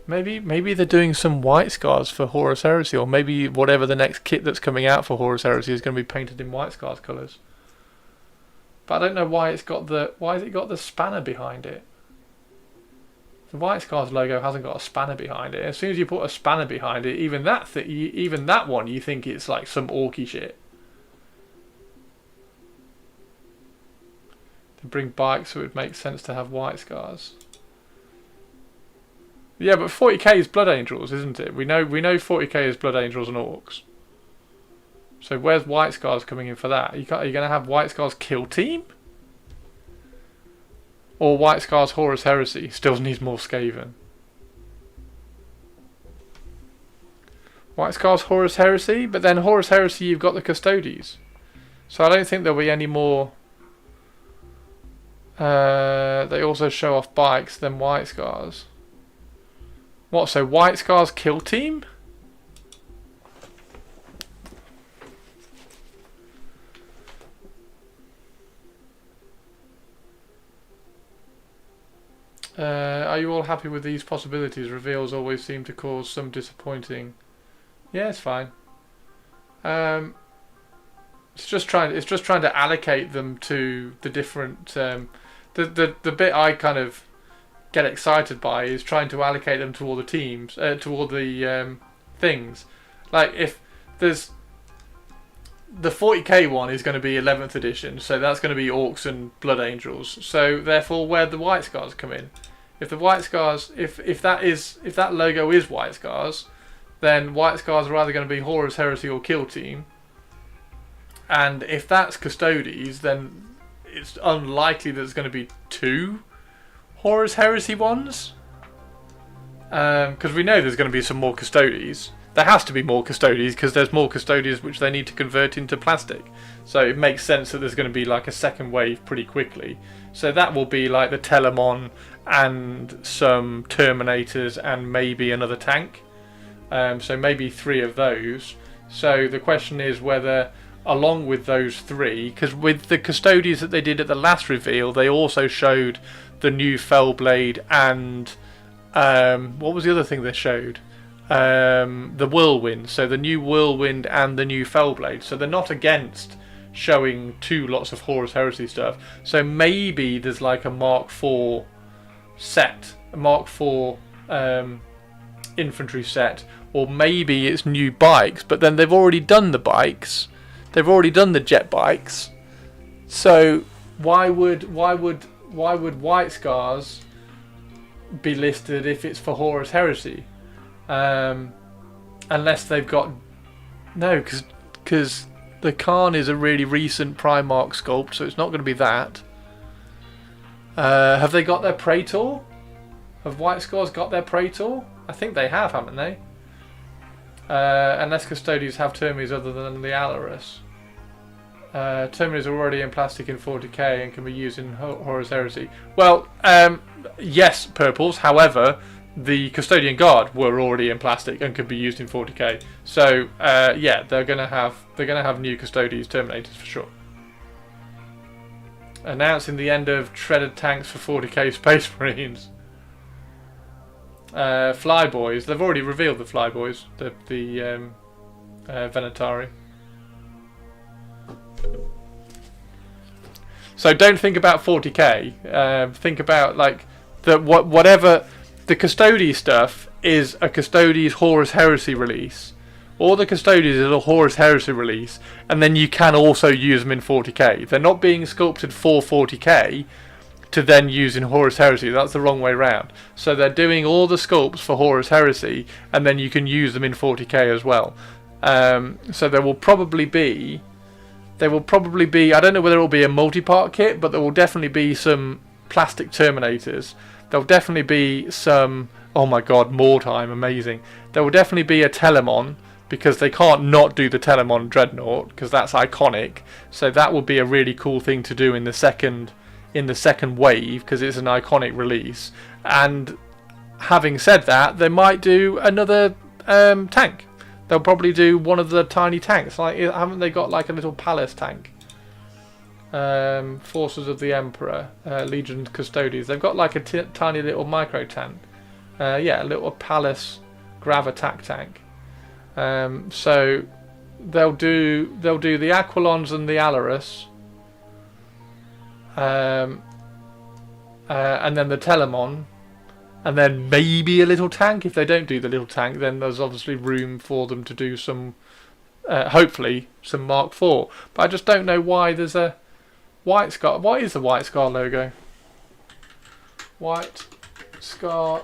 Maybe they're doing some White Scars for Horus Heresy, or maybe whatever the next kit that's coming out for Horus Heresy is going to be painted in White Scars colours. But I don't know why has it got the spanner behind it. The White Scars logo hasn't got a spanner behind it. As soon as you put a spanner behind it, even that one, you think it's like some orky shit. To bring bikes, so it would make sense to have White Scars. Yeah, but 40k is Blood Angels, isn't it? We know 40k is Blood Angels and Orcs. So where's White Scars coming in for that? Are you going to have White Scars Kill Team? Or White Scars Horus Heresy still needs more Skaven. White Scars, Horus Heresy, but then Horus Heresy you've got the Custodes. So I don't think there'll be any more. They also show off bikes than White Scars. What, so White Scars kill team? Are you all happy with these possibilities? Reveals always seem to cause some disappointing. Yeah, it's fine. It's just trying to allocate them to the different. The bit I kind of get excited by is trying to allocate them to all the teams, to all the things. Like if there's the 40k one is going to be 11th edition, so that's going to be Orcs and Blood Angels. So therefore, where the White Scars come in? If the White Scars, if that logo is White Scars, then White Scars are either going to be Horus Heresy or Kill Team. And if that's Custodes, then it's unlikely that there's going to be 2 Horus Heresy ones. Because we know there's going to be some more Custodes. There has to be more Custodes because there's more Custodes which they need to convert into plastic. So it makes sense that there's going to be like a second wave pretty quickly. So that will be like the Telemon and some Terminators and maybe another tank. So maybe 3 of those. So the question is whether, along with those 3, because with the Custodes that they did at the last reveal, they also showed the new Fellblade and what was the other thing they showed? The Whirlwind. So the new Whirlwind and the new Fellblade. So they're not against showing 2 lots of Horus Heresy stuff. So maybe there's like a Mark IV set, a Mark IV infantry set, or maybe it's new bikes. But then they've already done the bikes. They've already done the jet bikes. So why would White Scars be listed if it's for Horus Heresy? Unless they've got because the Khan is a really recent Primarch sculpt, so it's not going to be that. Have they got their Praetor? Have White Scars got their Praetor? I think they have, haven't they? Unless Custodes have Termies other than the Alarus. Termies are already in plastic in 40k and can be used in Horus Heresy. Well, yes, purples. However, the Custodian Guard were already in plastic and could be used in 40k. So yeah, they're gonna have new Custodes Terminators for sure. Announcing the end of shredded tanks for 40k Space Marines. Flyboys. They've already revealed the Flyboys, the Venatari. So don't think about 40k. Think about like whatever the Custodes stuff is a Custodes Horus Heresy release. All the Custodes is a Horus Heresy release, and then you can also use them in 40k. They're not being sculpted for 40k to then use in Horus Heresy. That's the wrong way round. So they're doing all the sculpts for Horus Heresy, and then you can use them in 40k as well. So there will probably be, I don't know whether it will be a multi-part kit, but there will definitely be some plastic Terminators. There'll definitely be some, oh my god, Mordheim, amazing. There will definitely be a Telemon, because they can't not do the Telemon Dreadnought, because that's iconic. So that will be a really cool thing to do in the second wave, because it's an iconic release. And having said that, they might do another tank. They'll probably do one of the tiny tanks. Like, haven't they got like a little palace tank? Forces of the Emperor, Legion Custodes. They've got like a tiny little micro tank. Yeah, a little palace grav attack tank. So they'll do the Aquilons and the Alarus, and then the Telemon, and then maybe a little tank. If they don't do the little tank, then there's obviously room for them to do some, hopefully some Mark IV. But I just don't know why there's a White Scar. What is the White Scar logo? White Scar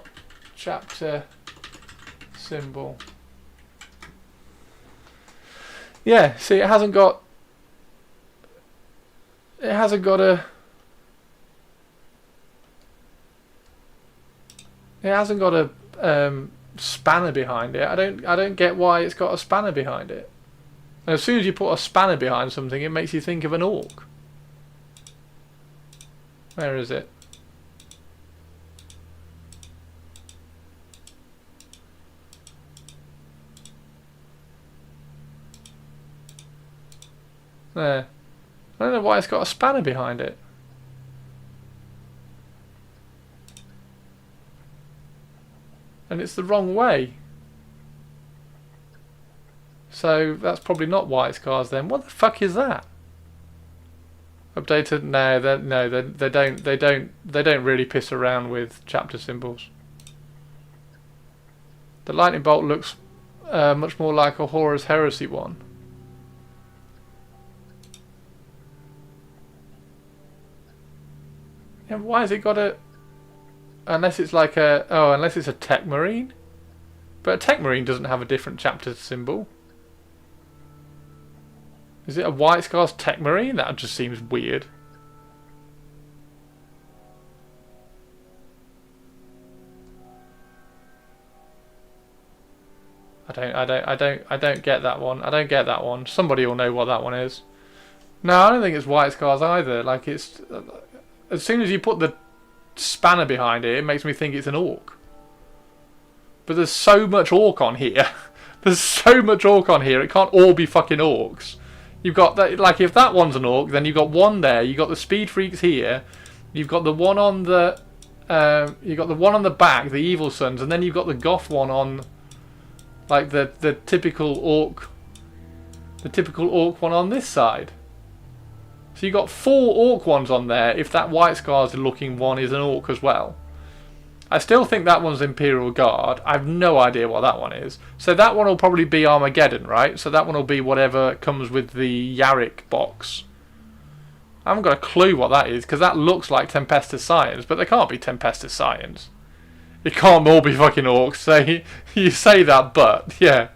chapter symbol. Yeah, see, it hasn't got a spanner behind it. I don't get why it's got a spanner behind it. And as soon as you put a spanner behind something, it makes you think of an orc. Where is it? There. I don't know why it's got a spanner behind it. And it's the wrong way. So that's probably not White Scars then. What the fuck is that? Updated? No, they don't really piss around with chapter symbols. The lightning bolt looks much more like a Horus Heresy one. Yeah, why has it got a... Unless it's like a... Oh, unless it's a Tech Marine? But a Tech Marine doesn't have a different chapter symbol. Is it a White Scars Tech Marine? That just seems weird. I don't get that one. I don't get that one. Somebody will know what that one is. No, I don't think it's White Scars either. Like, it's... As soon as you put the spanner behind it, it makes me think it's an orc. But there's so much orc on here. There's so much orc on here. It can't all be fucking orcs. You've got that. Like, if that one's an orc, then you've got one there. You've got the speed freaks here. You've got the one on the. You've got the one on the back, the evil sons, and then you've got the goth one on. Like the typical orc. The typical orc one on this side. So you've got 4 orc ones on there, if that White Scars looking one is an orc as well. I still think that one's Imperial Guard. I have no idea what that one is. So that one will probably be Armageddon, right? So that one will be whatever comes with the Yarick box. I haven't got a clue what that is, because that looks like Tempestus Scions, but they can't be Tempestus Scions. It can't all be fucking orcs. So you say that, but, yeah.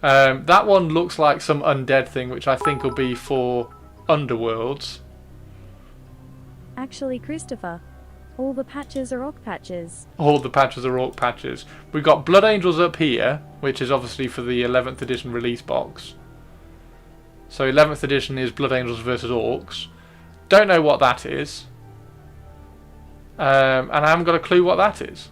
That one looks like some undead thing, which I think will be for... Underworlds. Actually, Christopher, all the patches are orc patches. All the patches are orc patches. We've got Blood Angels up here, which is obviously for the 11th edition release box. So 11th edition is Blood Angels versus Orcs. Don't know what that is. And I haven't got a clue what that is.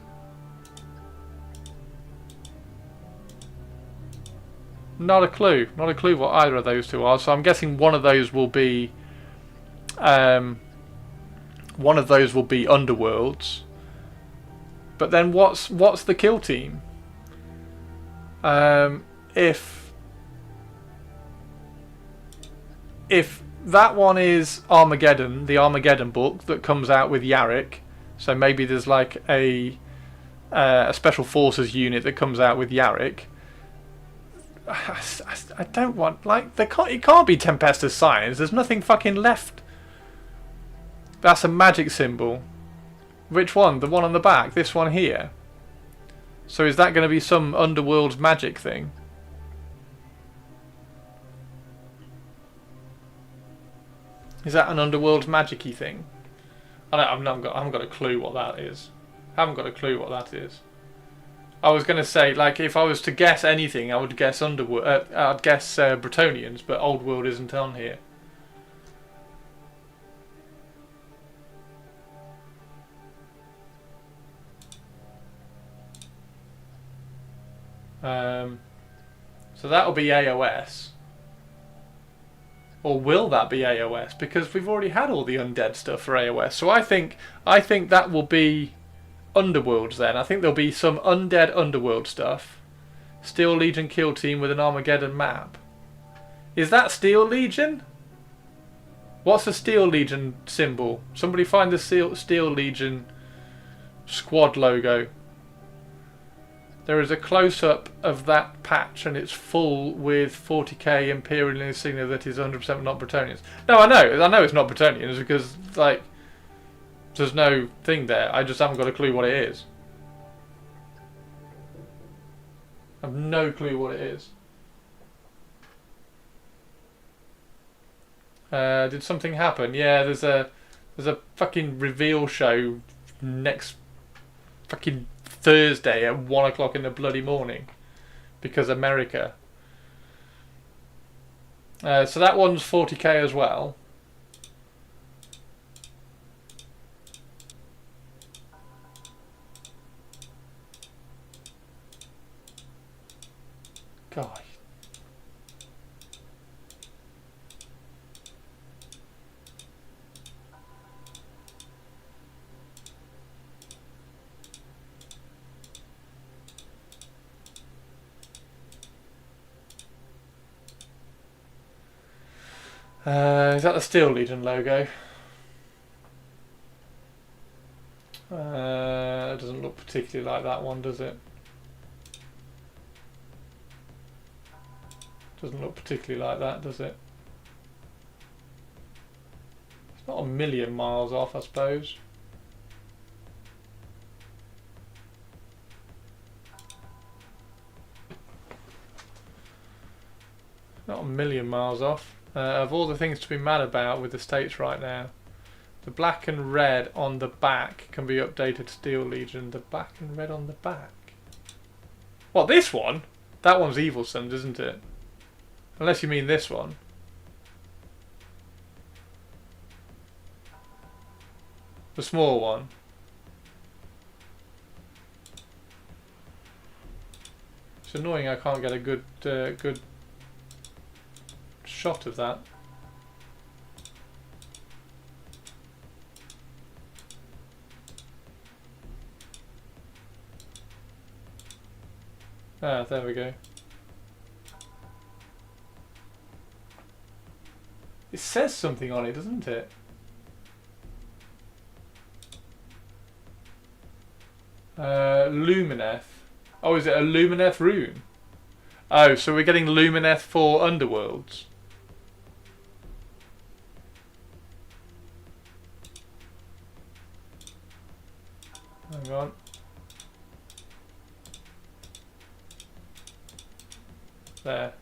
Not a clue. Not a clue what either of those two are. So I'm guessing one of those will be Underworlds. But then what's the kill team? If that one is Armageddon, the Armageddon book that comes out with Yarick, so maybe there's like a special forces unit that comes out with Yarick. I don't want, like, it can't be Tempestus Scions. There's nothing fucking left. That's a magic symbol. Which one? The one on the back? This one here? So is that going to be some Underworld's magic thing? Is that an Underworld's magic-y thing? I haven't got a clue what that is. I haven't got a clue what that is. I was going to say, like, if I was to guess anything, I would guess Underworld. I'd guess Bretonnians, but Old World isn't on here. So that'll be AOS. Or will that be AOS? Because we've already had all the undead stuff for AOS. So I think that will be Underworlds then. I think there'll be some undead Underworld stuff. Steel Legion kill team with an Armageddon map. Is that Steel Legion? What's the Steel Legion symbol? Somebody find the Steel Legion squad logo. There is a close-up of that patch and it's full with 40k Imperial insignia that is 100% not Bretonnians. No, I know it's not Bretonnians because, like, there's no thing there. I just haven't got a clue what it is. I have no clue what it is. Did something happen? Yeah, there's a fucking reveal show next fucking Thursday at 1 o'clock in the bloody morning because America. So that one's 40k as well. God. Is that the Steel Legion logo? It doesn't look particularly like that one, does it? Doesn't look particularly like that, does it? It's not a million miles off, I suppose. Not a million miles off. Of all the things to be mad about with the States right now, the black and red on the back can be updated to Steel Legion. The black and red on the back. What, this one? That one's Evil Sons, isn't it? Unless you mean this one. The small one. It's annoying I can't get a good good shot of that. Ah, there we go. It says something on it, doesn't it? Lumineth. Oh, is it a Lumineth rune? Oh, so we're getting Lumineth for Underworlds. Hang on. There.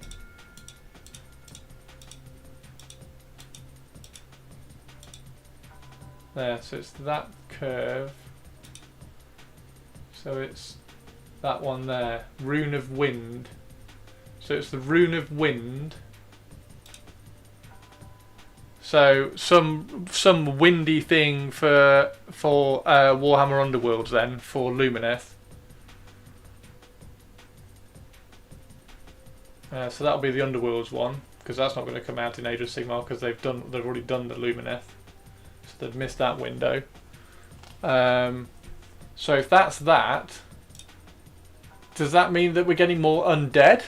There, so it's that curve. So it's that one there. Rune of Wind. So it's the Rune of Wind. So some windy thing for Warhammer Underworlds then for Lumineth. So that'll be the Underworlds one, because that's not going to come out in Age of Sigmar because they've already done the Lumineth, so they've missed that window. So if that's that, does that mean that we're getting more undead?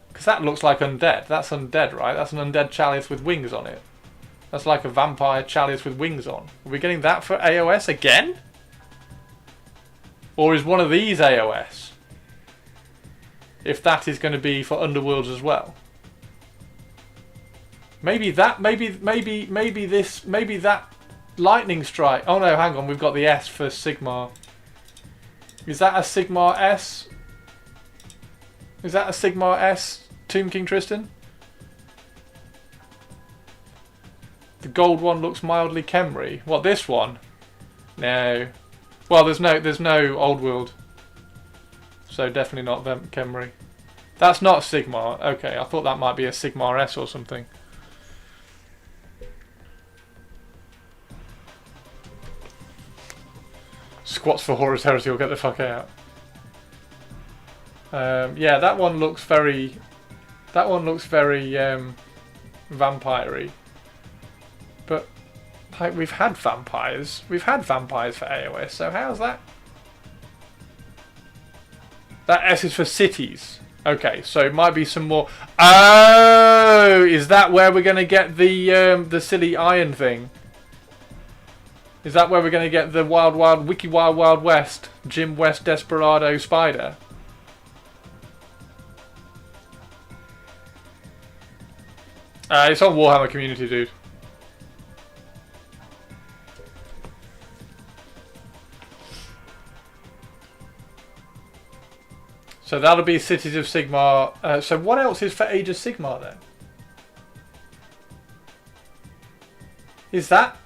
Because that looks like undead. That's undead, right? That's an undead chalice with wings on it. That's like a vampire chalice with wings on. Are we getting that for AOS again? Or is one of these AOS? If that is going to be for Underworlds as well. Maybe that, maybe that Lightning Strike. Oh no, hang on, we've got the S for Sigmar. Is that a Sigmar S? Is that a Sigmar S, Tomb King Tristan? The gold one looks mildly Khemri. What, this one? No. Well, there's no Old World. So definitely not Khemri. That's not Sigmar. Okay, I thought that might be a Sigmar S or something. Squats for Horus Heresy will get the fuck out. Yeah, that one looks very... That one looks very vampire-y. But like, we've had vampires. We've had vampires for AOS, so how's that? That S is for cities. Okay, so it might be some more... Oh! Is that where we're going to get the silly iron thing? Is that where we're going to get the Wiki Wild West, Jim West Desperado Spider? It's on Warhammer Community, dude. So that'll be Cities of Sigmar. So what else is for Age of Sigmar then? Is that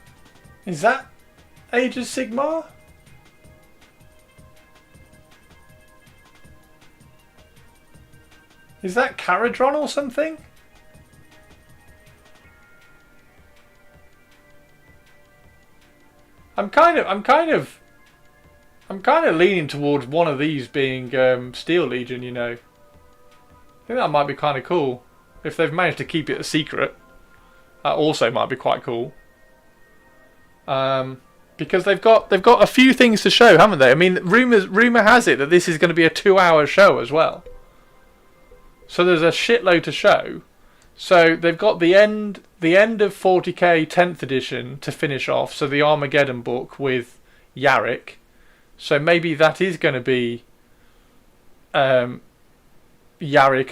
Age of Sigmar? Is that Caradron or something? I'm kind of leaning towards one of these being Steel Legion, you know. I think that might be kind of cool. If they've managed to keep it a secret, that also might be quite cool. Because they've got a few things to show, haven't they? I mean, rumor has it that this is going to be a 2-hour show as well. So there's a shitload to show. So they've got the end of 40k 10th edition to finish off. So the Armageddon book with Yarick. So maybe that is going to be Yarick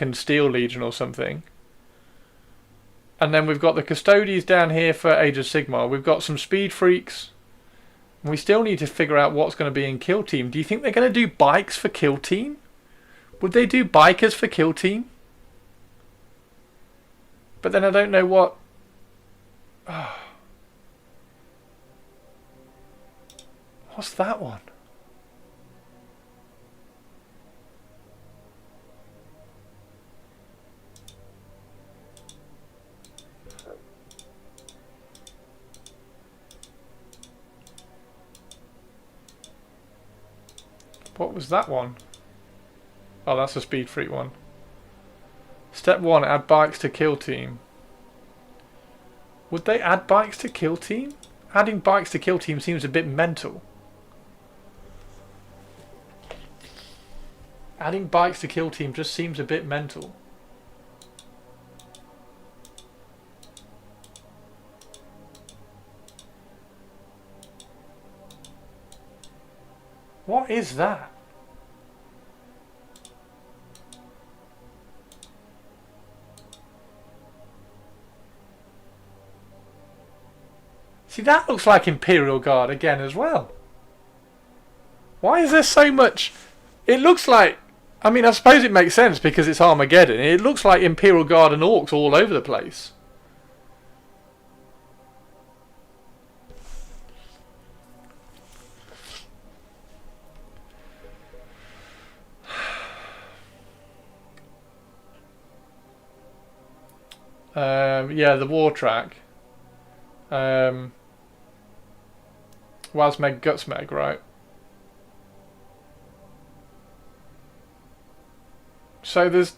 and Steel Legion or something. And then we've got the Custodies down here for Age of Sigmar. We've got some Speed Freaks. We still need to figure out what's going to be in Kill Team. Do you think they're going to do bikes for Kill Team? Would they do bikers for Kill Team? But then I don't know what... Oh. What's that one? What was that one? Oh, that's a Speed Freak one. Step 1, add bikes to Kill Team. Would they add bikes to Kill Team? Adding bikes to Kill Team seems a bit mental. Adding bikes to Kill Team just seems a bit mental. What is that? See, that looks like Imperial Guard again as well. Why is there so much? It looks like... I mean, I suppose it makes sense because it's Armageddon. It looks like Imperial Guard and Orcs all over the place. Yeah, the war track. Wasmeg Gutsmeg, right? So there's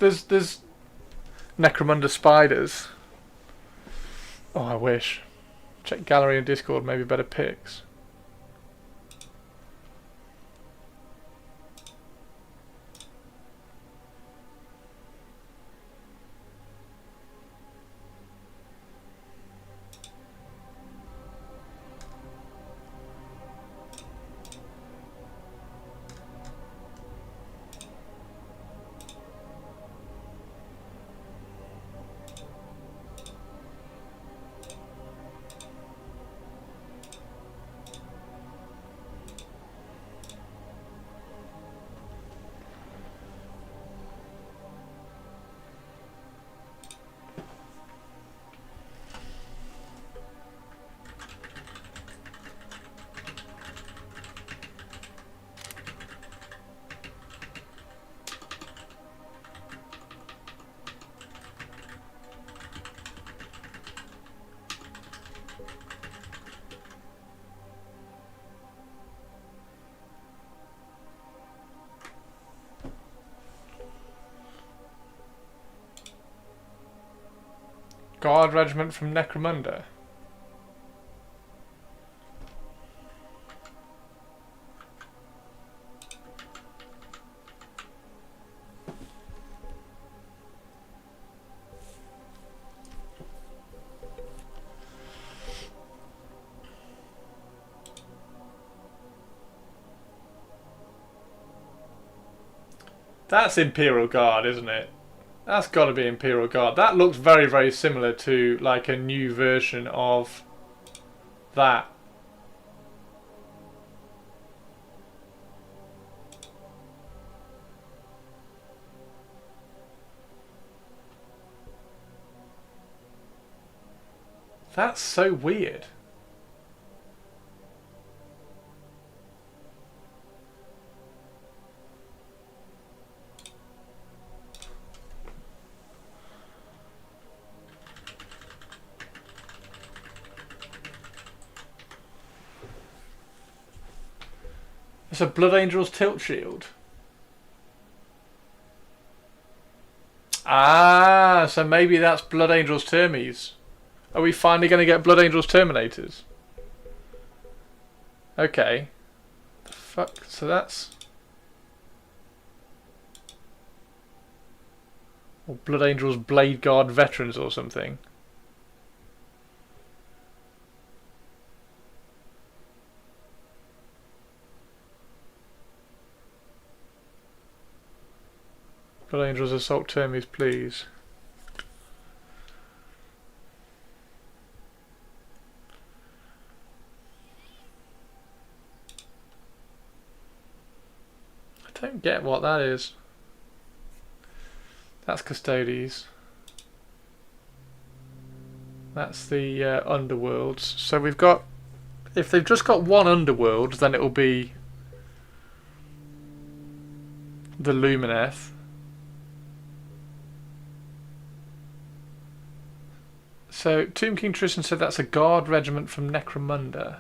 Necromunda spiders. Oh, I wish. Check gallery and Discord, maybe better pics. Guard regiment from Necromunda. That's Imperial Guard, isn't it? That's got to be Imperial Guard. That looks very, very similar to like a new version of that. That's so weird. It's a Blood Angel's tilt shield. Ah, so maybe that's Blood Angel's Termies. Are we finally going to get Blood Angel's Terminators? Okay. The fuck? So that's... Or Blood Angel's Blade Guard Veterans or something. Blood Angels Assault Termies, please. I don't get what that is. That's Custodes. That's the Underworlds. So we've got... If they've just got one Underworld, then it'll be the Lumineth. So, Tomb King Tristan said that's a guard regiment from Necromunda.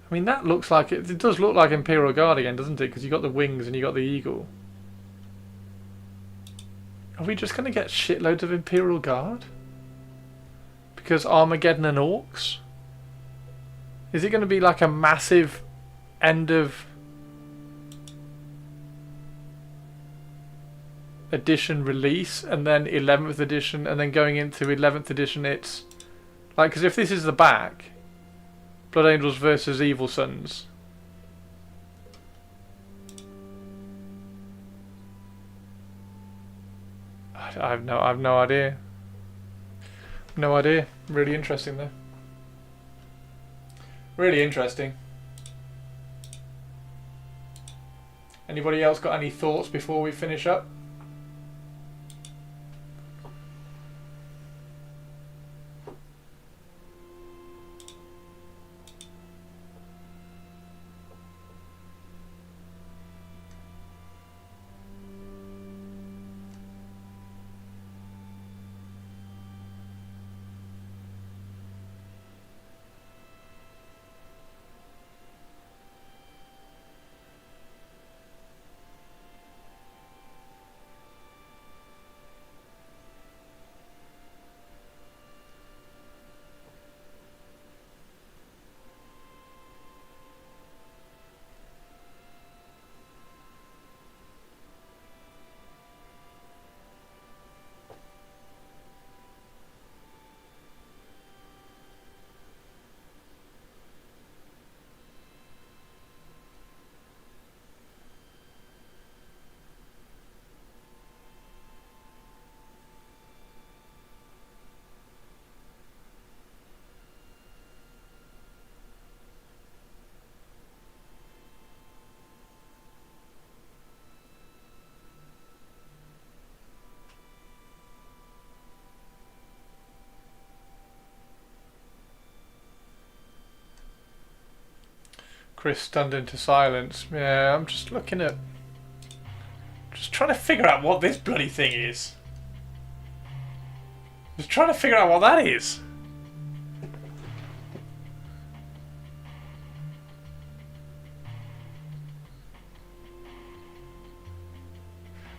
I mean, that looks like... It does look like Imperial Guard again, doesn't it? Because you got the wings and you got the eagle. Are we just going to get shitloads of Imperial Guard? Because Armageddon and Orcs? Is it going to be like a massive end of edition release and then 11th edition and then going into 11th edition it's like, because if this is the back, Blood Angels versus Evil Sons, I have no idea. No idea. Really interesting though. Really interesting. Anybody else got any thoughts before we finish up? Chris stunned into silence. Yeah, I'm just looking at... Just trying to figure out what this bloody thing is. Just trying to figure out what that is.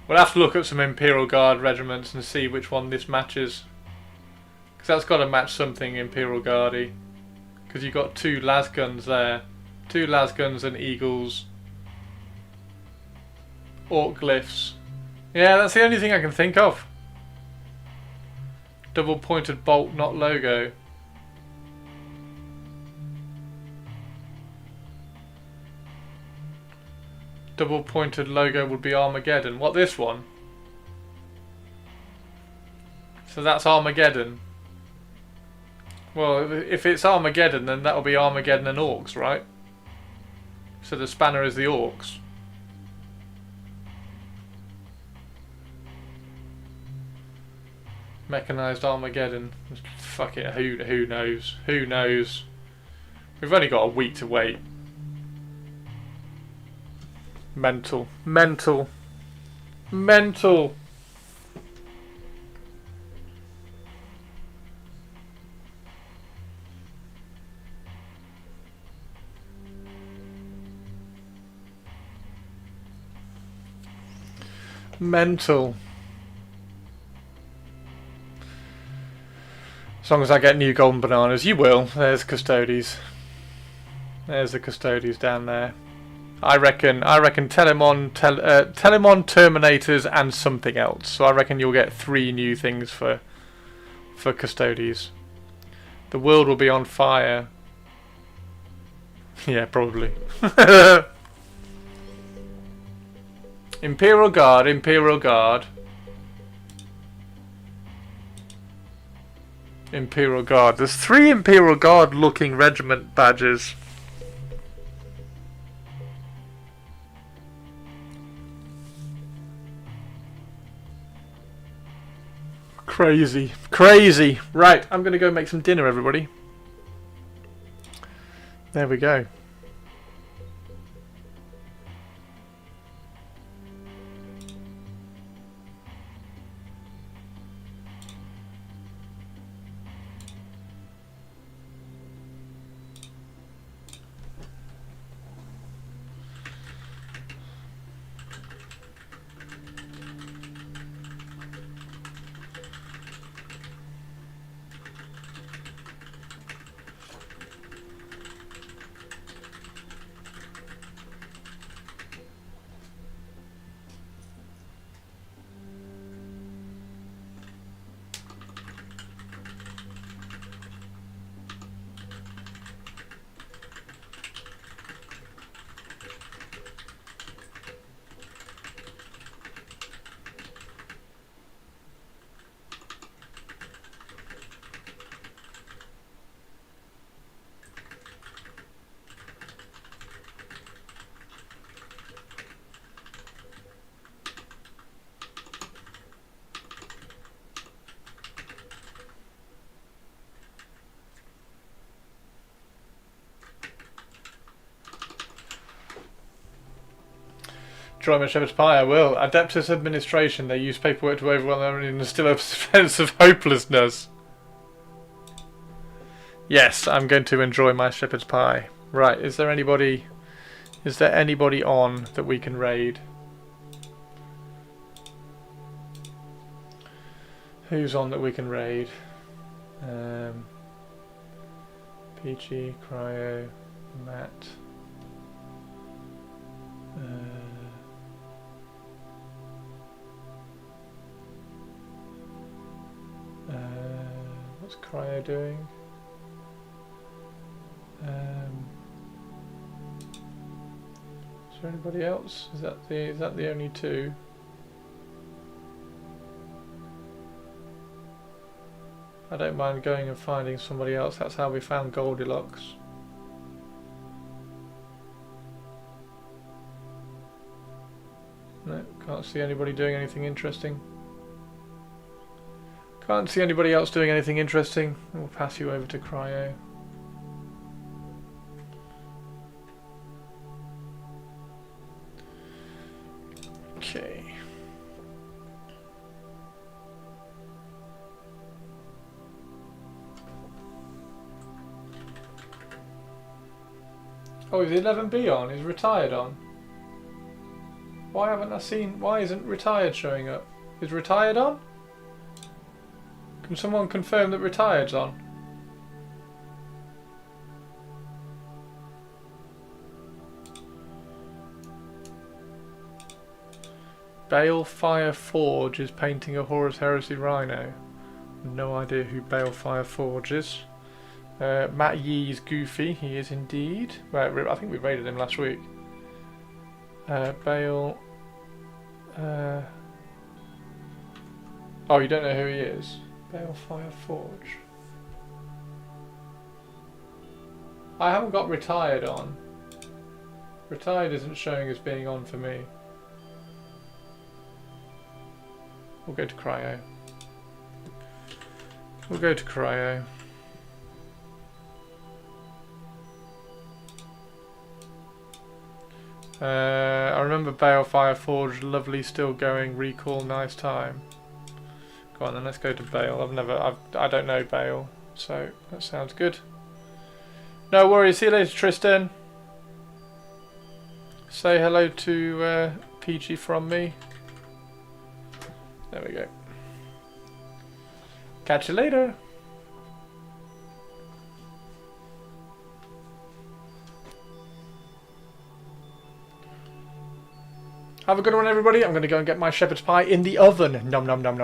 We'll have to look at some Imperial Guard regiments and see which one this matches. Because that's got to match something Imperial Guardy. Because you've got two las guns there. Two lasguns and eagles. Orc glyphs. Yeah, that's the only thing I can think of. Double pointed bolt, not logo. Double pointed logo would be Armageddon. What, this one? So that's Armageddon. Well, if it's Armageddon, then that'll be Armageddon and Orcs, right? So the spanner is the Orcs. Mechanized Armageddon. Fuck it, who knows? Who knows? We've only got a week to wait. Mental. Mental. Mental. Mental. As long as I get new golden bananas, you will. There's Custodes. There's the Custodes down there. I reckon Telemon, Terminators and something else. So I reckon you'll get 3 new things for Custodes. The world will be on fire. Yeah, probably. Imperial Guard, Imperial Guard. Imperial Guard. There's 3 Imperial Guard looking regiment badges. Crazy. Crazy. Right, I'm going to go make some dinner, everybody. There we go. Join my Shepherd's Pie, I will. Adeptus Administration, they use paperwork to overwhelm everyone and instill a sense of hopelessness. Yes, I'm going to enjoy my Shepherd's Pie. Right, is there anybody on that we can raid? Who's on that we can raid? Peachy, Cryo, Matt. What's Cryo doing? Is there anybody else? Is that the only 2? I don't mind going and finding somebody else. That's how we found Goldilocks. No, can't see anybody doing anything interesting. Can't see anybody else doing anything interesting. We'll pass you over to Cryo. Okay. Oh, is 11B on? Is retired on? Why haven't I seen... Why isn't retired showing up? Is retired on? Can someone confirm that retired's on? Balefire Forge is painting a Horus Heresy Rhino. No idea who Balefire Forge is. Matt Yee is goofy. He is indeed. Well, I think we raided him last week. Bale. Oh, you don't know who he is? Balefire Forge. I haven't got retired on. Retired isn't showing as being on for me. We'll go to Cryo. We'll go to Cryo. I remember Balefire Forge, lovely, still going, recall, nice time. Go on then, let's go to Bale. I don't know Bale, so that sounds good. No worries, see you later Tristan. Say hello to Peachy from me. There we go. Catch you later. Have a good one, everybody. I'm going to go and get my shepherd's pie in the oven. Nom nom nom nom.